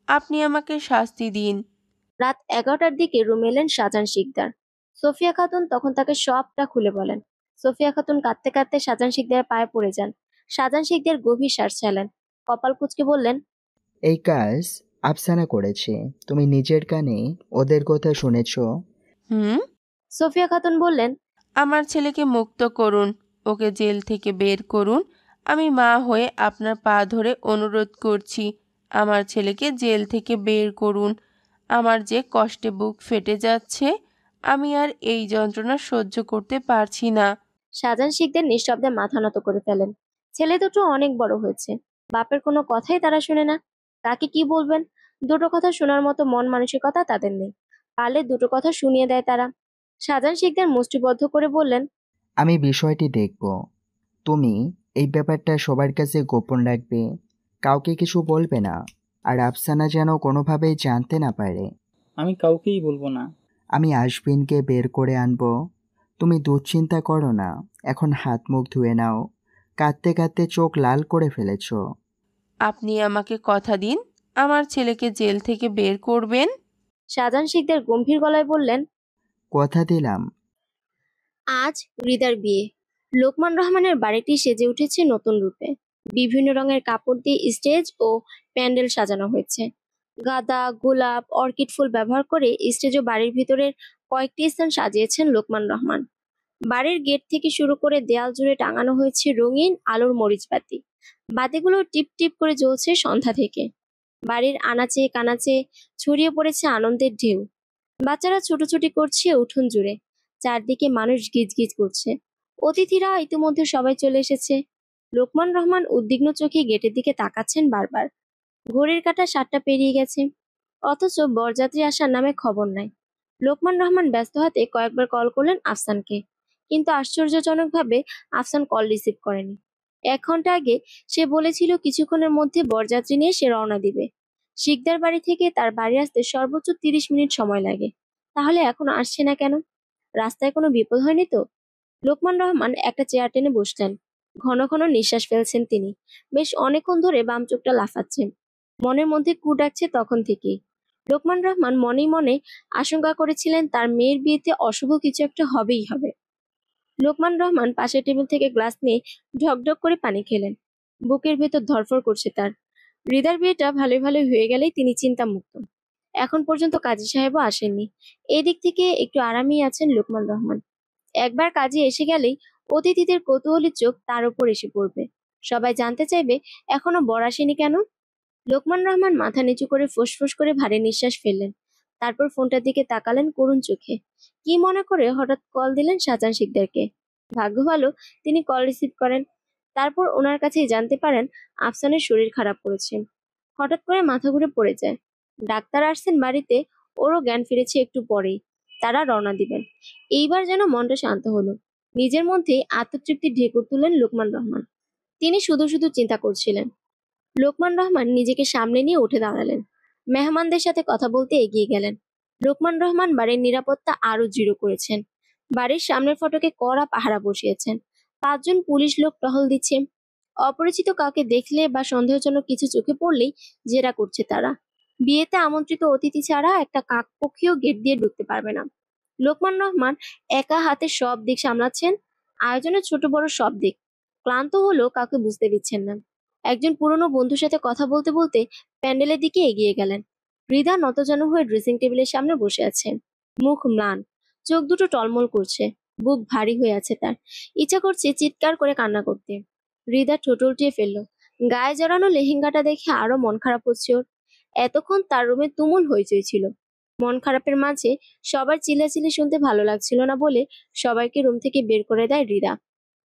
আপনি আমাকে শাস্তি দিন। রাত 11টার দিকে রুমে এলেন শাহজাহান শিকদার। সোফিয়া খাতুন তখন তাকে সবটা খুলে বলেন। সোফিয়া খাতুন কাঁদতে কাঁদতে শাহজাহান শিকদারের পায়ে পড়ে যান। শাহজাহান শিকদার গভীর শ্বাস ছাড়লেন, কপাল কুঁচকে বললেন, এই কাজ আফসানা করেছে। তুমি নিজের কানে ওদের কথা শুনেছ? সোফিয়া খাতুন বললেন, আমার ছেলেকে মুক্ত করুন, ওকে জেল থেকে বের করুন। আমি মা হয়ে আপনার পা ধরে অনুরোধ করছি, আমার ছেলেকে জেল থেকে বের করুন। আমার যে কষ্টে বুক ফেটে যাচ্ছে, আমি আর এই যন্ত্রণা সহ্য করতে পারছি না। শাহজাহান শিকদার নিঃশব্দে মাথা নত করে ফেলেন। ছেলে দুটো অনেক বড় হয়েছে, বাপের কোনো কথাই তারা শুনে না। কাকে কি বলবেন? দুটো কথা শোনার মতো মন মানসিকতা তাদের নেই। পারলে দুটো কথা শুনিয়ে দেয় তারা। শাহজাহান শিকদার মুষ্টিবদ্ধ করে বললেন, আমি বিষয়টি দেখব। তুমি এই ব্যাপারটা সবার কাছে গোপন রাখবে, কাউকে কিছু বলবে না। আর আফসানা যেন কোনোভাবেই জানতে না পারে। আমি কাউকেই বলবো না। আমি আশবিনকে বের করে আনবো। তুমি দুশ্চিন্তা করো না, এখন হাত মুখ ধুয়ে নাও। কাঁদতে কাঁদতে চোখ লাল করে ফেলেছ। আপনি আমাকে কথা দিন, আমার ছেলেকে জেল থেকে বের করবেন। শাহজাহান শিকদার গম্ভীর গলায় বললেন, কথা দিলাম। আজ হৃদার বিয়ে। লোকমান রহমানের বাড়িটি সেজে উঠেছে নতুন রূপে। বিভিন্ন রঙের কাপড় দিয়ে স্টেজ ও প্যান্ডেল সাজানো হয়েছে। গাঁদা, গোলাপ, অর্কিড ফুল ব্যবহার করে স্টেজ ও বাড়ির ভিতরের কয়েকটি স্থান সাজিয়েছেন লোকমান রহমান। বাড়ির গেট থেকে শুরু করে দেয়াল জুড়ে টাঙানো হয়েছে রঙিন আলোর মরিচবাতি। বাতিগুলো টিপ টিপ করে জ্বলছে সন্ধ্যা থেকে। বাড়ির আনাচে কানাচে ছড়িয়ে পড়েছে আনন্দের ঢেউ। বাচ্চারা ছুটোছুটি করছে উঠোন জুড়ে। চারদিকে মানুষ গিজগিজ করছে। অতিথিরা ইতিমধ্যে সবাই চলে এসেছে। লোকমান রহমান উদ্বিগ্ন চোখে গেটের দিকে তাকাচ্ছেন বারবার। ঘড়ির কাঁটা 7টা পেরিয়ে গেছে, অথচ বরযাত্রী আসার নামে খবর নাই। লোকমান রহমান ব্যস্ত হাতে কয়েকবার কল করলেন আফসানকে, কিন্তু আশ্চর্যজনকভাবে আফসান কল রিসিভ করেনি। 1 ঘন্টা আগে সে বলেছিল কিছুক্ষণের মধ্যে বরযাত্রী নিয়ে সে রওনা দিবে। শিকদার বাড়ি থেকে তার বাড়ি আসতে সর্বোচ্চ 30 মিনিট সময় লাগে। তাহলে এখনো আসছে না কেন? রাস্তায় কোনো বিপদ হয়নি তো? লোকমান রহমান একটা চেয়ার টেনে বসলেন। ঘন ঘন নিঃশ্বাস ফেলছেন তিনি। বেশ অনেকক্ষণ ধরে বাম চোখটা লাফাচ্ছেন। মনের মধ্যে কু ডাকছে তখন থেকেই। লোকমান রহমান মনেই মনে আশঙ্কা করেছিলেন তার মেয়ের বিয়েতে অশুভ কিছু একটা হবেই হবে। লোকমান রহমান পাশের টেবিল থেকে গ্লাস নিয়ে ঢকঢক করে পানি খেলেন। বুকের ভেতর ধড়ফড় করছে তার। হৃদার বিয়েটা ভালোই ভালোই হয়ে গেলেই তিনি চিন্তামুক্ত। এখন পর্যন্ত কাজী সাহেবও আসেননি। এই দিক থেকে একটু আরামেই আছেন লোকমান রহমান। একবার কাজে এসে গেলেই অতিথিদের কৌতূহলী চোখ তার উপর এসে পড়বে। সবাই জানতে চাইবে এখনো বর আসেনি কেন। লোকমান রহমান মাথা নিচু করে ফোঁস করে ভারী নিঃশ্বাস ফেললেন। তারপর ফোনটার দিকে তাকালেন করুণ চোখে। কি মনে করে হঠাৎ কল দিলেন শাহজাহান শিকদারকে। ভাগ্য ভালো তিনি কল রিসিভ করেন। তারপর ওনার কাছেই জানতে পারেন আফসানের শরীর খারাপ করেছে। হঠাৎ করে মাথা ঘুরে পড়ে যায়। ডাক্তার আসছেন বাড়িতে, ওরও জ্ঞান ফিরেছে একটু পরেই। তারা রওনা দিবেন। এইবার যেন মনটা শান্ত হলো। নিজের মধ্যে আত্মতৃপ্তির ঢেকুর তুললেন লোকমান রহমান। তিনি শুধু শুধু চিন্তা করছিলেন। লোকমান রহমান নিজেকে সামনে নিয়ে উঠে দাঁড়ালেন। মেহমানদের সাথে কথা বলতে এগিয়ে গেলেন। লোকমান রহমান বাড়ির নিরাপত্তা আরো দৃঢ় করেছেন। বাড়ির সামনের ফটকে কড়া পাহারা বসিয়েছেন। 5 জন পুলিশ লোক টহল দিচ্ছে। অপরিচিত কাউকে দেখলে বা সন্দেহজনক কিছু চোখে পড়লেই জেরা করছে তারা। বিয়েতে আমন্ত্রিত অতিথি ছাড়া একটা কাকপক্ষীও গেট দিয়ে ঢুকতে পারবে না। লোকমান রহমান একা হাতে সব দিক সামলাচ্ছেন, আয়োজনের ছোট বড় সব দিক। ক্লান্ত হলেও কাউকে বুঝতে দিচ্ছেন না। একজন পুরনো বন্ধুর সাথে কথা বলতে বলতে প্যান্ডেলের দিকে এগিয়ে গেলেন। হৃদা নতজানু হয়ে ড্রেসিং টেবিলের সামনে বসে আছে, মুখ ম্লান, চোখ দুটো টলমল করছে, বুক ভারী হয়ে আছে তার। ইচ্ছা করছে চিৎকার করে কান্না করতে। হৃদা ঠোঁট উল্টিয়ে ফেললো। গায়ে জড়ানো লেহেঙ্গাটা দেখে আরো মন খারাপ হচ্ছে ওর। এতক্ষণ তার রুমে তুমুল হইচই ছিল। মন খারাপের মাঝে সবার চিল্লাচিল্লি শুনতে ভালো লাগছিল না বলে সবাইকে রুম থেকে বের করে দেয় হৃদা।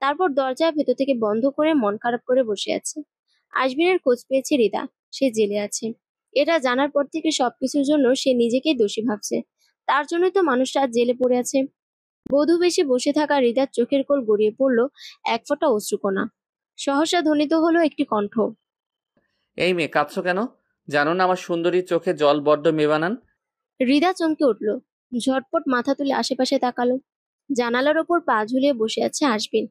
তারপর দরজা ভেতর থেকে বন্ধ করে মন খারাপ করে বসে আছে। আজমিনের খোঁজ পেয়েছে হৃদা, সে জেলে আছে। এটা জানার পর থেকে সবকিছুর জন্য সে নিজেকেই দোষী ভাবছে। তার জন্যই তো মানুষটা আজ জেলে পড়ে আছে। বধূ বেশে বসে থাকা হৃদার চোখের কোল গড়িয়ে পড়ল এক ফোঁটা অশ্রুকণা। সহসা ধ্বনিত হলো একটি কণ্ঠ। এই মেয়ে, কাঁদছো কেন? জানো না আমার সুন্দরীর চোখে জল বড্ড মেবানান। হৃদা চমকে উঠল, ঝটপট মাথা তুলে আশেপাশে তাকালো। জানালার ওপর পা ঝুলিয়ে বসে আছে আজমিন।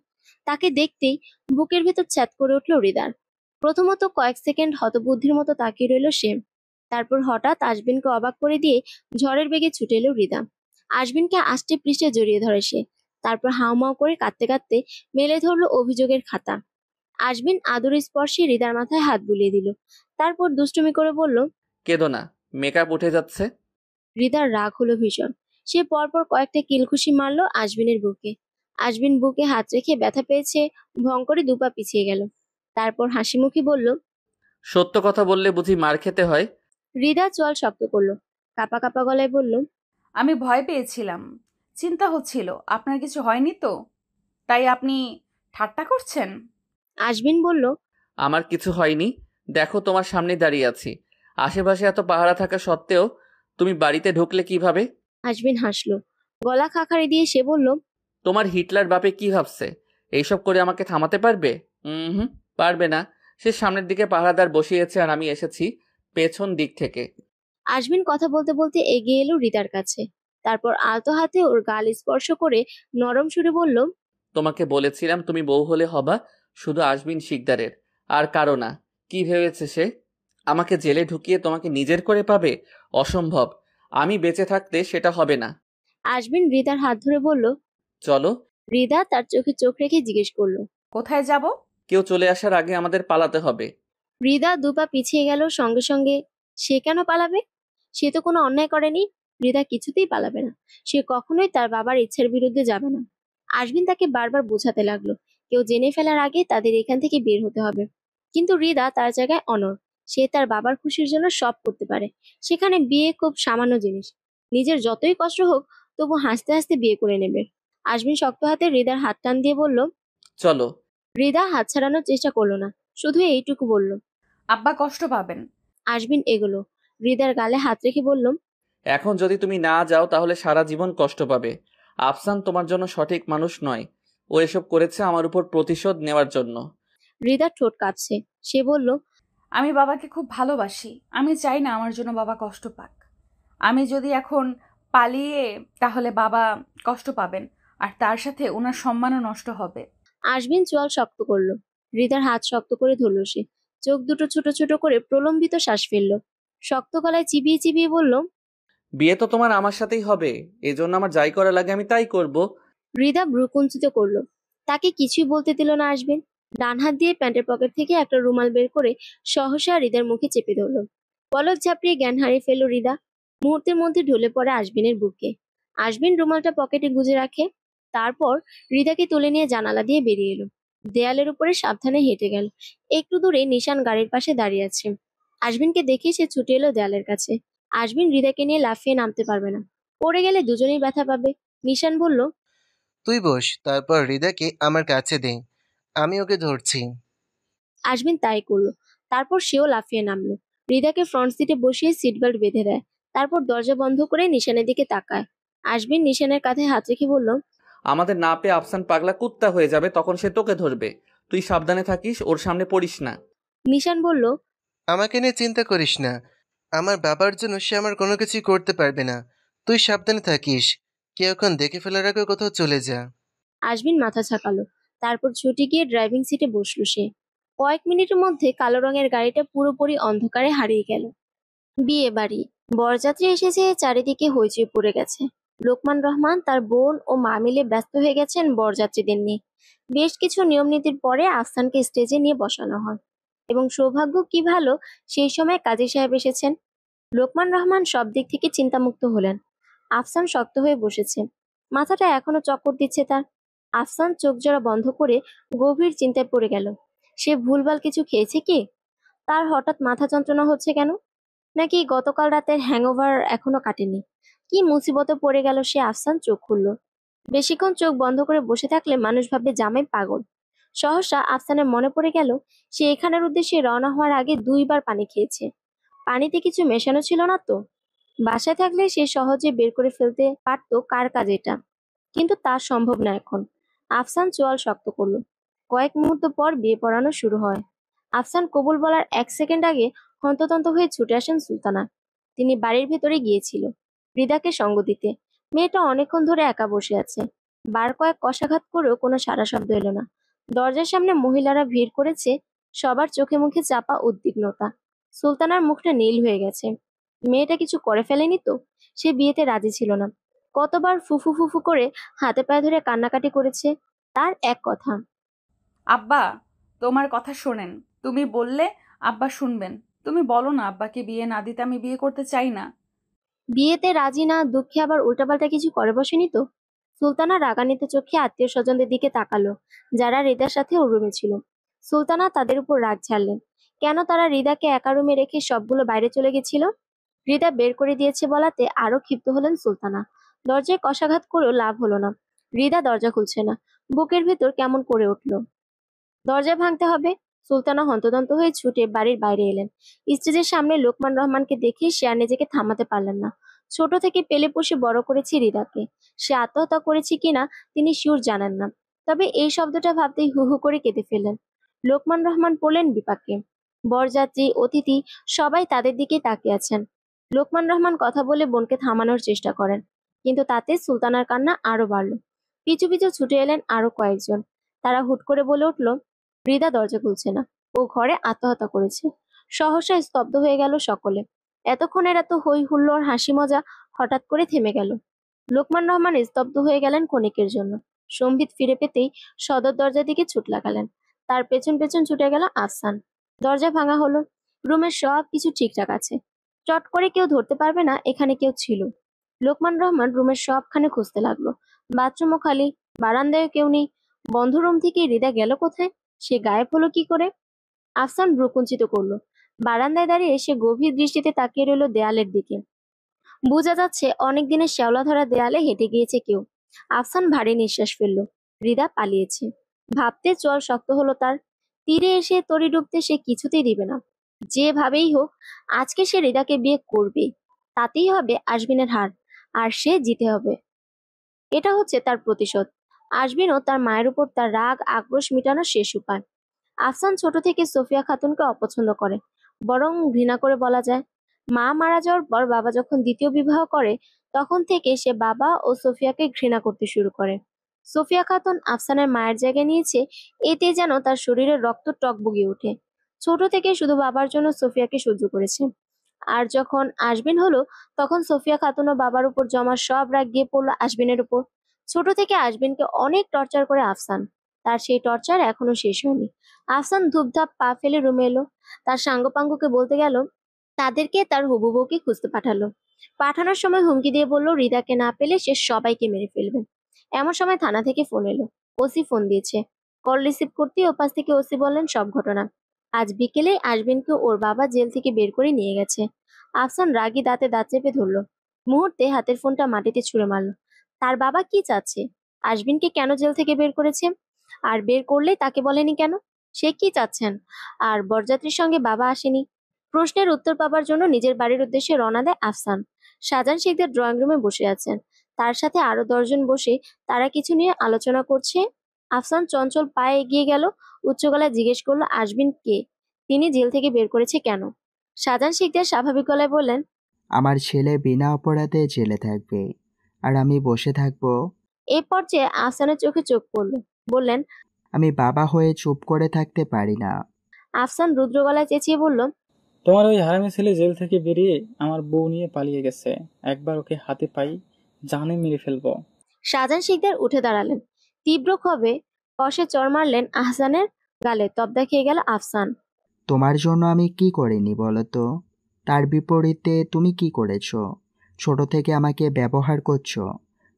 তাকে দেখতেই বুকের ভেতর ছ্যাদ করে উঠল হৃদার। প্রথমত কয়েক সেকেন্ড হতবুদ্ধির মতো তাকিয়ে রইল সে। তারপর হঠাৎ আজমিনকে অবাক করে দিয়ে ঝড়ের বেগে ছুটে এলো হৃদা। আজমিনকে আষ্টে পৃষ্ঠে জড়িয়ে ধরে সে। তারপর হাউমাউ করে কাঁদতে কাঁদতে মেলে ধরলো অভিযোগের খাতা। আজমিন আদরের স্পর্শে হৃদার মাথায় হাত বুলিয়ে দিল। তারপর দুষ্টুমি করে বলল, কেঁদো না, মেকআপ উঠে যাচ্ছে। হৃদার রাগ হলো ভীষণ। সে পরপর কয়েকটা কিলঘুষি মারলো আজমিনের বুকে। আজমিন বুকে হাত রেখে ব্যথা পেয়েছে, ভং করে দুপা পিছিয়ে গেল। তারপর হাসি মুখে বলল, সত্য কথা বললে বুঝি মার খেতে হয়? হৃদা চোয়াল শক্ত করলো, কাপা কাপা গলায় বলল, আমি ভয় পেয়েছিলাম, চিন্তা হচ্ছিল আপনার কিছু হয়নি তো, তাই আপনি ঠাট্টা করছেন। আজমিন বলল, আমার কিছু হয়নি, দেখো তোমার সামনে দাঁড়িয়ে আছি। আশেপাশে এত পাহারা থাকা সত্ত্বেও তুমি বাড়িতে ঢুকলে কিভাবে? আজমিন হাসলো, গলা খাকারি দিয়ে সে বলল, তোমার হিটলার বাপে কি ভাবছে? এইসব করে আমাকে থামাতে পারবে? হুম, পারবে না। সে সামনের দিকে পাহারাদার বসিয়েছে আর আমি এসেছি পেছন দিক থেকে। আজমিন কথা বলতে বলতে এগিয়ে এলো হৃদার কাছে। তারপর আলতো হাতে ওর গাল স্পর্শ করে নরম সুরে বলল, তোমাকে বলেছিলাম তুমি বউ হলে হবা শুধু আজমিন শিকদারের, আর কারো না। কি ভেবেছে সে? আমাকে জেলে ঢুকিয়ে তোমাকে নিজের করে পাবে? অসম্ভব। আমি বেঁচে থাকতে সেটা হবে না। আজমিন হৃদার হাত ধরে বলল, চলো। হৃদা তার চোখে চোখ রেখে জিজ্ঞেস করলো, কোথায় যাব? কেউ চলে আসার আগে আমাদের পালাতে হবে। হৃদা দুপা পিছিয়ে গেল সঙ্গে সঙ্গে। সে কেন পালাবে? সে তো কোনো অন্যায় করেনি। হৃদা কিছুতেই পালাবে না। সে কখনোই তার বাবার ইচ্ছার বিরুদ্ধে যাবে না। আজমিন তাকে বারবার বোঝাতে লাগলো, কেউ জেনে ফেলার আগে তাদের এখান থেকে বের হতে হবে। কিন্তু হৃদা তার জায়গায় অনড়। সে তার বাবার খুশির জন্য সব করতে পারে। সেখানে বিয়ে খুব সামান্য জিনিস। নিজের যতই কষ্ট হোক তবু হাসতে হাসতে বিয়ে করে নেবে। আজমিন শক্ত হাতে হৃদার হাত টান দিয়ে বলল, চলো। হৃদা হাত ছাড়ানোর চেষ্টা করলো না, শুধু এইটুকু বলল, আব্বা কষ্ট পাবেন। আজমিন এগোলো, হৃদার গালে হাত রেখে বলল, এখন যদি তুমি না যাও তাহলে সারা জীবন কষ্ট পাবে। আফসান তোমার জন্য সঠিক মানুষ নয়। ও এসব করেছে আমার উপর প্রতিশোধ নেওয়ার জন্য। হৃদার ঠোঁট কাঁপছে। সে বলল, আমি বাবাকে খুব ভালোবাসি, আমি চাই না আমার জন্য বাবা কষ্ট পাক। আমি যদি এখন পালিয়ে তাহলে বাবা কষ্ট পাবেন, আর তার সাথে ওনার সম্মানও নষ্ট হবে। আজমিন চোয়াল শক্ত করলো। হৃদার হাত শক্ত করে ধরল সে। চোখ দুটো ছোট ছোট করে প্রলম্বিত শ্বাস ফেললো। শক্ত গলায় চিবিয়ে চিবিয়ে বলল, বিয়ে তো তোমার আমার সাথেই হবে, এজন্য আমার যাই করা লাগে আমি তাই করব। হৃদা ভ্রুকুঞ্চিত করলো। তাকে কিছুই বলতে দিল না আজমিন। ডান হাত দিয়ে প্যান্টের পকেট থেকে একটা রুমাল বের করে সহসা হৃদার মুখে চেপে ধরল। পলক ঝাপড়িয়ে জ্ঞান হারিয়ে ফেলল হৃদা। মুহূর্তের মধ্যে ঢলে পড়ে আজমিনের বুকে। আজমিন রুমালটা পকেটে গুজে রাখে। তারপর হৃদাকে তুলে নিয়ে জানালা দিয়ে বেরিয়ে এলো। দেয়ালের উপরে সাবধানে হেঁটে গেল। একটু দূরে নিশান গাড়ির পাশে দাঁড়িয়ে আছে। আজমিনকে দেখে সে ছুটে এলো দেয়ালের কাছে। আজমিন হৃদাকে নিয়ে লাফিয়ে নামতে পারবে না, পড়ে গেলে দুজনেই ব্যথা পাবে। নিশান বলল, তুই বস, তারপর হৃদাকে আমার কাছে দে, আমি ওকে ধরছি। আজমিন তাই করলো। তারপর সেও লাফিয়ে নামলো। হৃদাকে ফ্রন্ট সিটে বসিয়ে সিট বেল্ট বেঁধে দেয়। তারপর দরজা বন্ধ করে নিশানের দিকে তাকায়। আজমিন নিশানের কাঁধে হাত রেখে বলল, আমাদের না পেয়ে আফসান পাগলা কুত্তা হয়ে যাবে, তখন সে তোকে ধরবে। তুই সাবধানে থাকিস, ওর সামনে পড়িস না। নিশান বলল, আমাকে নিয়ে চিন্তা করিস না, আমার বাবার জন্য সে আমার কোনো কিছুই করতে পারবে না। তুই সাবধানে থাকিস, কেউ এখন দেখে ফেলার আগে কোথাও চলে যা। আজমিন মাথা ঝাঁকালো। তারপর ছুটে গিয়ে ড্রাইভিং সিটে বসলো সে। কয়েক মিনিটের মধ্যে কালো রঙের গাড়িটা পুরোপুরি অন্ধকারে হারিয়ে গেল। বিয়ে বাড়ি, বরযাত্রী এসেছে, চারিদিকে হইচই পড়ে গেছে। লোকমান রহমান, তার বোন ও মা মিলে ব্যস্ত হয়ে গেছেন বরযাত্রীদের নিয়ে। বেশ কিছু নিয়ম নীতির পরে আফসানকে স্টেজে নিয়ে বসানো হয়। এবং সৌভাগ্য কি ভালো সেই সময় কাজী সাহেব এসেছেন। লোকমান রহমান সব দিক থেকে চিন্তামুক্ত হলেন। আফসান শক্ত হয়ে বসেছে, মাথাটা এখনো চক্কর দিচ্ছে তার। আফসান চোখ জোড়া বন্ধ করে গভীর চিন্তায় পড়ে গেল। সে ভুলভাল কিছু খেয়েছে কি? তার হঠাৎ মাথা যন্ত্রণা হচ্ছে কেন? নাকি গতকাল রাতের হ্যাংওভার এখনো কাটেনি? কি মুসিবতে পড়ে গেল সে? আফসান চোখ খুলল। বেশিক্ষণ চোখ বন্ধ করে বসে থাকলে মানুষ ভাববে জামাই পাগল। সহসা আফসানের মনে পড়ে গেল সে এখানের উদ্দেশ্যে রওনা হওয়ার আগে 2বার পানি খেয়েছে। পানিতে কিছু মেশানো ছিল না তো? বাসায় থাকলে সে সহজে বের করে ফেলতে পারতো কার কাজ এটা, কিন্তু তা সম্ভব না এখন। আফসান চোয়াল শক্ত করলো। কয়েক মুহূর্ত পর বিয়ে পড়ানো শুরু হয়। আফসান কবুল বলার 1 সেকেন্ড আগে হন্ততন্ত হয়ে ছুটে আসেন সুলতানা। তিনি বাড়ির ভেতরে গিয়েছিল রিদাকে সঙ্গ দিতে। মেয়েটা অনেকক্ষণ ধরে একা বসে আছে। বার কয়েক কষাঘাত করেও কোনো সাড়া শব্দ এলো না। দরজার সামনে মহিলারা ভিড় করেছে, সবার চোখে মুখে চাপা উদ্বিগ্নতা। সুলতানার মুখটা নীল হয়ে গেছে। মেয়েটা কিছু করে ফেলেনি তো? সে বিয়েতে রাজি ছিল না। কতবার ফুফু ফুফু করে হাতে পায়ে ধরে কান্নাকাটি করেছে। তার এক কথা, আব্বা তোমার কথা শোনেন। তুমি বললে আব্বা শুনবেন। তুমি বলো না আব্বাকে বিয়ে না দিতে আমি বিয়ে করতে চাই না। বিয়েতে রাজি না, দুঃখে আবার উল্টাপাল্টা কিছু করে বসেনি তো? সুলতানা রাগান্বিত চোখে আত্মীয় স্বজনদের দিকে তাকালো, যারা রিদার সাথে ওর রুমে ছিল। সুলতানা তাদের উপর রাগ ঝাড়লেন। কেন তারা রিদাকে একা রুমে রেখে সবগুলো বাইরে চলে গেছিল? রিদা বের করে দিয়েছে বলাতে আরো ক্ষিপ্ত হলেন সুলতানা। দরজায় কষাঘাত করেও লাভ হলো না। রিদা দরজা খুলছে না। বুকের ভেতর কেমন করে উঠল। দরজা ভাঙতে হবে। সুলতানা হন্তদন্ত হয়ে ছুটে বাড়ির বাইরে এলেন। স্টেজের সামনে লোকমান রহমানকে দেখে সে আর নিজেকে থামাতে পারলেন না। ছোট থেকে পেলে পুষে বড় করেছি রিদাকে। সে আত্মহত্যা করেছে কিনা তিনি শিওর জানেন না, তবে এই শব্দটা ভাবতেই হু হু করে কেঁদে ফেললেন। লোকমান রহমান পড়লেন বিপাকে। বরযাত্রী, অতিথি সবাই তাদের দিকেই তাকিয়ে আছেন। লোকমান রহমান কথা বলে বোনকে থামানোর চেষ্টা করেন, কিন্তু তাতে সুলতানার কান্না আরো বাড়ল। পিছু পিছু ছুটে এলেন আরো কয়েকজন। তারা হুট করে বলে উঠল, রিদা দরজা খুলছে না, ও ঘরে আত্মহত্যা করেছে। সহসা স্তব্ধ হয়ে গেল সকলে। এতক্ষণের এত হই হুল্লোড় হাসি মজা হঠাৎ করে থেমে গেল। লোকমান রহমান স্তব্ধ হয়ে গেলেন ক্ষণিকের জন্য। সম্বিত ফিরে পেতেই সদর দরজার দিকে ছুট লাগালেন। তার পেছন পেছন ছুটে গেল আফসান। দরজা ভাঙা হলো। রুমের সব কিছু ঠিকঠাক আছে। চট করে কেউ ধরতে পারবে না এখানে কেউ ছিল। লোকমান রহমান রুমের সবখানে খুঁজতে লাগলো। বাথরুমও খালি, বারান্দায় কেউ নেই। বন্ধ রুম থেকে রিদা গেল কোথায়? সে গায়েব হলো কি করে? আফসান ভ্রুকুঞ্চিত করলো। বারান্দায় দাঁড়িয়ে সে গভীর দৃষ্টিতে তাকিয়ে রইল দেয়ালের দিকে। বোঝা যাচ্ছে অনেক দিনের শ্যাওলা ধরা দেয়ালে হেঁটে গিয়েছে কেউ। আফসান ভারী নিঃশ্বাস ফেলল। রিদা পালিয়েছে। ভাবতে চোয়াল শক্ত হলো তার। তীরে এসে তরি ডুবতে সে কিছুতেই দিবে না। যেভাবেই হোক আজকে সে রিদাকে বিয়ে করবে। তাতেই হবে আশবিনের হার, আর সে জিতে হবে। এটা হচ্ছে তার প্রতিশোধ। আশবিনও তার মায়ের উপর তার রাগ আক্রোশ মিটানোর শেষ উপায়। আফসান ছোট থেকে সোফিয়া খাতুনকে অপছন্দ করে, বরং ঘৃণা করে বলা যায়। মা মারা যাওয়ার পর বাবা যখন দ্বিতীয় বিবাহ করে, তখন থেকে সে বাবা ও সোফিয়াকে ঘৃণা করতে শুরু করে। সোফিয়া খাতুন আফসানের মায়ের জায়গা নিয়েছে, এতে যেন তার শরীরে রক্ত টকবগিয়ে ওঠে। ছোট থেকে শুধু বাবার জন্য সোফিয়াকে সহ্য করেছে। আর যখন আশবিন হলো, তখন সোফিয়া খাতুন ও বাবার উপর জমা সব রাগ গিয়ে পড়লো আশবিনের উপর। ছোট থেকে আশবিনকে অনেক টর্চার করে আফসান। তার সেই টর্চার এখনো শেষ হয়নি। আফসান ধূপধাপ পা ফেলে রুমে এলো। তার সাঙ্গপাঙ্গকে বলতে গেল, তাদেরকে তার হবু বউকে খুঁজতে পাঠালো। পাঠানোর সময় হুমকি দিয়ে বলল, রিদাকে না পেলে সে সবাইকে মেরে ফেলবে। এমন সময় থানা থেকে ফোন এলো। ওসি ফোন দিয়েছে। কল রিসিভ করতেই ওপাশ থেকে ওসি বললেন সব ঘটনা। আজ বিকেলে আশবিনকে ওর বাবা জেল থেকে বের করে নিয়ে গেছে। আফসান রাগী দাঁতে দাঁত চেপে ধরল। মুহূর্তে হাতের ফোনটা মাটিতে ছুঁড়ে মারল। তার বাবা কি চাচ্ছে? আশবিনকে কেন জেল থেকে বের করেছে? আর বের করলে তাকে বলেনি কেন? সে কি চাচ্ছেন? আর বরযাত্রীর সঙ্গে বাবা আসেনি? প্রশ্নের উত্তর পাবার জন্য নিজের বাড়ির উদ্দেশ্যে রওনা দেয় আফসান। শাহজাহান শেখদের ড্রয়িং রুমে বসে আছেন। তার সাথে আরো 10 জন বসে তারা কিছু নিয়ে আলোচনা করছে। আফসান চঞ্চল পায়ে এগিয়ে গেল। উচ্চ গলায় জিজ্ঞেস করলো, আশবিন কে? তিনি জেল থেকে বের করেছে কেন? শাহজাহান শেখদের স্বাভাবিক গলায় বললেন, আমার ছেলে বিনা অপরাধে জেলে থাকবে, আর আমি বসে থাকবো? এই পর্যায়ে আফসানের চোখে চোখ পড়ল। বললেন, আমি বাবা হয়ে চুপ করে থাকতে পারি না। আফসান রুদ্র গলায় চেঁচিয়ে বলল, তোমার ওই হারামি ছেলে জেল থেকে বেরিয়ে আমার বউ নিয়ে পালিয়ে গেছে। একবার ওকে হাতে পাই, জানে মেরে ফেলবো। শাহজাহান শেখদের উঠে দাঁড়ালেন। তীব্র ক্ষোভে কষে চড় মারলেন আহসানের গালে। তবদা খেয়ে গেল আফসান। তোমার জন্য আমি কি করিনি বলো তো? তার বিপরীতে তুমি কি করেছো? ছোট থেকে আমাকে ব্যবহার করছো।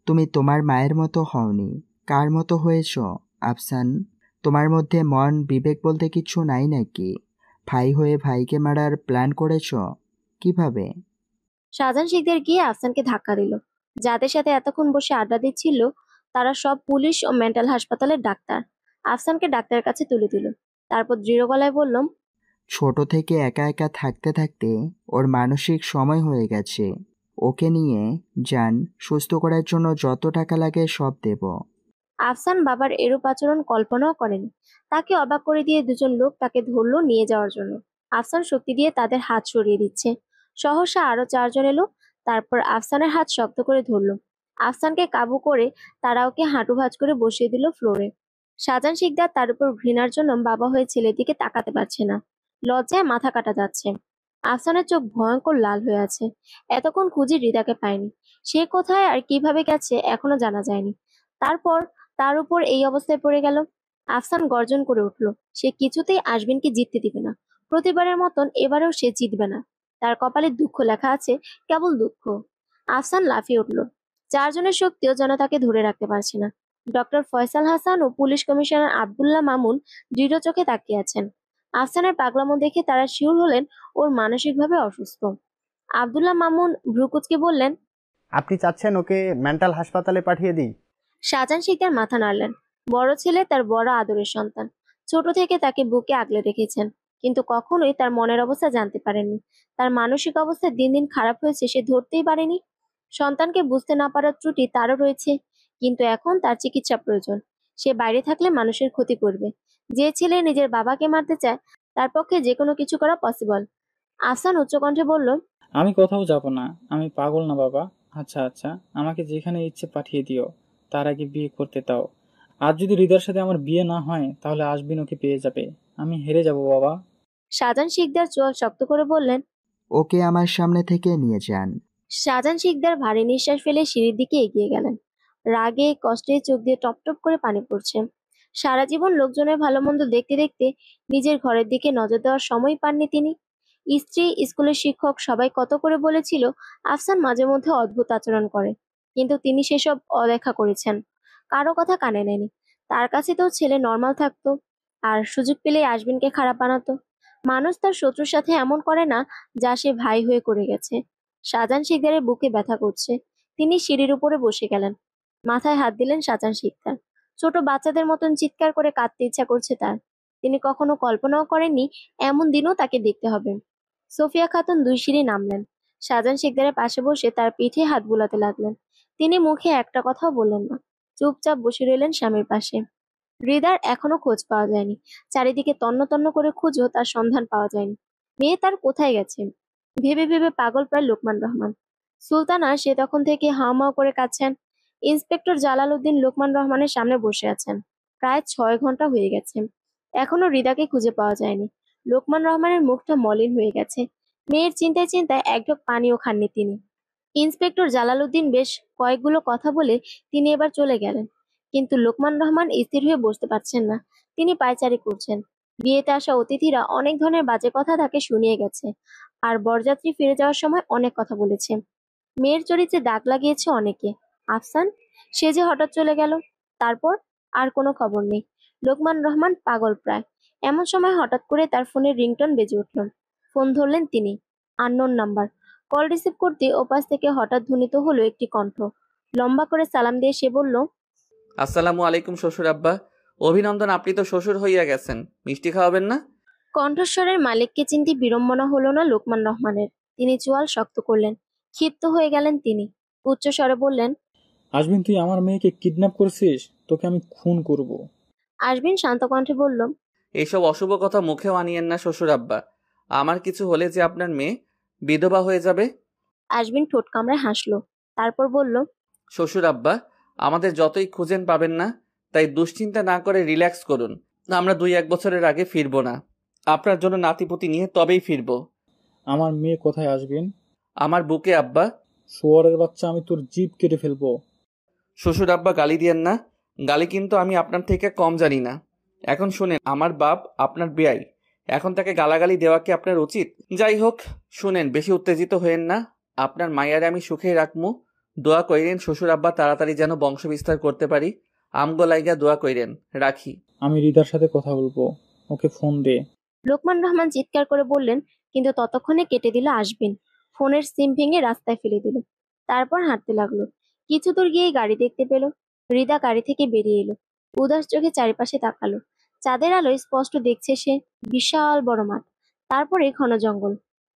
তুমি তোমার মায়ের মতো হওনি। কার মতো হয়েছো আফসান? তোমার মধ্যে মন বিবেক বলতে কিছু নাই নাকি? ভাই হয়ে ভাইকে মারার প্ল্যান করেছো কিভাবে? শাহজাহান শিকদার গিয়ে আফসানকে ধাক্কা দিল। যাদের সাথে এতক্ষণ বসে আড্ডা দিচ্ছিল তারা সব পুলিশ ও মেন্টাল হাসপাতালের ডাক্তার। আফসানকে ডাক্তারের কাছে তুলে দিল। তারপর দৃঢ় গলায় বললাম, ছোট থেকে একা একা থাকতে থাকতে ওর মানসিক সময় হয়ে গেছে। ওকে নিয়ে যান, সুস্থ করার জন্য যত টাকা লাগে সব দেব। আফসান বাবার এরূপ আচরণ কল্পনাও করেনি। তাকে অবাক করে দিয়ে দুজন লোক তাকে ধরলো নিয়ে যাওয়ার জন্য। আফসান শক্তি দিয়ে তাদের হাত সরিয়ে দিচ্ছে। সহসা আরো চারজন এলো। তারপর আফসানের হাত শক্ত করে ধরলো। আফসানকে কাবু করে তারা ওকে হাঁটু ভাঁজ করে বসিয়ে দিল ফ্লোরে। শাহজাহান শিকদার তার উপর ঘৃণার জন্য বাবা হয়ে ছেলের দিকে তাকাতে পারছে না। লজ্জায় মাথা কাটা যাচ্ছে। আফসানের চোখ ভয়ঙ্কর লাল হয়ে আছে। এতক্ষণ খুঁজে রিদাকে পায়নি। সে কোথায় আর কিভাবে গেছে এখনো জানা যায়নি। তারপর তার উপর এই অবস্থায় পড়ে গেল। আফসান গর্জন করে উঠল। সে কিছুতেই আশবিনকে জিততে দিবে না। প্রতিবারের মতন এবারেও সে জিতবে না। তার কপালে দুঃখ লেখা আছে, কেবল দুঃখ। আফসান লাফিয়ে উঠল। চারজনের শক্তিও যেন তাকে ধরে রাখতে পারছে না। ডক্টর ফয়সাল হাসান ও পুলিশ কমিশনার আব্দুল্লাহ মামুন দৃঢ় চোখে তাকিয়ে আছেন। আফসানের পাগলামো দেখে তারা শিওর হলেন ওর মানসিকভাবে অসুস্থ। আব্দুল্লাহ মামুন ভ্রুকুচকে বললেন, আপনি চাচ্ছেন ওকে মেন্টাল হাসপাতালে পাঠিয়ে দিই? শাহজাহান শিকদার মাথা নাড়লেন। বড় ছেলে তার বড় আদরের সন্তান। ছোট থেকে তাকে বুকে আগলে রেখেছেন, কিন্তু কখনোই তার মনের অবস্থা জানতে পারেননি। তার মানসিক অবস্থা দিন দিন খারাপ হয়েছে সে ধরতেই পারেনি। সন্তানকে বুঝতে না পারার ত্রুটি তারও রয়েছে, কিন্তু এখন তার চিকিৎসা প্রয়োজন। সে বাইরে থাকলে মানুষের ক্ষতি করবে। যে ছেলে নিজের বাবাকে মারতে চায় তার পক্ষে যে কোনো কিছু করা পসিবল। আফসান উচ্চকণ্ঠে বলল, আমি কোথাও যাব না। আমি পাগল না বাবা। আচ্ছা আচ্ছা, আমাকে যেখানে ইচ্ছে পাঠিয়ে দিও, তার আগে বিয়ে করতে দাও। আজ যদি হৃদয়ের সাথে আমার বিয়ে না হয় তাহলে আশবিন ওকে পেয়ে যাবে। আমি হেরে যাব বাবা। শাহজাহান শিকদার চোয়াল শক্ত করে বললেন, ওকে আমার সামনে থেকে নিয়ে যান। শাহজাহান শিকদার ভারী নিঃশ্বাস ফেলে সিঁড়ির দিকে এগিয়ে গেলেন। রাগে কষ্টে চোখ দিয়ে টপ টপ করে পানি পড়ছে। সারা জীবন লোকজনের ভালো মন্দ দেখতে দেখতে নিজের ঘরের দিকে নজর দেওয়ার সময় পাননি তিনি। স্ত্রী, স্কুলের শিক্ষক সবাই কত করে বলেছিল আফসান মাঝে মধ্যে অদ্ভুত আচরণ করে, কিন্তু তিনি সেসব অদেখা করেছেন। কারো কথা কানে নেয়নি। তার কাছে তো ছেলে নর্মাল থাকতো, আর সুযোগ পেলেই আশবিনকে খারাপ বানাতো। মানুষ তার শত্রুর সাথে এমন করে না যা সে ভাই হয়ে করে গেছে। শাহজাহান শিকদারের বুকে ব্যথা করছে। তিনি সিঁড়ির উপরে বসে গেলেন। মাথায় হাত দিলেন শাহজাহান শিকদার। ছোট বাচ্চাদের মতন চিৎকার করে কাঁদতে ইচ্ছা করছে তার। তিনি কখনো কল্পনাও করেননি এমন দিনও তাকে দেখতে হবে। সোফিয়া খাতুন 2 সিঁড়ি নামলেন। শাহজাহান শিকদারের পাশে বসে তার পিঠে হাত বুলাতে লাগলেন। তিনি মুখে একটা কথাও বললেন না। চুপচাপ বসে রইলেন স্বামীর পাশে। হৃদার এখনো খোঁজ পাওয়া যায়নি। চারিদিকে তন্ন তন্ন করে খুঁজেও তার সন্ধান পাওয়া যায়নি। মেয়ে তার কোথায় গেছে ভেবে ভেবে পাগল প্রায় লোকমান রহমান। সুলতানা সে তখন থেকে হাউমাউ করে কাঁদছেন। ইন্সপেক্টর জালাল উদ্দিন লোকমান রহমানের সামনে বসে আছেন। প্রায় 6 ঘন্টা হয়ে গেছে, এখনো হৃদাকে খুঁজে পাওয়া যায়নি। লোকমান রহমানের মুখটা মলিন হয়ে গেছে। মেয়ের চিন্তায় চিন্তায় এক ঢোক পানিও খাননি তিনি। ইন্সপেক্টর জালাল উদ্দিন বেশ কয়েকগুলো কথা বলে তিনি এবার চলে গেলেন, কিন্তু লোকমান রহমান স্থির হয়ে বসতে পারছেন না। তিনি পায়চারি করছেন। বিয়েতে আসা অতিথিরা অনেক ধরনের বাজে কথা তাকে শুনিয়ে গেছে, আর বরযাত্রী ফিরে যাওয়ার সময় অনেক কথা বলেছে। মেয়ের চরিত্রে দাগ লাগিয়েছে অনেকে। আফসান, সে যে হঠাৎ চলে গেল, তারপর আর কোনো খবর নেই। লোকমান রহমান পাগল প্রায়। এমন সময় হঠাৎ করে তার ফোনের রিংটোন বেজে উঠল। ফোন ধরলেন তিনি। Unknown number. কল রিসিভ করতে ওপাশ থেকে হঠাৎ ধ্বনিত হলো একটি কণ্ঠ। লম্বা করে সালাম দিয়ে সে বলল, আসসালামু আলাইকুম শ্বশুর আব্বা। অভিনন্দন, আপনি তো শ্বশুর হইয়া গেছেন, মিষ্টি খাওয়াবেন না? কণ্ঠস্বরের মালিককে চিনতে বিড়ম্বনা হলো না লোকমান রহমানের। তিনি চোয়াল শক্ত করলেন। ক্ষিপ্ত হয়ে গেলেন তিনি। উচ্চ স্বরে বললেন, আশবিন, তুই আমার মেয়েকে কিডন্যাপ করেছিস। তোকে আমি খুন করব। আশবিন শান্ত কণ্ঠে বলল, এইসব অশুভ কথা মুখেও আনিয়েন না শ্বশুর আব্বা। আমার কিছু হলে যে আপনার মেয়ে বিধবা হয়ে যাবে। আশবিন ঠোঁট কামড়ে হাসলো। তারপর বলল, শ্বশুর আব্বা, আমাদের যতই খুঁজেন পাবেন না, তাই দুশ্চিন্তা না করে রিল্যাক্স করুন। আমরা 2-1 বছরের আগে ফিরবো না। আপনার জন্য নাতিপুতি নিয়ে তবেই ফিরবো। আমার মেয়ে কোথায় আসবেন? আমার বুকে আব্বা। শুয়োরের বাচ্চা, আমি তোর জিভ কেটে ফেলবো। শ্বশুর আব্বা গালি দিয়েন না। গালি কিন্তু আমি আপনার থেকে কম জানি না। এখন শুনেন, আমার বাপ আপনার বেয়াই। এখন তাকে গালাগালি দেওয়া কি আপনার উচিত? যাই হোক, শুনেন, বেশি উত্তেজিত হয়েন না। আপনার মাইয়ারে আমি সুখেই রাখমু। দোয়া কইরেন শ্বশুর আব্বা তাড়াতাড়ি যেন বংশ বিস্তার করতে পারি। আমগো লাইগা দোয়া কইরেন। রাখি। আমি হৃদার সাথে কথা বলবো, ওকে ফোন দে। লোকমান রহমান চিৎকার করে বললেন, কিন্তু ততক্ষণে কেটে দিল আশবিন। ফোনের সিম ভেঙে রাস্তায় ফেলে দিল। তারপর হাঁটতে লাগলো। কিছু দূর গিয়ে গাড়ি দেখতে পেল। হৃদা গাড়ি থেকে বেরিয়ে এলো। উদাস চোখে চারিপাশে তাকালো। চাঁদের আলোয় স্পষ্ট দেখছে সে বিশাল বড় মাঠ, তারপরে ঘন জঙ্গল।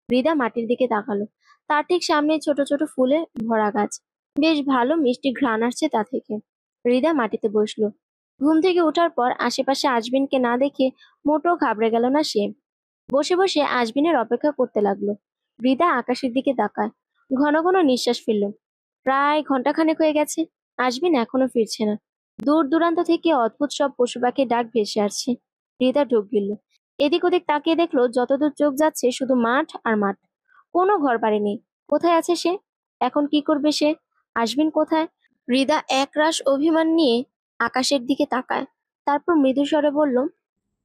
হৃদা মাটির দিকে তাকালো। তার ঠিক সামনে ছোট ছোট ফুলে ভরা গাছ। বেশ ভালো মিষ্টি ঘ্রাণ আসছে তা থেকে। হৃদা মাটিতে বসলো। ঘুম থেকে ওঠার পর আশেপাশে আশবিনকে না দেখে মোটেও ঘাবড়ে গেল না সে। বসে বসে আশবিনের অপেক্ষা করতে লাগলো। হৃদা আকাশের দিকে তাকায়। ঘন ঘন নিঃশ্বাস ফেলল। প্রায় ঘন্টাখানেক হয়ে গেছে, আশবিন এখনো ফিরছে না। দূর দূরান্ত থেকে অদ্ভুত সব পশু পাখির ডাক ভেসে আসছে। হৃদা ঢোক গিলল। এদিক ওদিক তাকিয়ে দেখলো যতদূর চোখ যাচ্ছে শুধু মাঠ আর মাঠ। কোনো ঘর বাড়ি নেই। কোথায় আছে সে? এখন কি করবে সে? আশবিন কোথায়? হৃদা একরাশ অভিমান নিয়ে আকাশের দিকে তাকায়। তারপর মৃদু স্বরে বলল,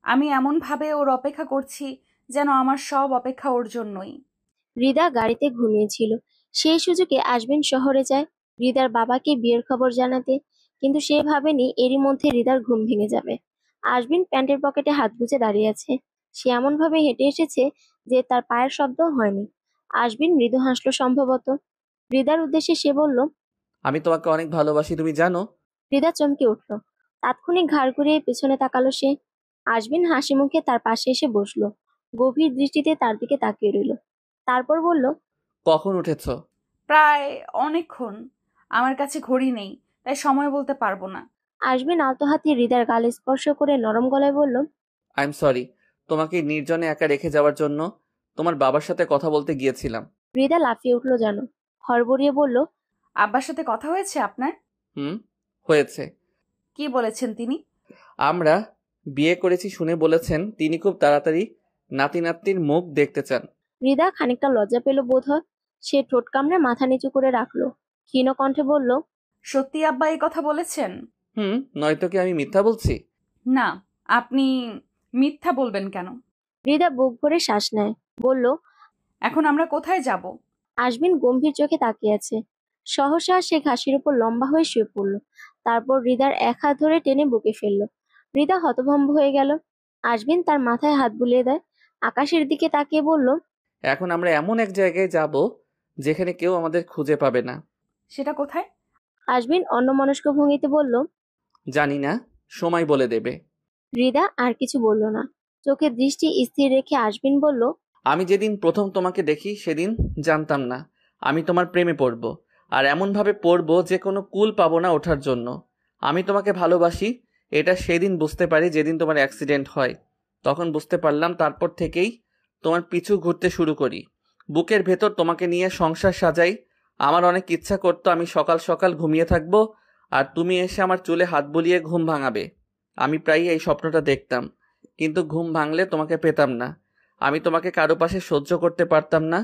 আমি এমন ভাবে ওর অপেক্ষা করছি যেন আমার সব অপেক্ষা ওর জন্যই। হৃদা গাড়িতে ঘুমিয়েছিল। সেই সুযোগে আশবিন শহরে যায় হৃদার বাবাকে বিয়ের খবর জানাতে, কিন্তু সে ভাবেনি এরই মধ্যে হৃদার ঘুম ভেঙে যাবে। আশবিন প্যান্টের পকেটে হাত গুজে দাঁড়িয়ে আছে। সে এমন ভাবে হেঁটে এসেছে যে তার পায়ের শব্দ হয়নি। আশবিন মৃদু হাসলো সম্ভবত। হৃদার উদ্দেশ্যে সে বলল, আমি তোমাকে অনেক ভালোবাসি, তুমি জানো? হৃদা চমকে উঠল। তাৎক্ষণিক ঘাড় ঘুরিয়ে পেছনে তাকালো সে। আশবিন হাসি মুখে তার পাশে এসে বসলো। গভীর দৃষ্টিতে তার দিকে তাকিয়ে রইল। তারপর বলল, কখন উঠেছ? প্রায় অনেকক্ষণ। আমার কাছে ঘড়ি নেই, তাই সময় বলতে পারবো না। আশবিন আলতো হাতে হৃদার গালে স্পর্শ করে নরম গলায় বলল, আই এম সরি, তোমাকে নির্জনে একা রেখে যাওয়ার জন্য। তোমার বাবার সাথে কথা বলতে গিয়েছিলাম। হৃদা লাফিয়ে উঠল যেন। হড়বড়িয়ে বলল, আব্বার সাথে কথা হয়েছে আপনার? হয়েছে। কি বলেছেন তিনি? আমরা বিয়ে করেছি শুনে বলেছেন তিনি খুব তাড়াতাড়ি নাতি নাতনির মুখ দেখতে চান। হৃদা খানিকটা লজ্জা পেল বোধ হয়। সে ঠোঁট কামড়ে মাথা নিচু করে রাখলো। ক্ষীণ কণ্ঠে বলল, সত্যি আব্বা এই কথা বলেছেন? নয়তো কি আমি মিথ্যা বলছি? না, আপনি মিথ্যা বলবেন কেন? হৃদা বুক ভরে শ্বাস নেয়। বলল, এখন আমরা কোথায় যাব? আশবিন গম্ভীর চোখে তাকিয়ে আছে। সহসা সে ঘাসের উপর লম্বা হয়ে শুয়ে পড়ল। তারপর হৃদার এক হাত ধরে টেনে বুকে ফেলল। হৃদা হতভম্ব হয়ে গেল। আশবিন তার মাথায় হাত বুলিয়ে দেয়। আকাশের দিকে তাকিয়ে বলল, এখন আমরা এমন এক জায়গায় যাব যেখানে কেউ আমাদের খুঁজে পাবে না। সেটা কোথায়? আশবিন অন্যমনস্ক ভঙ্গিতে বলল, জানি না, সময় বলে দেবে। হৃদা আর কিছু বলল না। চোখের দৃষ্টি স্থির রেখে আশবিন বলল, আমি যেদিন প্রথম তোমাকে দেখি সেদিন জানতাম না আমি তোমার প্রেমে পড়ব, আর এমনভাবে পড়ব যে কোনো কুল পাবো না ওঠার জন্য। আমি তোমাকে ভালোবাসি এটা সেদিন বুঝতে পারি যেদিন তোমার অ্যাক্সিডেন্ট হয়। তখন বুঝতে পারলাম, তারপর থেকেই তোমার পিছু ঘুরতে শুরু করি। বুকের ভেতর তোমাকে নিয়ে সংসার সাজাই। আমার অনেক ইচ্ছা করতো আমি সকাল সকাল ঘুমিয়ে থাকবো আর তুমি এসে আমার চুলে হাত বুলিয়ে ঘুম ভাঙাবে। আমি প্রায়ই এই স্বপ্নটা দেখতাম, কিন্তু ঘুম ভাঙলে তোমাকে পেতাম না। আমি তোমাকে কারো পাশে সহ্য করতে পারতাম না।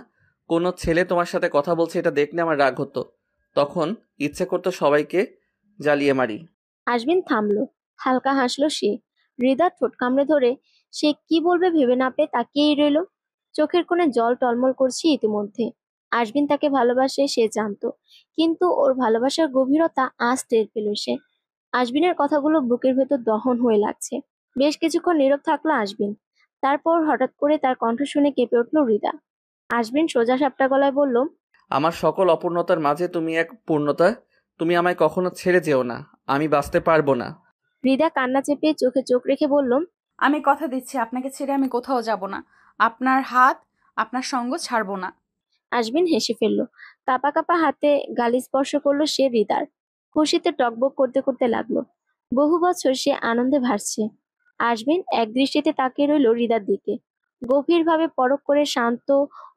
কোনো ছেলে তোমার সাথে কথা বলছে এটা দেখলে আমার রাগ হতো। তখন ইচ্ছে করতো সবাইকে জ্বালিয়ে মারি। আশবিন থামলো। হালকা হাসলো সে। হৃদার ঠোঁট কামড়ে ধরে সে কি বলবে ভেবে না পেয়ে তাকিয়েই রইল। চোখের কোণে জল টলমল করছে ইতিমধ্যে। আশবিন তাকে ভালোবাসে সে জানতো, কিন্তু ওর ভালোবাসার গভীরতা আজ টের পেল সে। আশবিনের কথাগুলো বুকের ভেতর দহন হয়ে লাগছে। বেশ কিছুক্ষণ নীরব থাকলো আশবিন। তারপর হঠাৎ করে তার কণ্ঠ শুনে কেঁপে উঠল হৃদা। আশবিন সোজা সাপটা গলায় বলল, আমার সকল অপূর্ণতার মাঝে তুমি এক পূর্ণতা। তুমি আমায় কখনো ছেড়ে যেও না, আমি বাঁচতে পারবো না। হৃদা কান্না চেপে চোখে চোখ রেখে বলল, আমি কথা দিচ্ছি আপনাকে ছেড়ে আমি কোথাও যাব না। আপনার হাত, আপনার সঙ্গ ছাড়বো না। আশবিন হেসে ফেলল। কাপা কাপা হাতে গালি স্পর্শ করলো সে হৃদার। খুশিতে টকবক করতে করতে লাগলো। বহু বছর সে আনন্দে ভাসছে। আশবিন এক দৃষ্টিতে তাকিয়ে রইল হৃদার দিকে। গভীরভাবে পরখ করে শান্ত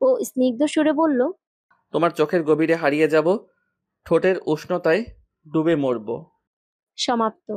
ও স্নিগ্ধ সুরে বলল, তোমার চোখের গভীরে হারিয়ে যাব, ঠোঁটের উষ্ণতায় ডুবে মরব। সমাপ্ত।